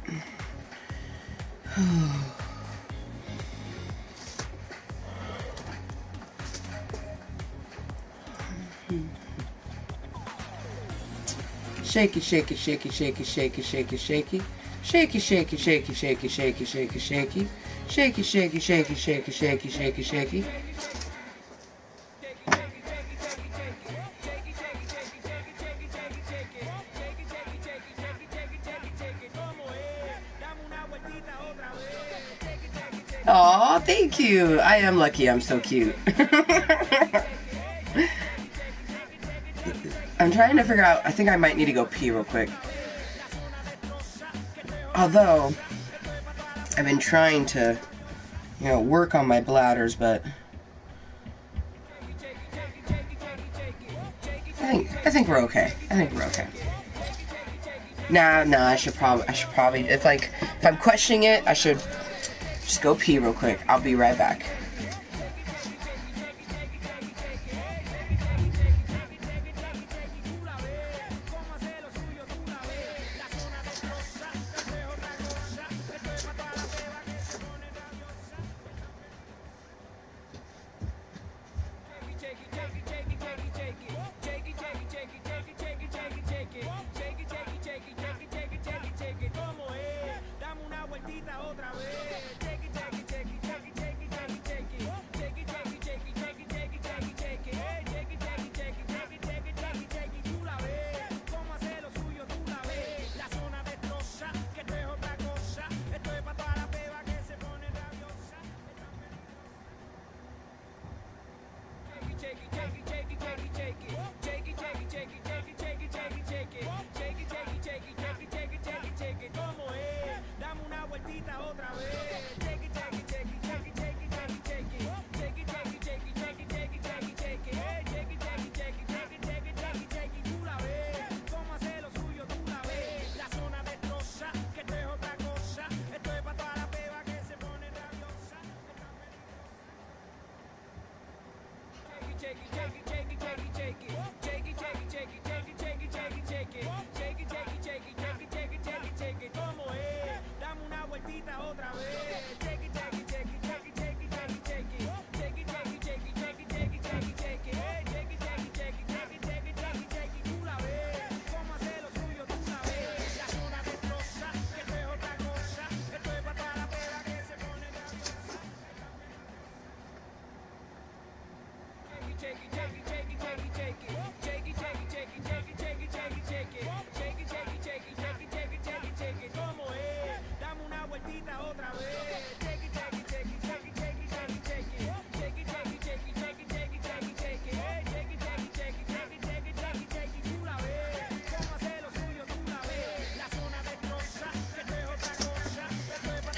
Shaky, shaky, shaky, shaky, shaky, shaky, shaky. Shaky, shaky, shaky, shaky, shaky, shaky, shaky. Shaky, shaky, shaky, shaky, shaky, shaky, shaky. Aw, thank you. I am lucky I'm so cute. I'm trying to figure out, I think I might need to go pee real quick. Although, I've been trying to, work on my bladders, but I think we're okay. I think we're okay. Nah, I should probably, if I'm questioning it, I should just go pee real quick. I'll be right back.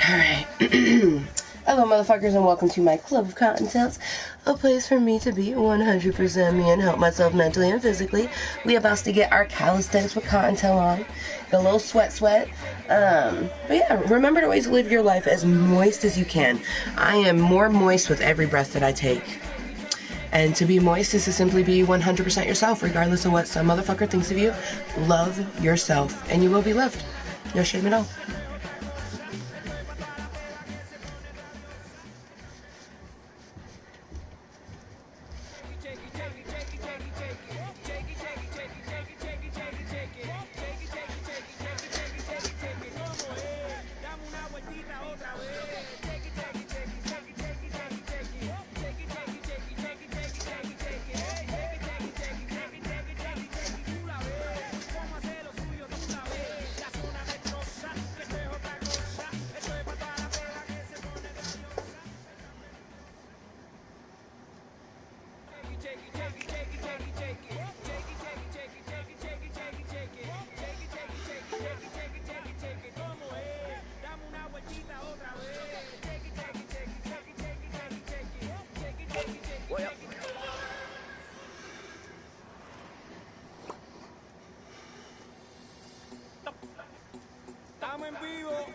Alright. Hello, motherfuckers, and welcome to my Club of Cottontales, a place for me to be 100% me and help myself mentally and physically. We about to get our calisthenics with Kottontale on. Get a little sweat. But yeah, remember to always live your life as moist as you can. I am more moist with every breath that I take. And to be moist is to simply be 100% yourself, regardless of what some motherfucker thinks of you. Love yourself, and you will be loved. No shame at all. Estamos en vivo.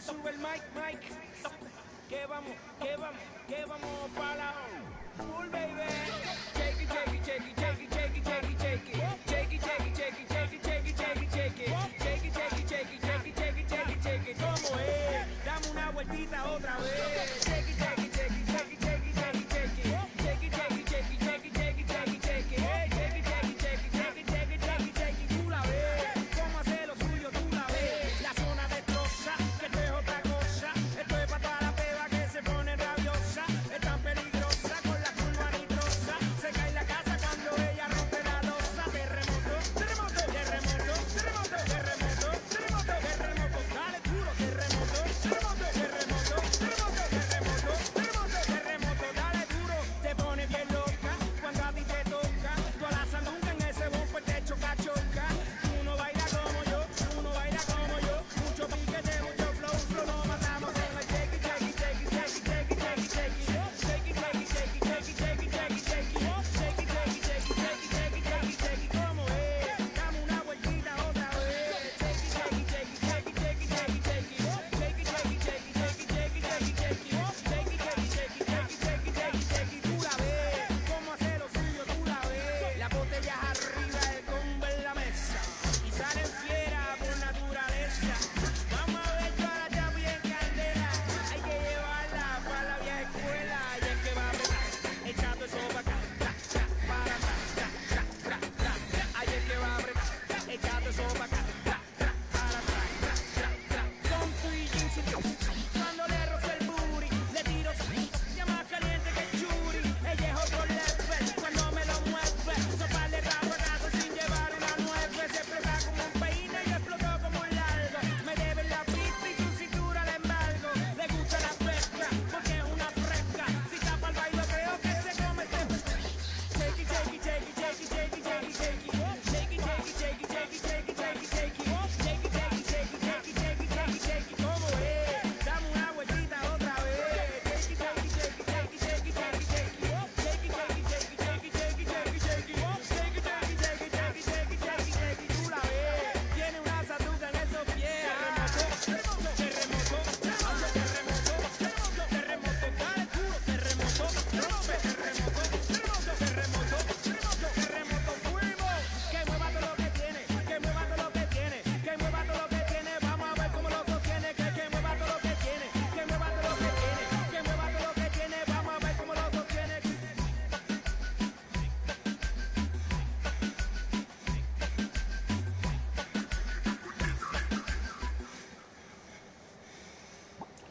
Sube el mic. Que vamos para la full baby. Shake it. ¿Cómo es? Dame una vueltita otra vez. Shake it. Tú la ves. Cómo hacer lo suyo, tú la ves.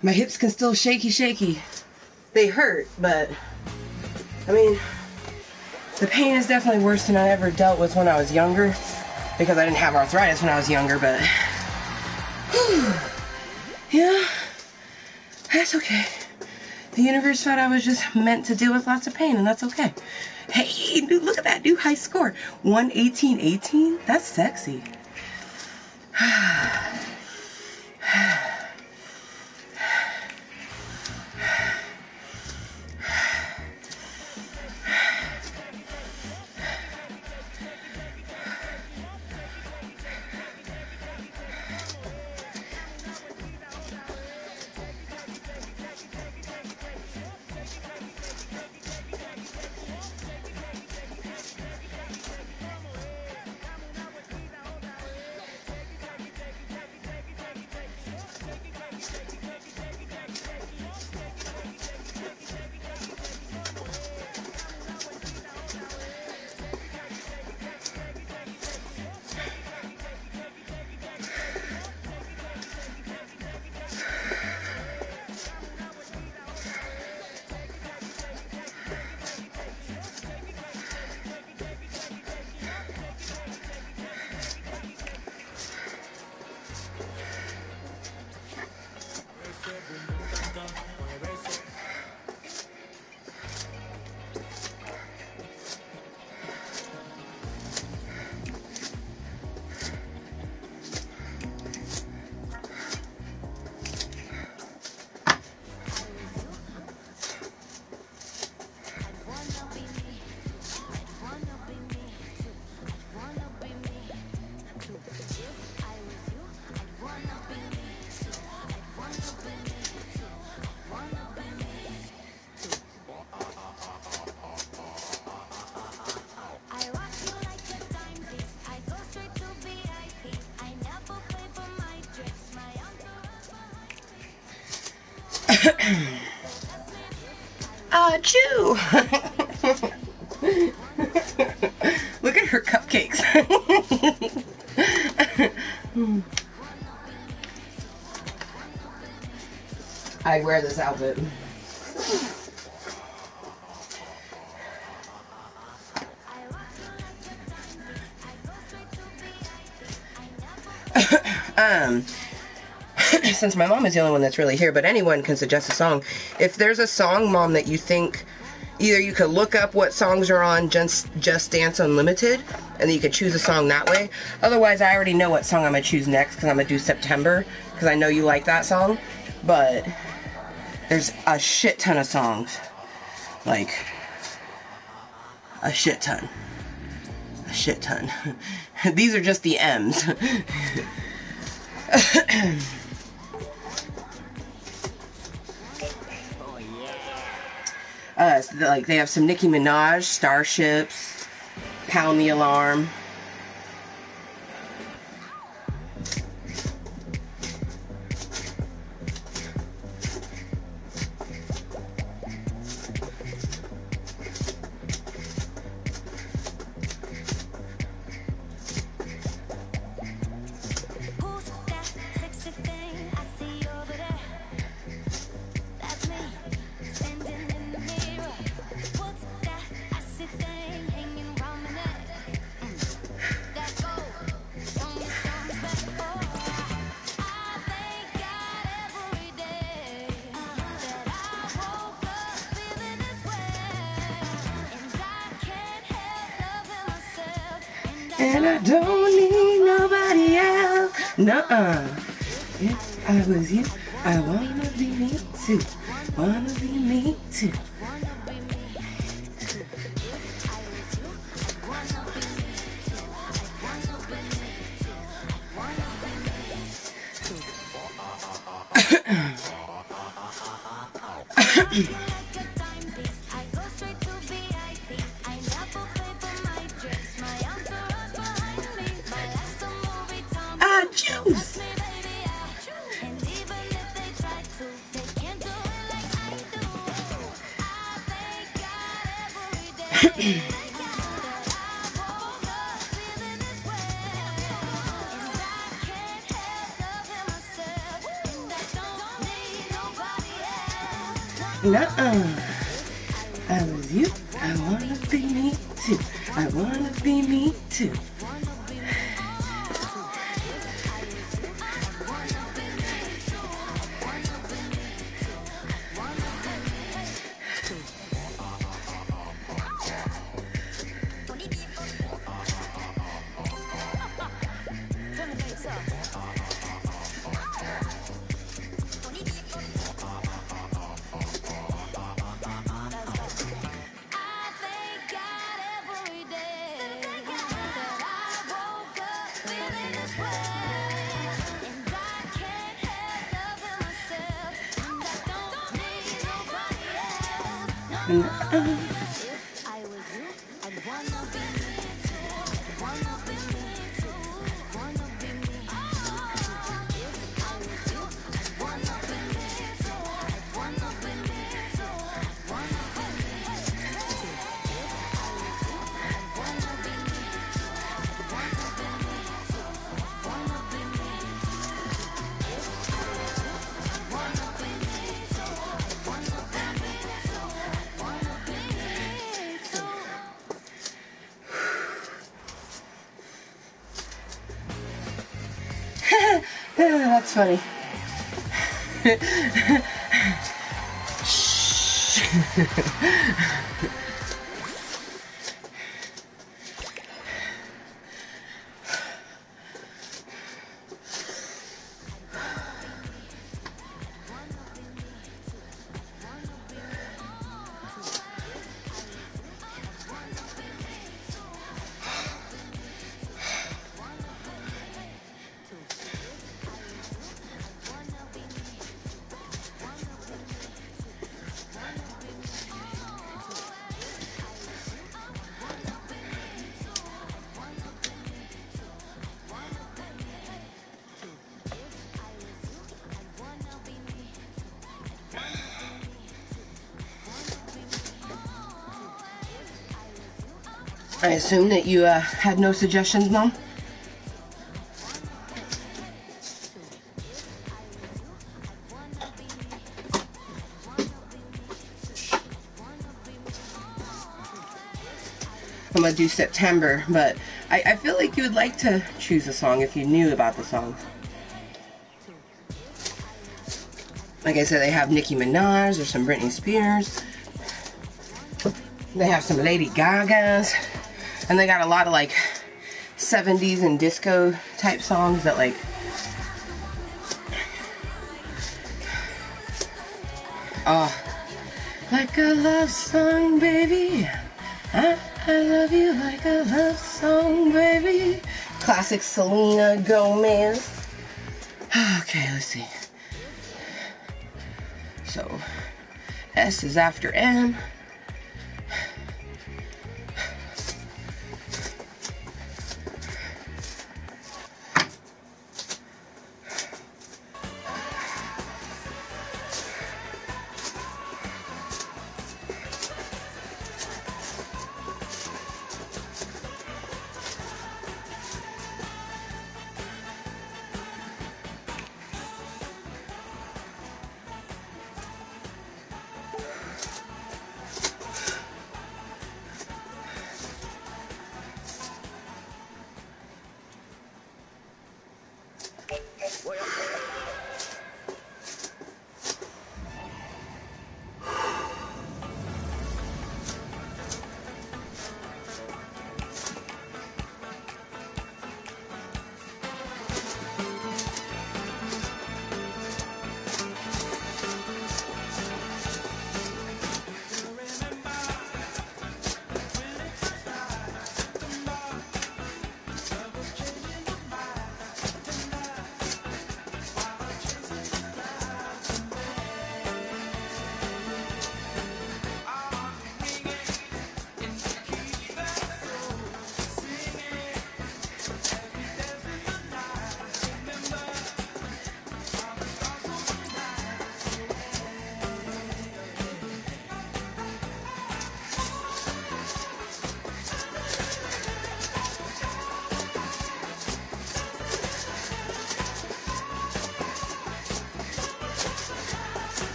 My hips can still shaky. They hurt, but I mean, the pain is definitely worse than I ever dealt with when I was younger, because I didn't have arthritis when I was younger, but whew, yeah, that's okay. The universe thought I was just meant to deal with lots of pain, and that's okay. Hey, dude, look at that new high score. 118.18? That's sexy. Achoo! Look at her cupcakes. I'd wear this outfit. Since my mom is the only one that's really here, but anyone can suggest a song. If there's a song, Mom, that you think either you could look up what songs are on Just Dance Unlimited, and then you could choose a song that way. Otherwise, I already know what song I'm going to choose next, because I'm going to do September, because I know you like that song. But there's a shit ton of songs. Like, a shit ton. A shit ton. These are just the M's. Like they have some Nicki Minaj, Starships, Pound the Alarm. And I don't need nobody else. Nuh-uh. If I was you, I wanna be me too. Wanna be me too. Juice. Nuh-uh. I was you. I wanna be me too. I wanna be me too. That's funny. I assume that you had no suggestions, Mom? I'm gonna do September, but I feel like you would like to choose a song if you knew about the song. Like I said, they have Nicki Minaj or some Britney Spears. They have some Lady Gagas. And they got a lot of like 70s and disco type songs that like like a love song, baby. I love you like a love song, baby. Classic Selena Gomez. Okay, let's see. So S is after M.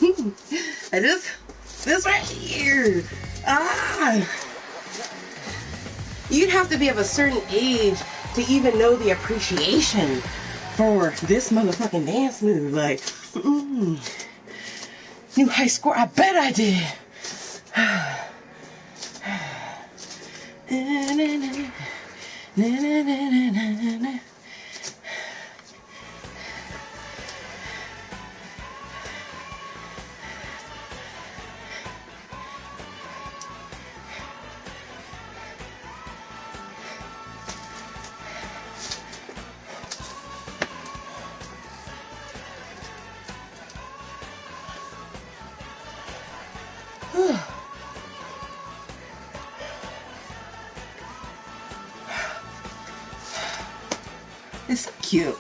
I just, this right here. You'd have to be of a certain age to even know the appreciation for this motherfucking dance move. Like, new high score, I bet I did. It's so cute.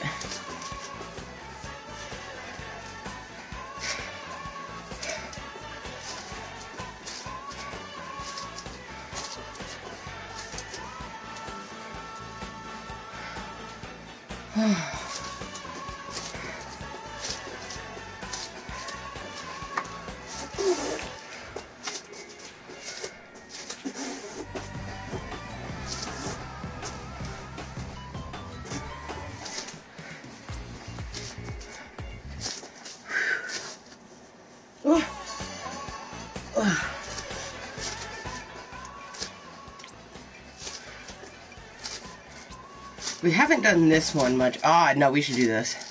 We haven't done this one much. Ah, no, we should do this.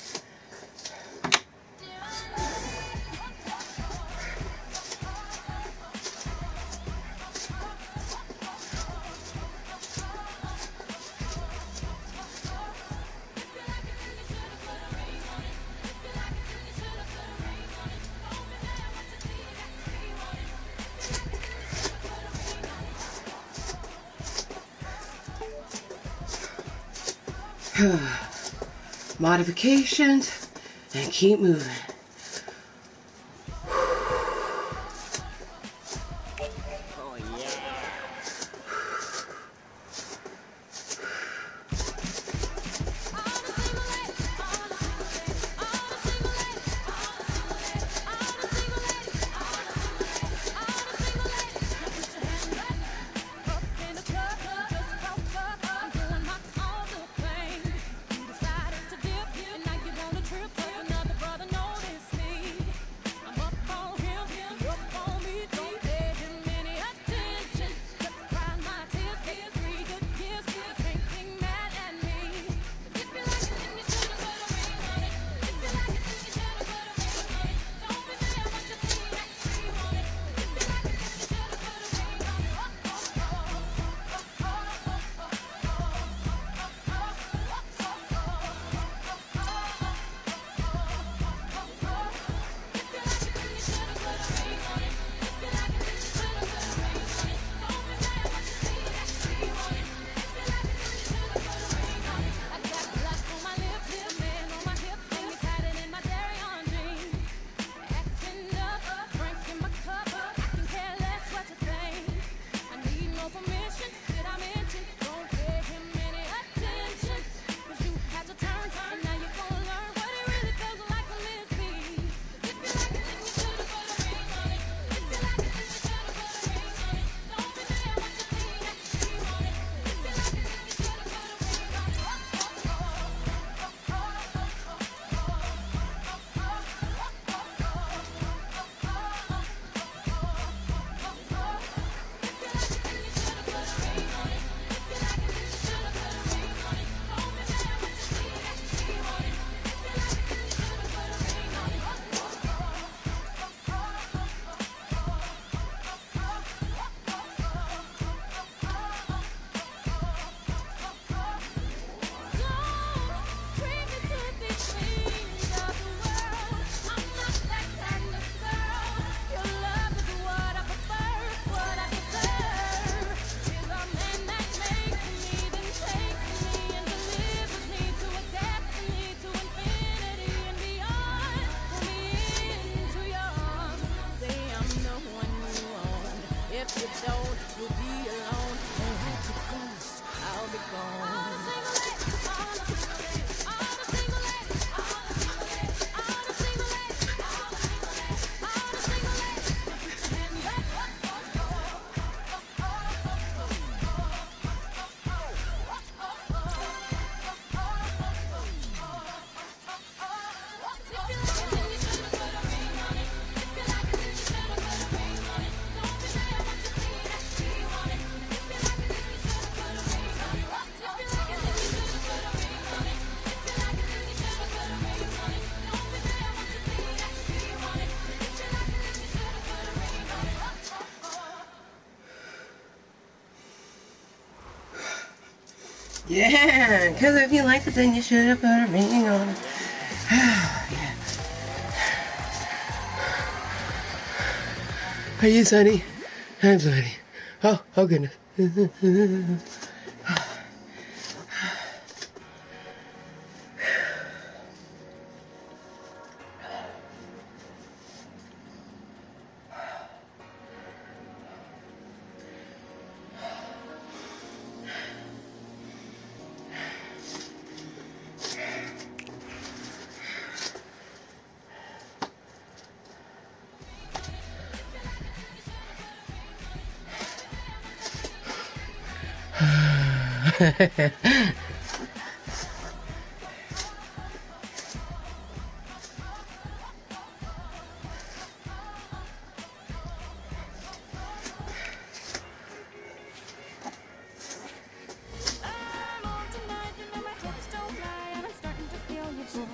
Modifications and keep moving. Oh yeah. Yeah, because if you liked it, then you should have put a ring on it. Yeah. Are you Sunny? I'm Sunny. Oh goodness. I'm on tonight, you know my hips don't lie, and I'm starting to feel you, boy.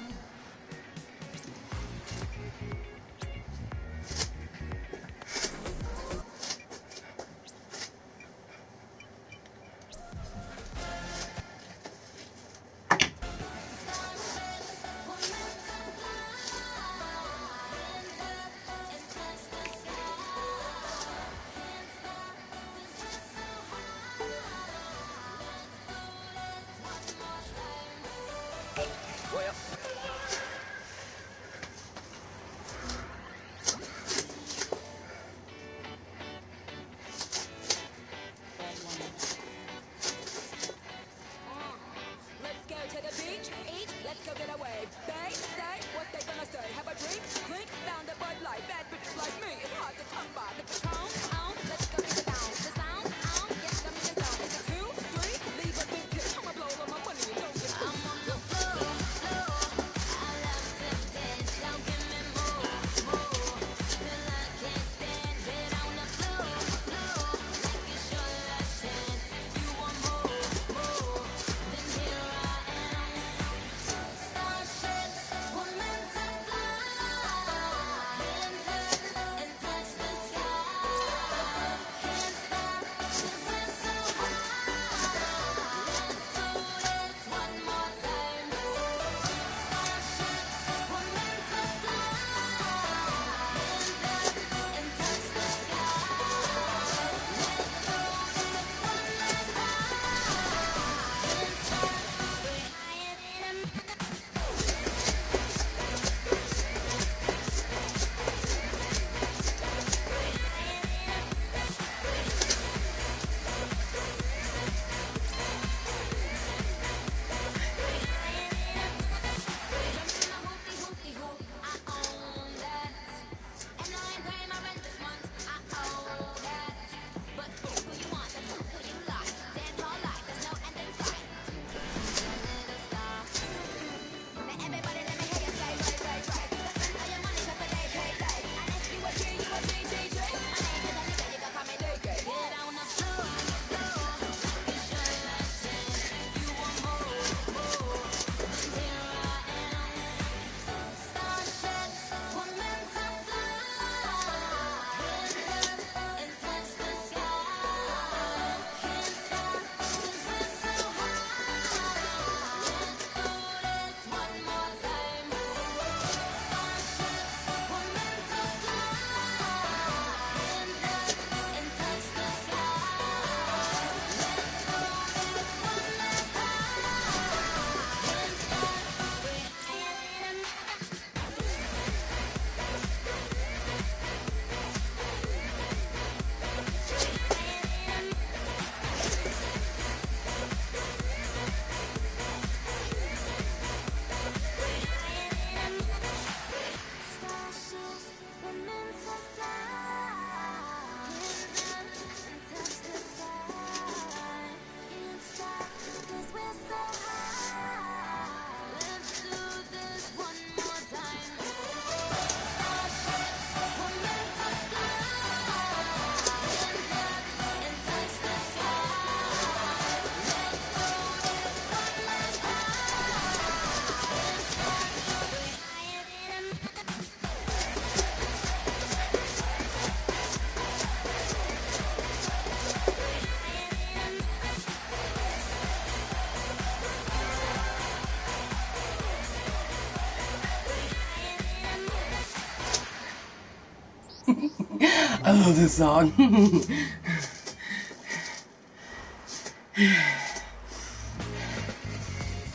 I love this song.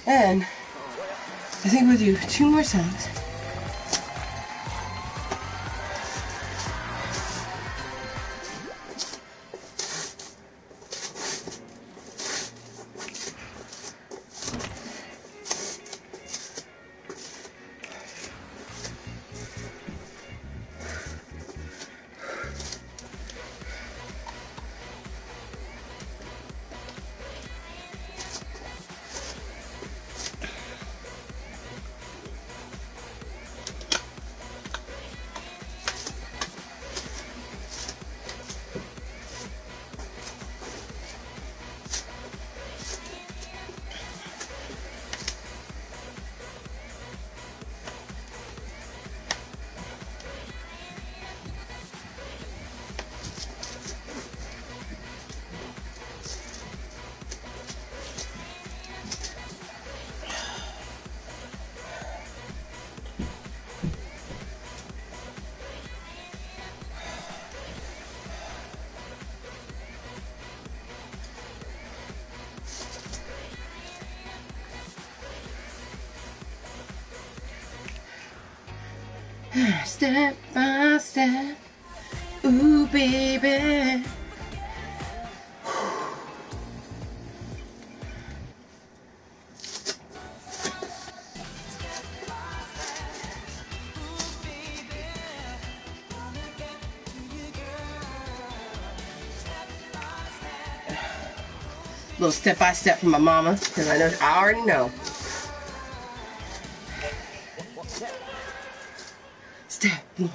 And I think we'll do 2 more songs. Step by step, ooh baby. Little step by step from my mama, because I already know. Step one.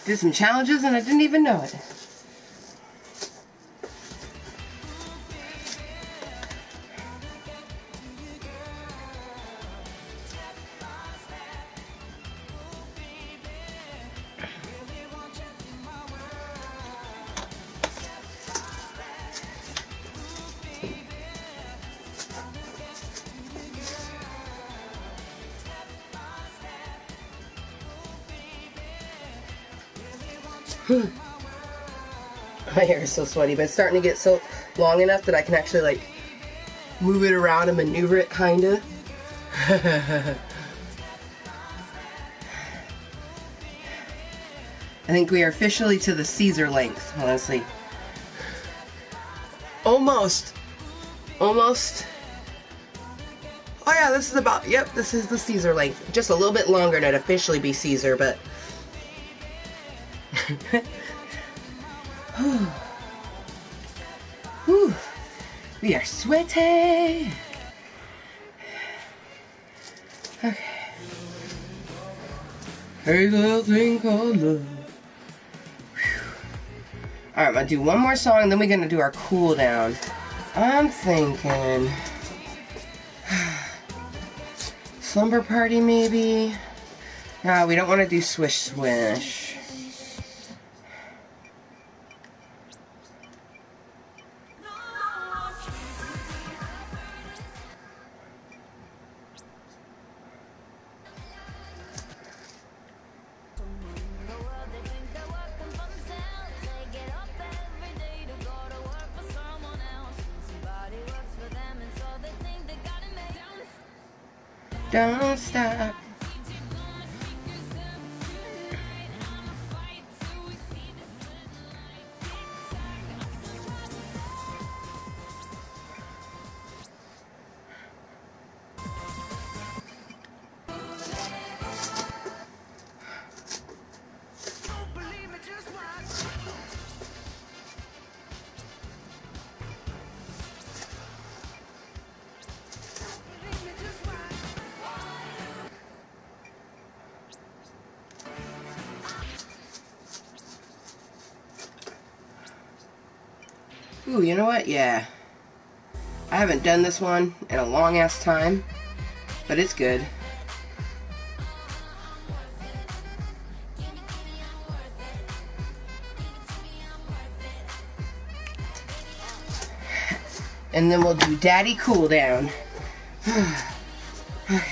Did some challenges and I didn't even know it. My hair is so sweaty, but it's starting to get so long enough that I can actually like move it around and maneuver it, kinda. I think we are officially to the Caesar length, honestly. Almost. Almost. Oh yeah, this is about, yep, this is the Caesar length. Just a little bit longer and it'd officially be Caesar, but... Whew. We are sweaty. Okay. Hey, little thing called love. Alright, I'm gonna do one more song, and then we're gonna do our cool down. I'm thinking... Slumber Party, maybe? No, we don't want to do Swish Swish. Don't stop. Ooh, you know what? Yeah. I haven't done this one in a long ass time, but it's good. And then we'll do Daddy Cool Down. Okay.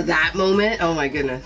That moment, oh my goodness.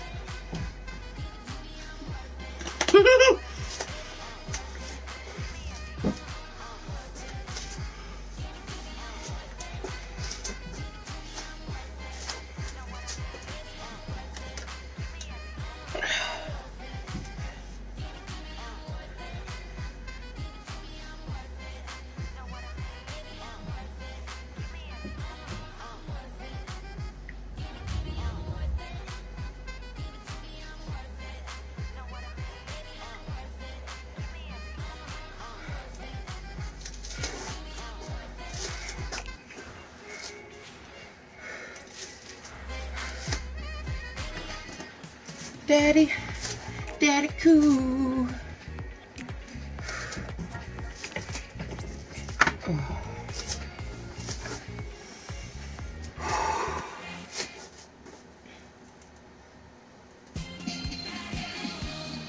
Daddy, daddy cool.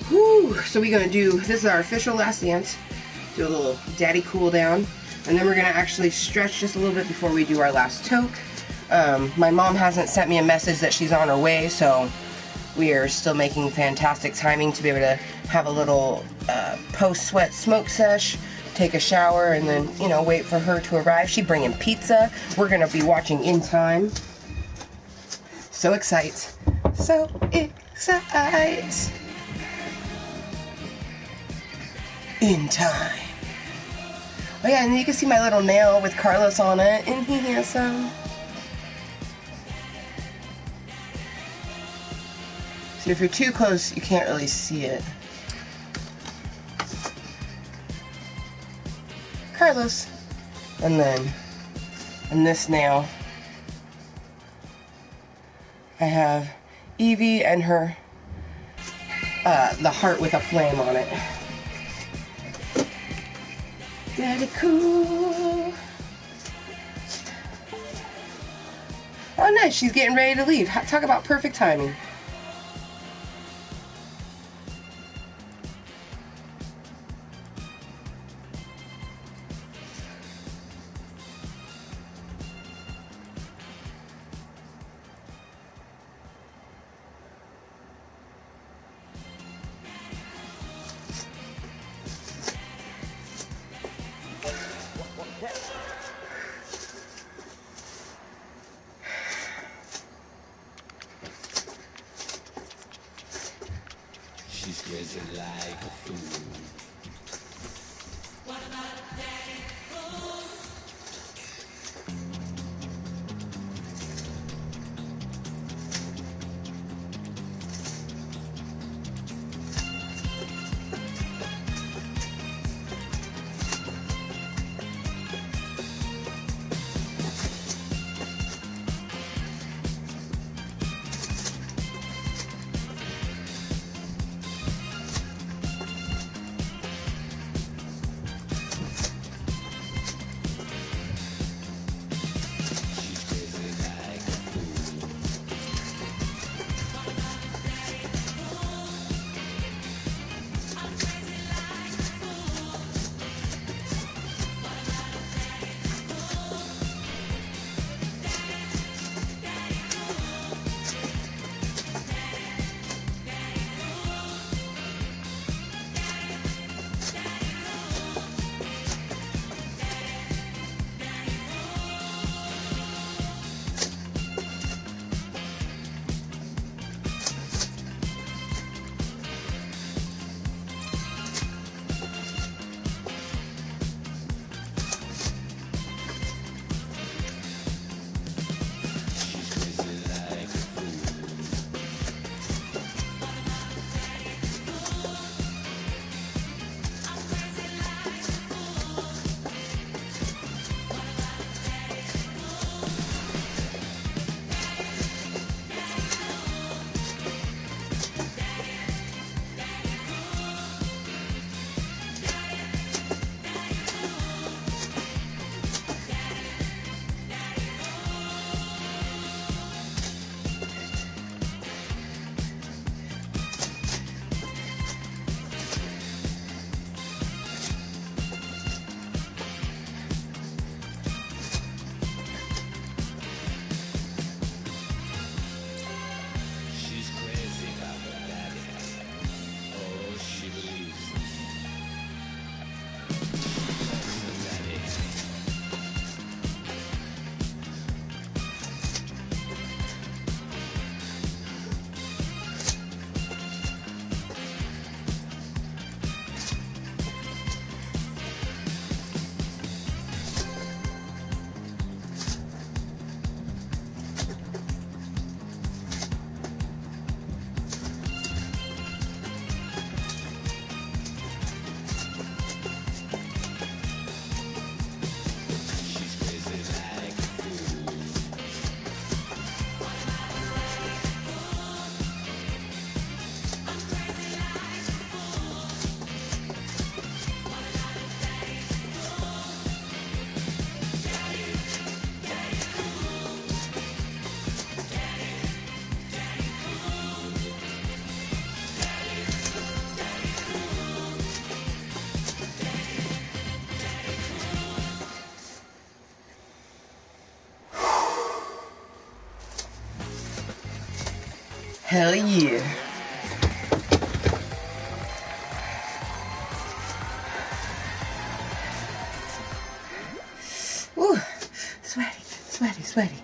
Whew. So we're gonna do, this is our official last dance. Do a little daddy cool down. And then we're gonna actually stretch just a little bit before we do our last toke. My mom hasn't sent me a message that she's on her way, so we are still making fantastic timing to be able to have a little post-sweat smoke sesh, take a shower, and then, you know, wait for her to arrive. She's bringing pizza. We're going to be watching In Time. So excited. So excited. In Time. Oh yeah, and you can see my little nail with Carlos on it. Isn't he handsome? So if you're too close, you can't really see it. Carlos. And then, in this nail, I have Evie and her, the heart with a flame on it. Daddy cool. Oh nice, she's getting ready to leave. Talk about perfect timing. She's crazy like a fool. What about a daddy cool? Hell yeah. Woo, sweaty, sweaty, sweaty.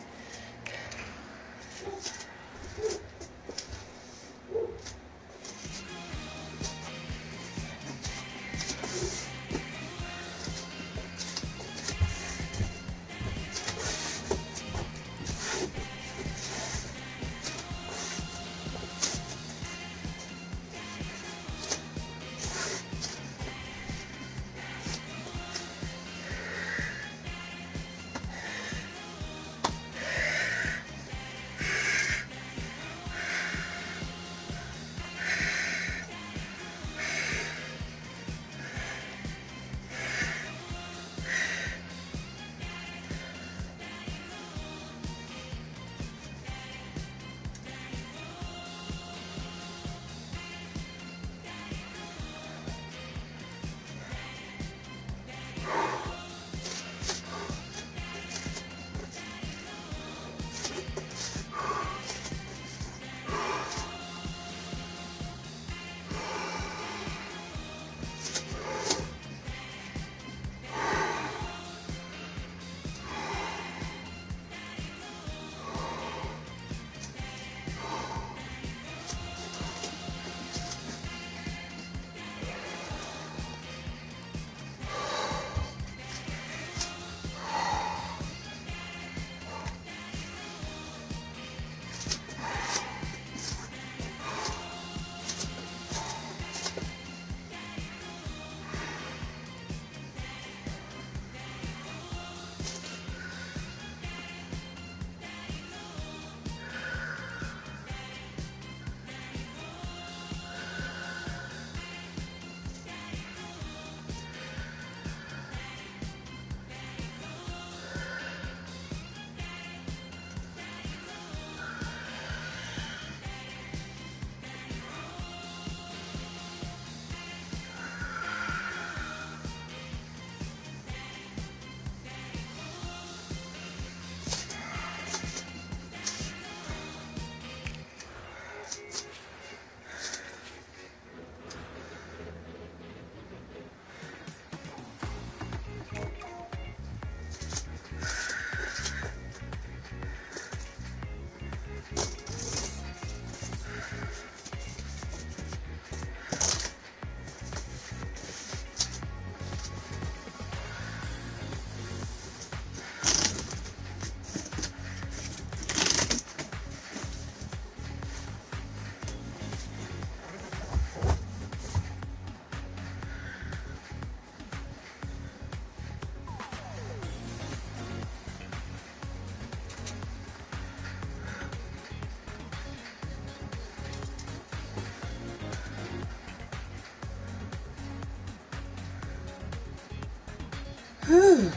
Whew.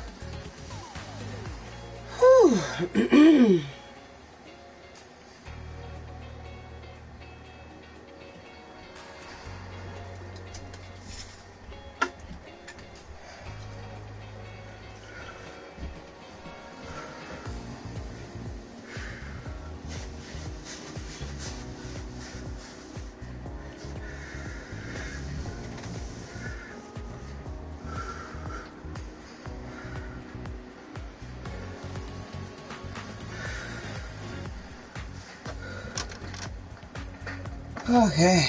Whew. Okay.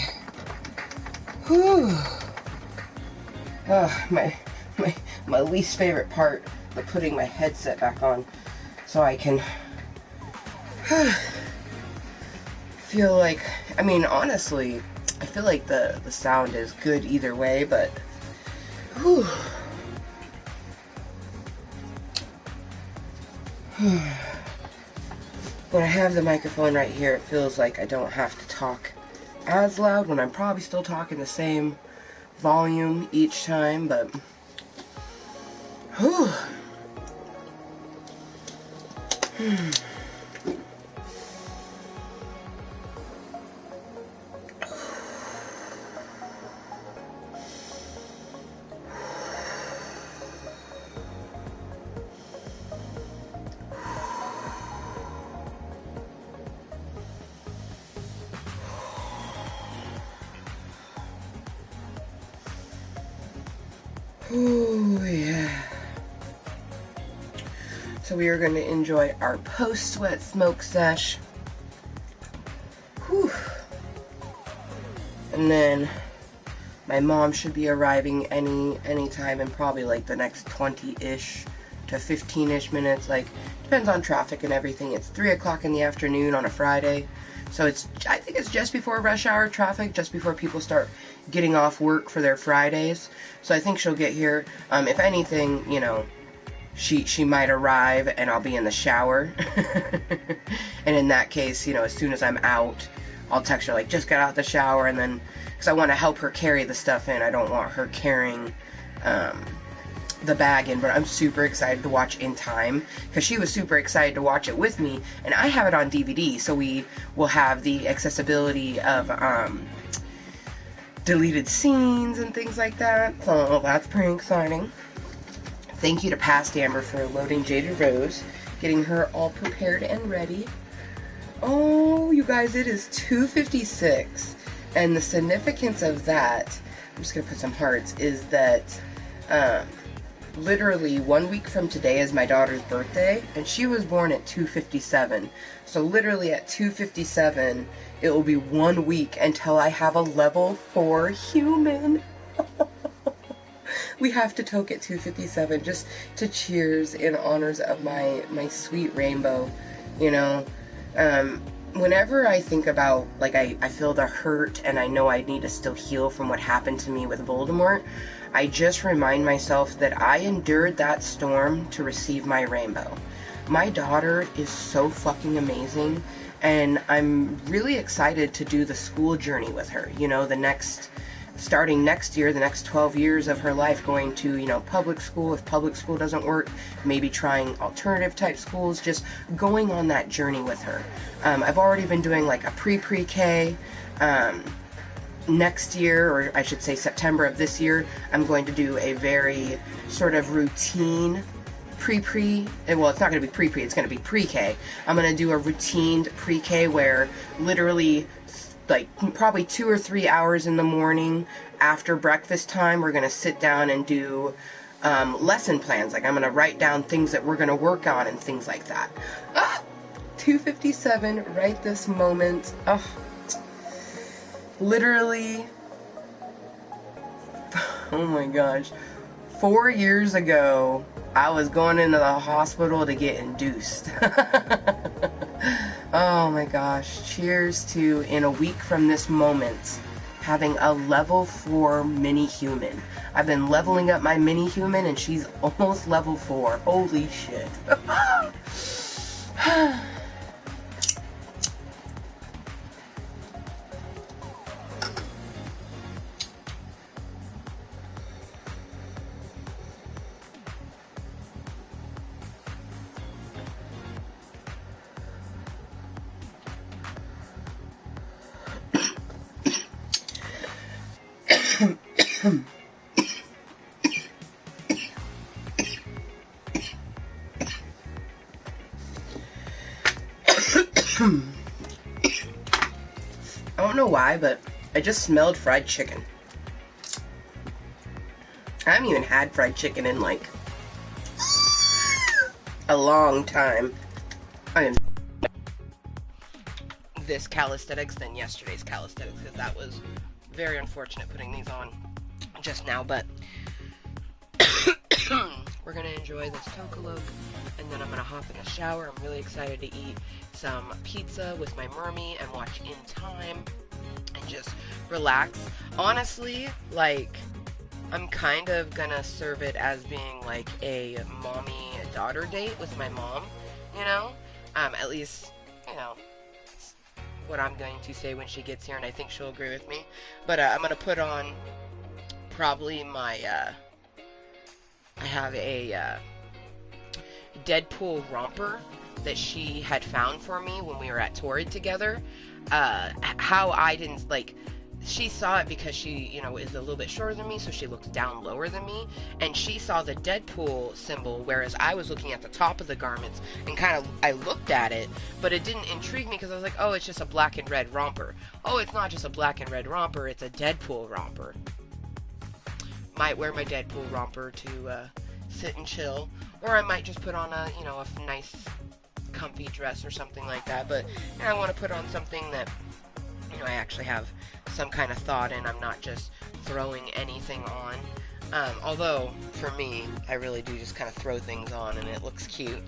Whew. Oh, my least favorite part of putting my headset back on so I can feel like, I mean, honestly, I feel like the sound is good either way, but whew. When I have the microphone right here, it feels like I don't have to talk as loud when I'm probably still talking the same volume each time, but whew. Ooh, yeah. So we are going to enjoy our post-sweat smoke sesh. Whew. And then my mom should be arriving anytime in probably like the next 20-ish to 15-ish minutes. Like, depends on traffic and everything. It's 3 o'clock in the afternoon on a Friday. So I think it's just before rush hour traffic, just before people start getting off work for their Fridays. So I think she'll get here. If anything, you know, she might arrive and I'll be in the shower. And in that case, you know, as soon as I'm out, I'll text her like, just got out the shower, and then, because I want to help her carry the stuff in. I don't want her carrying the bag in, but I'm super excited to watch In Time, because she was super excited to watch it with me, and I have it on DVD, so we will have the accessibility of deleted scenes and things like that, so that's pretty exciting. Thank you to Past Amber for loading Jaded Rose, getting her all prepared and ready. Oh, you guys, it is 2:56, and the significance of that, I'm just going to put some hearts, is that literally 1 week from today is my daughter's birthday, and she was born at 2:57. So literally at 2:57, it will be 1 week until I have a level 4 human. We have to toke at 2:57 just to cheers in honors of my sweet rainbow, you know. Whenever I think about, like, I feel the hurt and I know I need to still heal from what happened to me with Voldemort, I just remind myself that I endured that storm to receive my rainbow. My daughter is so fucking amazing, and I'm really excited to do the school journey with her. You know, starting next year, the next 12 years of her life, going to, you know, public school. If public school doesn't work, maybe trying alternative type schools, just going on that journey with her. I've already been doing like a pre-K. Next year, or I should say September of this year, I'm going to do a very sort of routine well, it's not going to be pre-pre, it's going to be pre-K. I'm going to do a routine pre-K where literally, like, probably 2 or 3 hours in the morning after breakfast time, we're going to sit down and do lesson plans. Like, I'm going to write down things that we're going to work on and things like that. 2:57 right this moment. Literally, oh my gosh, 4 years ago, I was going into the hospital to get induced. Oh my gosh, cheers to, in a week from this moment, having a level 4 mini-human. I've been leveling up my mini-human and she's almost level 4. Holy shit. I don't know why, but I just smelled fried chicken. I haven't even had fried chicken in like a long time. I am this calisthenics than yesterday's calisthenics, because that was very unfortunate putting these on just now, but we're gonna enjoy this Tokaloke, and then I'm gonna hop in the shower. I'm really excited to eat some pizza with my mermy and watch In Time and just relax. Honestly, like, I'm kind of gonna serve it as being like a mommy-daughter date with my mom, you know? At least, you know, it's what I'm going to say when she gets here, and I think she'll agree with me. But I'm gonna put on probably my, I have a Deadpool romper that she had found for me when we were at Torrid together. How I didn't, like, she saw it because she, you know, is a little bit shorter than me, so she looks down lower than me, and she saw the Deadpool symbol, whereas I was looking at the top of the garments, and kind of, I looked at it, but it didn't intrigue me, because I was like, oh, it's just a black and red romper. Oh, it's not just a black and red romper, it's a Deadpool romper. Might wear my Deadpool romper to sit and chill, or I might just put on a nice comfy dress or something like that. But I want to put on something that I actually have some kind of thought in. I'm not just throwing anything on. Although, for me, I really do just kind of throw things on and it looks cute.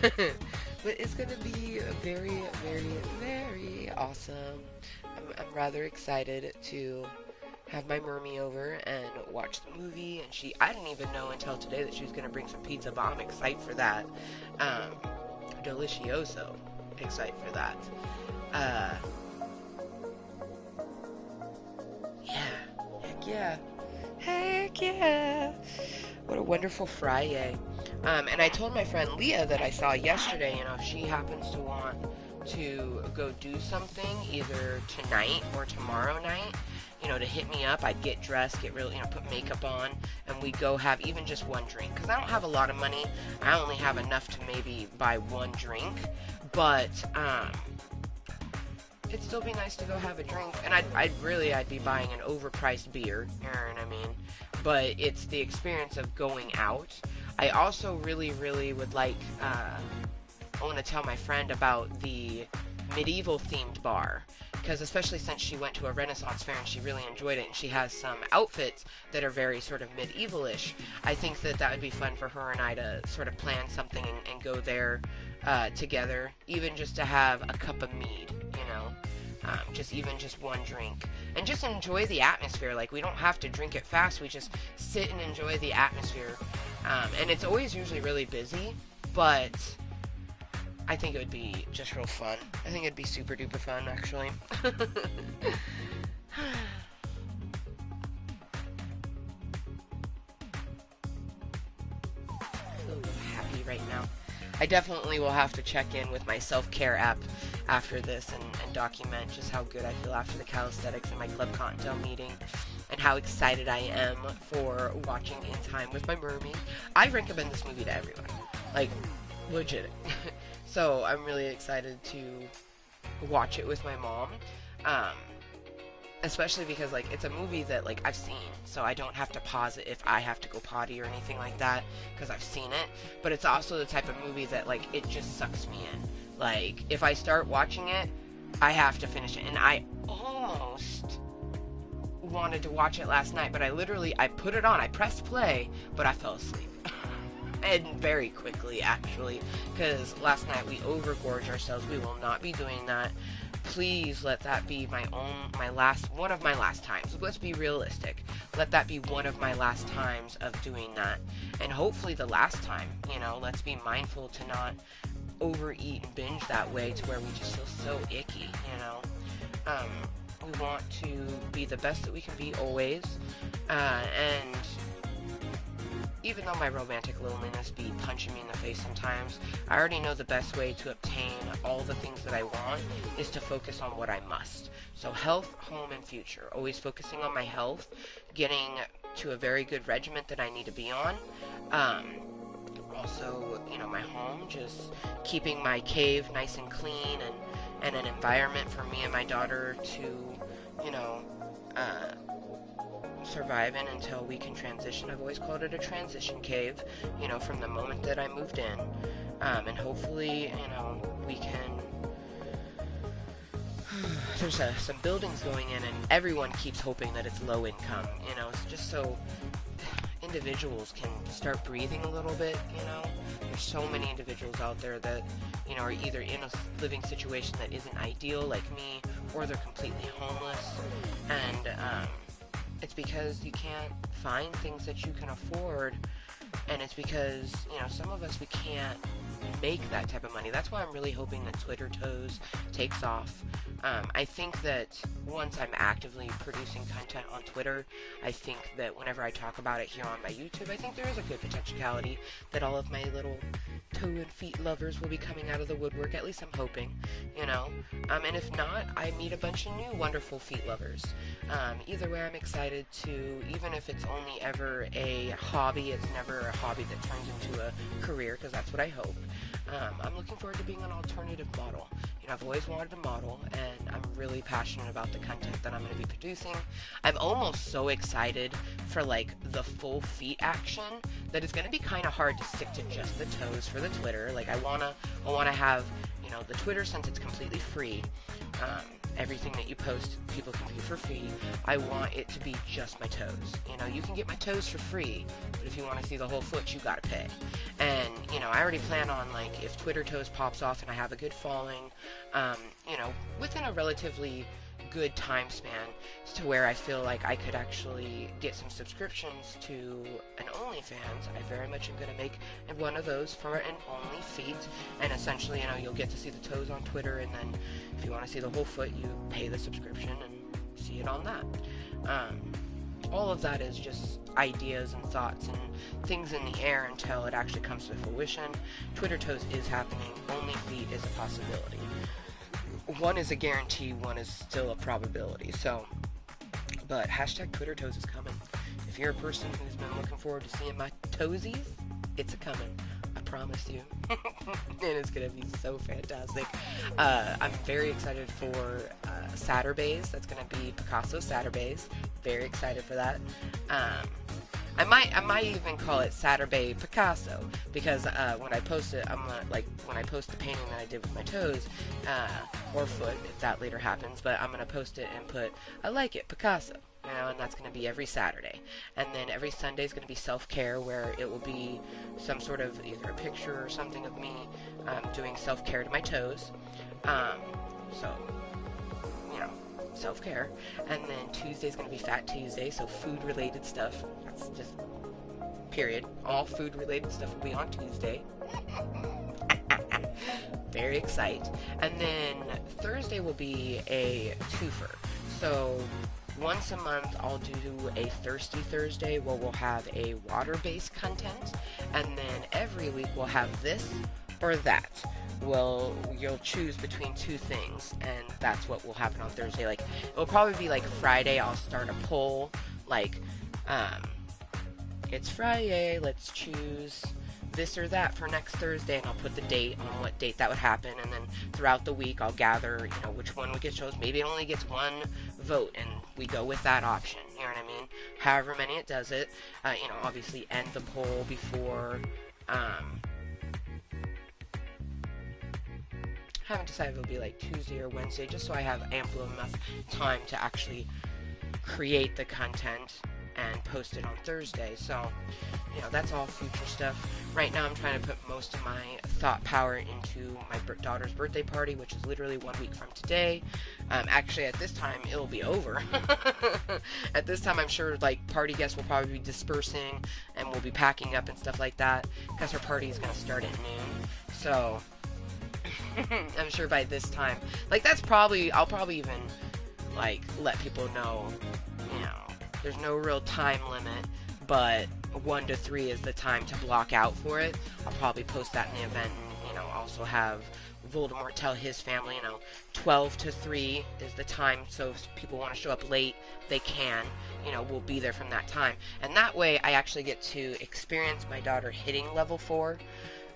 But it's going to be very, very, very awesome. I'm rather excited to have my mermie over and watch the movie. And I didn't even know until today that she was going to bring some pizza, but I'm excited for that. Delicioso. Excited for that. Yeah. Heck yeah. Heck yeah. What a wonderful Friday. And I told my friend Leah that I saw yesterday, if she happens to want to go do something either tonight or tomorrow night, to hit me up. I'd get dressed, get really, put makeup on, and we go have even just one drink. Because I don't have a lot of money. I only have enough to maybe buy one drink. But, it'd still be nice to go have a drink. And I'd be buying an overpriced beer. You know what I mean? But it's the experience of going out. I also really, really would like, I want to tell my friend about the medieval themed bar. Because especially since she went to a Renaissance fair and she really enjoyed it, and she has some outfits that are very sort of medieval-ish, I think that would be fun for her and I to sort of plan something and go there together, even just to have a cup of mead, just one drink, and just enjoy the atmosphere. Like, we don't have to drink it fast, we just sit and enjoy the atmosphere, and it's always usually really busy, but I think it would be just real fun. I think it'd be super duper fun, actually. So happy right now. I definitely will have to check in with my self-care app after this and document just how good I feel after the Kalisthenics and my Club Kottontale meeting, and how excited I am for watching In Time with my mermie. I recommend this movie to everyone. Like, legit. So I'm really excited to watch it with my mom, especially because it's a movie that I've seen, so I don't have to pause it if I have to go potty or anything like that, because I've seen it. But it's also the type of movie that it just sucks me in. If I start watching it, I have to finish it, and I almost wanted to watch it last night, but I put it on, I pressed play, but I fell asleep. And very quickly, actually, because last night we overgorged ourselves. We will not be doing that. Please let that be one of my last times. Let's be realistic. Let that be one of my last times of doing that. And hopefully the last time, let's be mindful to not overeat and binge that way to where we just feel so icky, we want to be the best that we can be always, and even though my romantic loneliness be punching me in the face sometimes, I already know the best way to obtain all the things that I want is to focus on what I must. So health, home, and future. Always focusing on my health, getting to a very good regiment that I need to be on. Also, my home, just keeping my cave nice and clean and an environment for me and my daughter to, survive in until we can transition. I've always called it a transition cave, from the moment that I moved in. And hopefully, we can... There's some buildings going in, and everyone keeps hoping that it's low income, it's just so individuals can start breathing a little bit, There's so many individuals out there that, are either in a living situation that isn't ideal, like me, or they're completely homeless, and, it's because you can't find things that you can afford, and it's because, some of us, we can't make that type of money. That's why I'm really hoping that Twitter Toes takes off. I think that once I'm actively producing content on Twitter, I think that whenever I talk about it here on my YouTube, I think there is a good potentiality that all of my little toe and feet lovers will be coming out of the woodwork. At least I'm hoping, and if not, I meet a bunch of new wonderful feet lovers. Either way, I'm excited to, even if it's only ever a hobby, it's never a hobby that turns into a career, because that's what I hope. I'm looking forward to being an alternative model. I've always wanted to model, and I'm really passionate about the content that I'm going to be producing. I'm almost so excited for like the full feet action that it's going to be kind of hard to stick to just the toes for the Twitter. Like I wanna have the Twitter, since it's completely free. Everything that you post, people can view for free. I want it to be just my toes. You can get my toes for free, but if you want to see the whole foot, you gotta pay. And, I already plan on, like, if Twitter toes pops off and I have a good following, within a relatively good time span to where I feel like I could actually get some subscriptions to an OnlyFans. I very much am going to make one of those for an only feet, and essentially, you'll get to see the toes on Twitter, and then if you want to see the whole foot, you pay the subscription and see it on that. All of that is just ideas and thoughts and things in the air until it actually comes to fruition. Twitter toes is happening. Only feet is a possibility. One is a guarantee, one is still a probability. So, but hashtag Twitter toes is coming. If you're a person who's been looking forward to seeing my toesies, it's a coming. I promise you. And it's going to be so fantastic. I'm very excited for Saturdays. That's going to be Picasso Saturdays. Very excited for that. I might even call it Saturday Picasso, because when I post it, when I post the painting that I did with my toes, or foot, if that later happens, but I'm gonna post it and put, I like it, Picasso, and that's gonna be every Saturday. And then every Sunday is gonna be self-care, where it will be some sort of either a picture or something of me doing self-care to my toes. So, self-care. And then Tuesday's gonna be Fat Tuesday, so food-related stuff. That's just period. All food-related stuff will be on Tuesday. Very excited. And then Thursday will be a twofer. So once a month I'll do a Thirsty Thursday where we'll have a water-based content, and then every week we'll have this or that. Well, you'll choose between two things, and that's what will happen on Thursday. Like, it'll probably be like Friday, I'll start a poll, like, it's Friday, let's choose this or that for next Thursday, and I'll put the date on what date that would happen, and then throughout the week I'll gather, which one would get chosen. Maybe it only gets one vote, and we go with that option, you know what I mean? However many it does it, obviously end the poll before, haven't decided if it'll be like Tuesday or Wednesday, just so I have ample enough time to actually create the content and post it on Thursday. So, that's all future stuff. Right now I'm trying to put most of my thought power into my daughter's birthday party, which is literally 1 week from today. Actually, at this time, it'll be over. At this time, I'm sure, party guests will probably be dispersing, and we'll be packing up and stuff like that, because her party is going to start at noon. So I'm sure by this time, I'll probably even, let people know, there's no real time limit, but 1 to 3 is the time to block out for it. I'll probably post that in the event, and, also have Voldemort tell his family, 12 to 3 is the time, so if people want to show up late, they can, we'll be there from that time. And that way, I actually get to experience my daughter hitting level 4.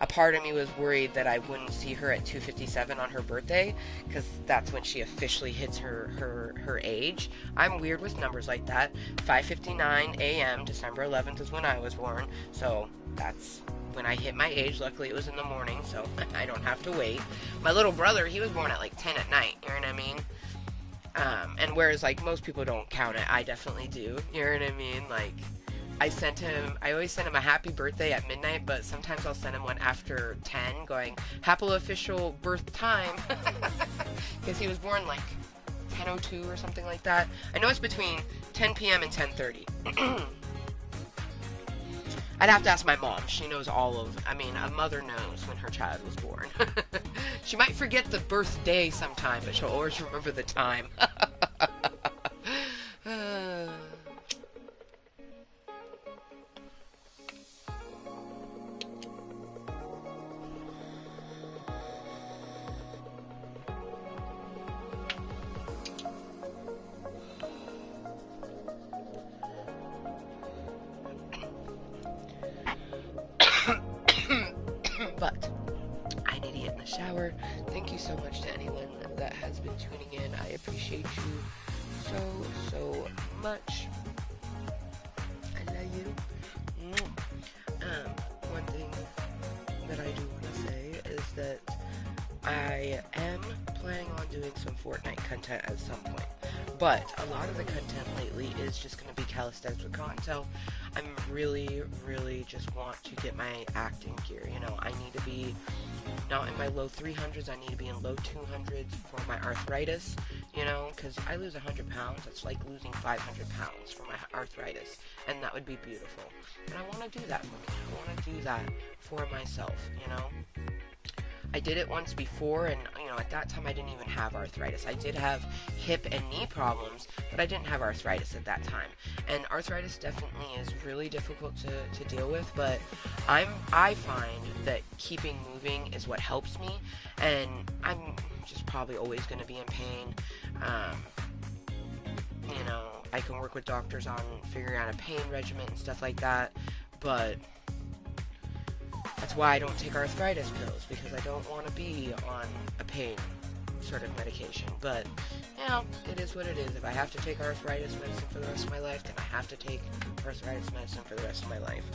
A part of me was worried that I wouldn't see her at 2:57 on her birthday, because that's when she officially hits her age. I'm weird with numbers like that. 5:59 a.m., December 11th is when I was born, so that's when I hit my age. Luckily it was in the morning, so I don't have to wait. My little brother, he was born at 10 at night, you know what I mean? And whereas most people don't count it, I definitely do, you know what I mean? I always send him a happy birthday at midnight, but sometimes I'll send him one after 10 going, happy official birth time, because he was born 10:02 or something like that. I know it's between 10 p.m. and 10:30. I'd have to ask my mom. She knows a mother knows when her child was born. She might forget the birthday sometime, but she'll always remember the time. But shower. Thank you so much to anyone that has been tuning in. I appreciate you so much. I love you. One thing that I do want to say is that I am planning on doing some Fortnite content at some point. But a lot of the content lately is just going to be calisthenics with Kottontale. I'm really just want to get my acting gear. You know, I need to be not in my low 300s. I need to be in low 200s for my arthritis. You know, because I lose 100 pounds. It's like losing 500 pounds for my arthritis. And that would be beautiful. And I want to do that for me. I want to do that for myself, you know. I did it once before, and, you know, at that time I didn't even have arthritis. I did have hip and knee problems, but I didn't have arthritis at that time. And arthritis definitely is really difficult to deal with, but I find that keeping moving is what helps me, and I'm just probably always going to be in pain. You know, I can work with doctors on figuring out a pain regimen and stuff like that, but that's why I don't take arthritis pills, because I don't want to be on a pain sort of medication. But, you know, it is what it is. If I have to take arthritis medicine for the rest of my life, then I have to take arthritis medicine for the rest of my life.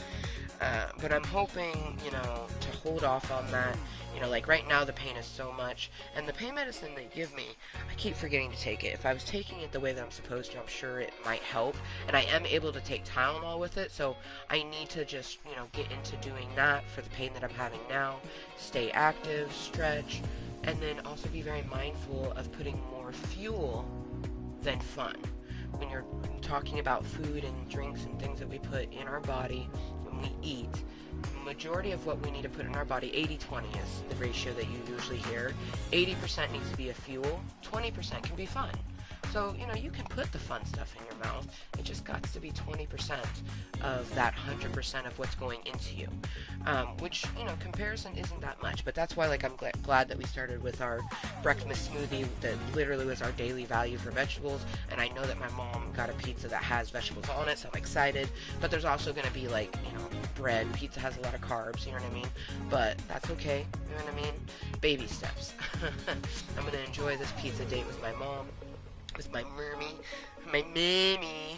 But I'm hoping, you know, to hold off on that. You know, like right now the pain is so much, and the pain medicine they give me, I keep forgetting to take it. If I was taking it the way that I'm supposed to, I'm sure it might help, and I am able to take Tylenol with it, so I need to just, you know, get into doing that for the pain that I'm having now, stay active, stretch, and then also be very mindful of putting more fuel than fun. When you're talking about food and drinks and things that we put in our body when we eat, majority of what we need to put in our body, 80-20 is the ratio that you usually hear. 80% needs to be a fuel, 20% can be fun. So, you know, you can put the fun stuff in your mouth. It just got to be 20% of that 100% of what's going into you. Which, you know, comparison isn't that much. But that's why, like, I'm glad that we started with our breakfast smoothie that literally was our daily value for vegetables. And I know that my mom got a pizza that has vegetables on it, so I'm excited. But there's also going to be, like, you know, bread. Pizza has a lot of carbs, you know what I mean? But that's okay, you know what I mean? Baby steps. I'm going to enjoy this pizza date with my mom. With my mommy, my mammy,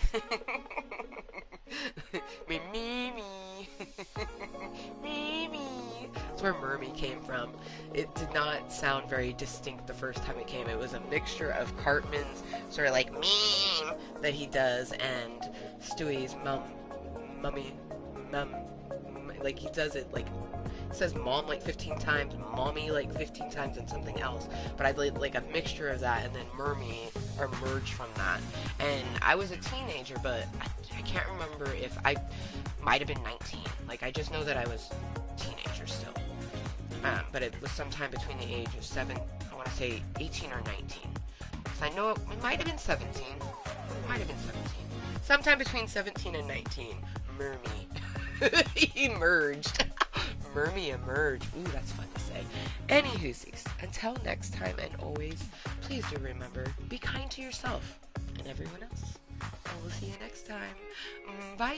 my mimi, mimi. That's where Mermy came from. It did not sound very distinct the first time it came. It was a mixture of Cartman's sort of like meme that he does and Stewie's mummy, like he does it like. It says mom like 15 times, mommy like 15 times, and something else. But I like a mixture of that, and then mermy or merge from that. And I was a teenager, but I can't remember if I might have been 19. Like I just know that I was a teenager still. But it was sometime between the age of I want to say 18 or 19. So I know it might have been 17. It might have been 17. Sometime between 17 and 19. Mermy. He merged. Mermy emerge. Ooh, that's fun to say. Anywhoosies, until next time, and always, please do remember, be kind to yourself and everyone else. And we'll see you next time. Bye.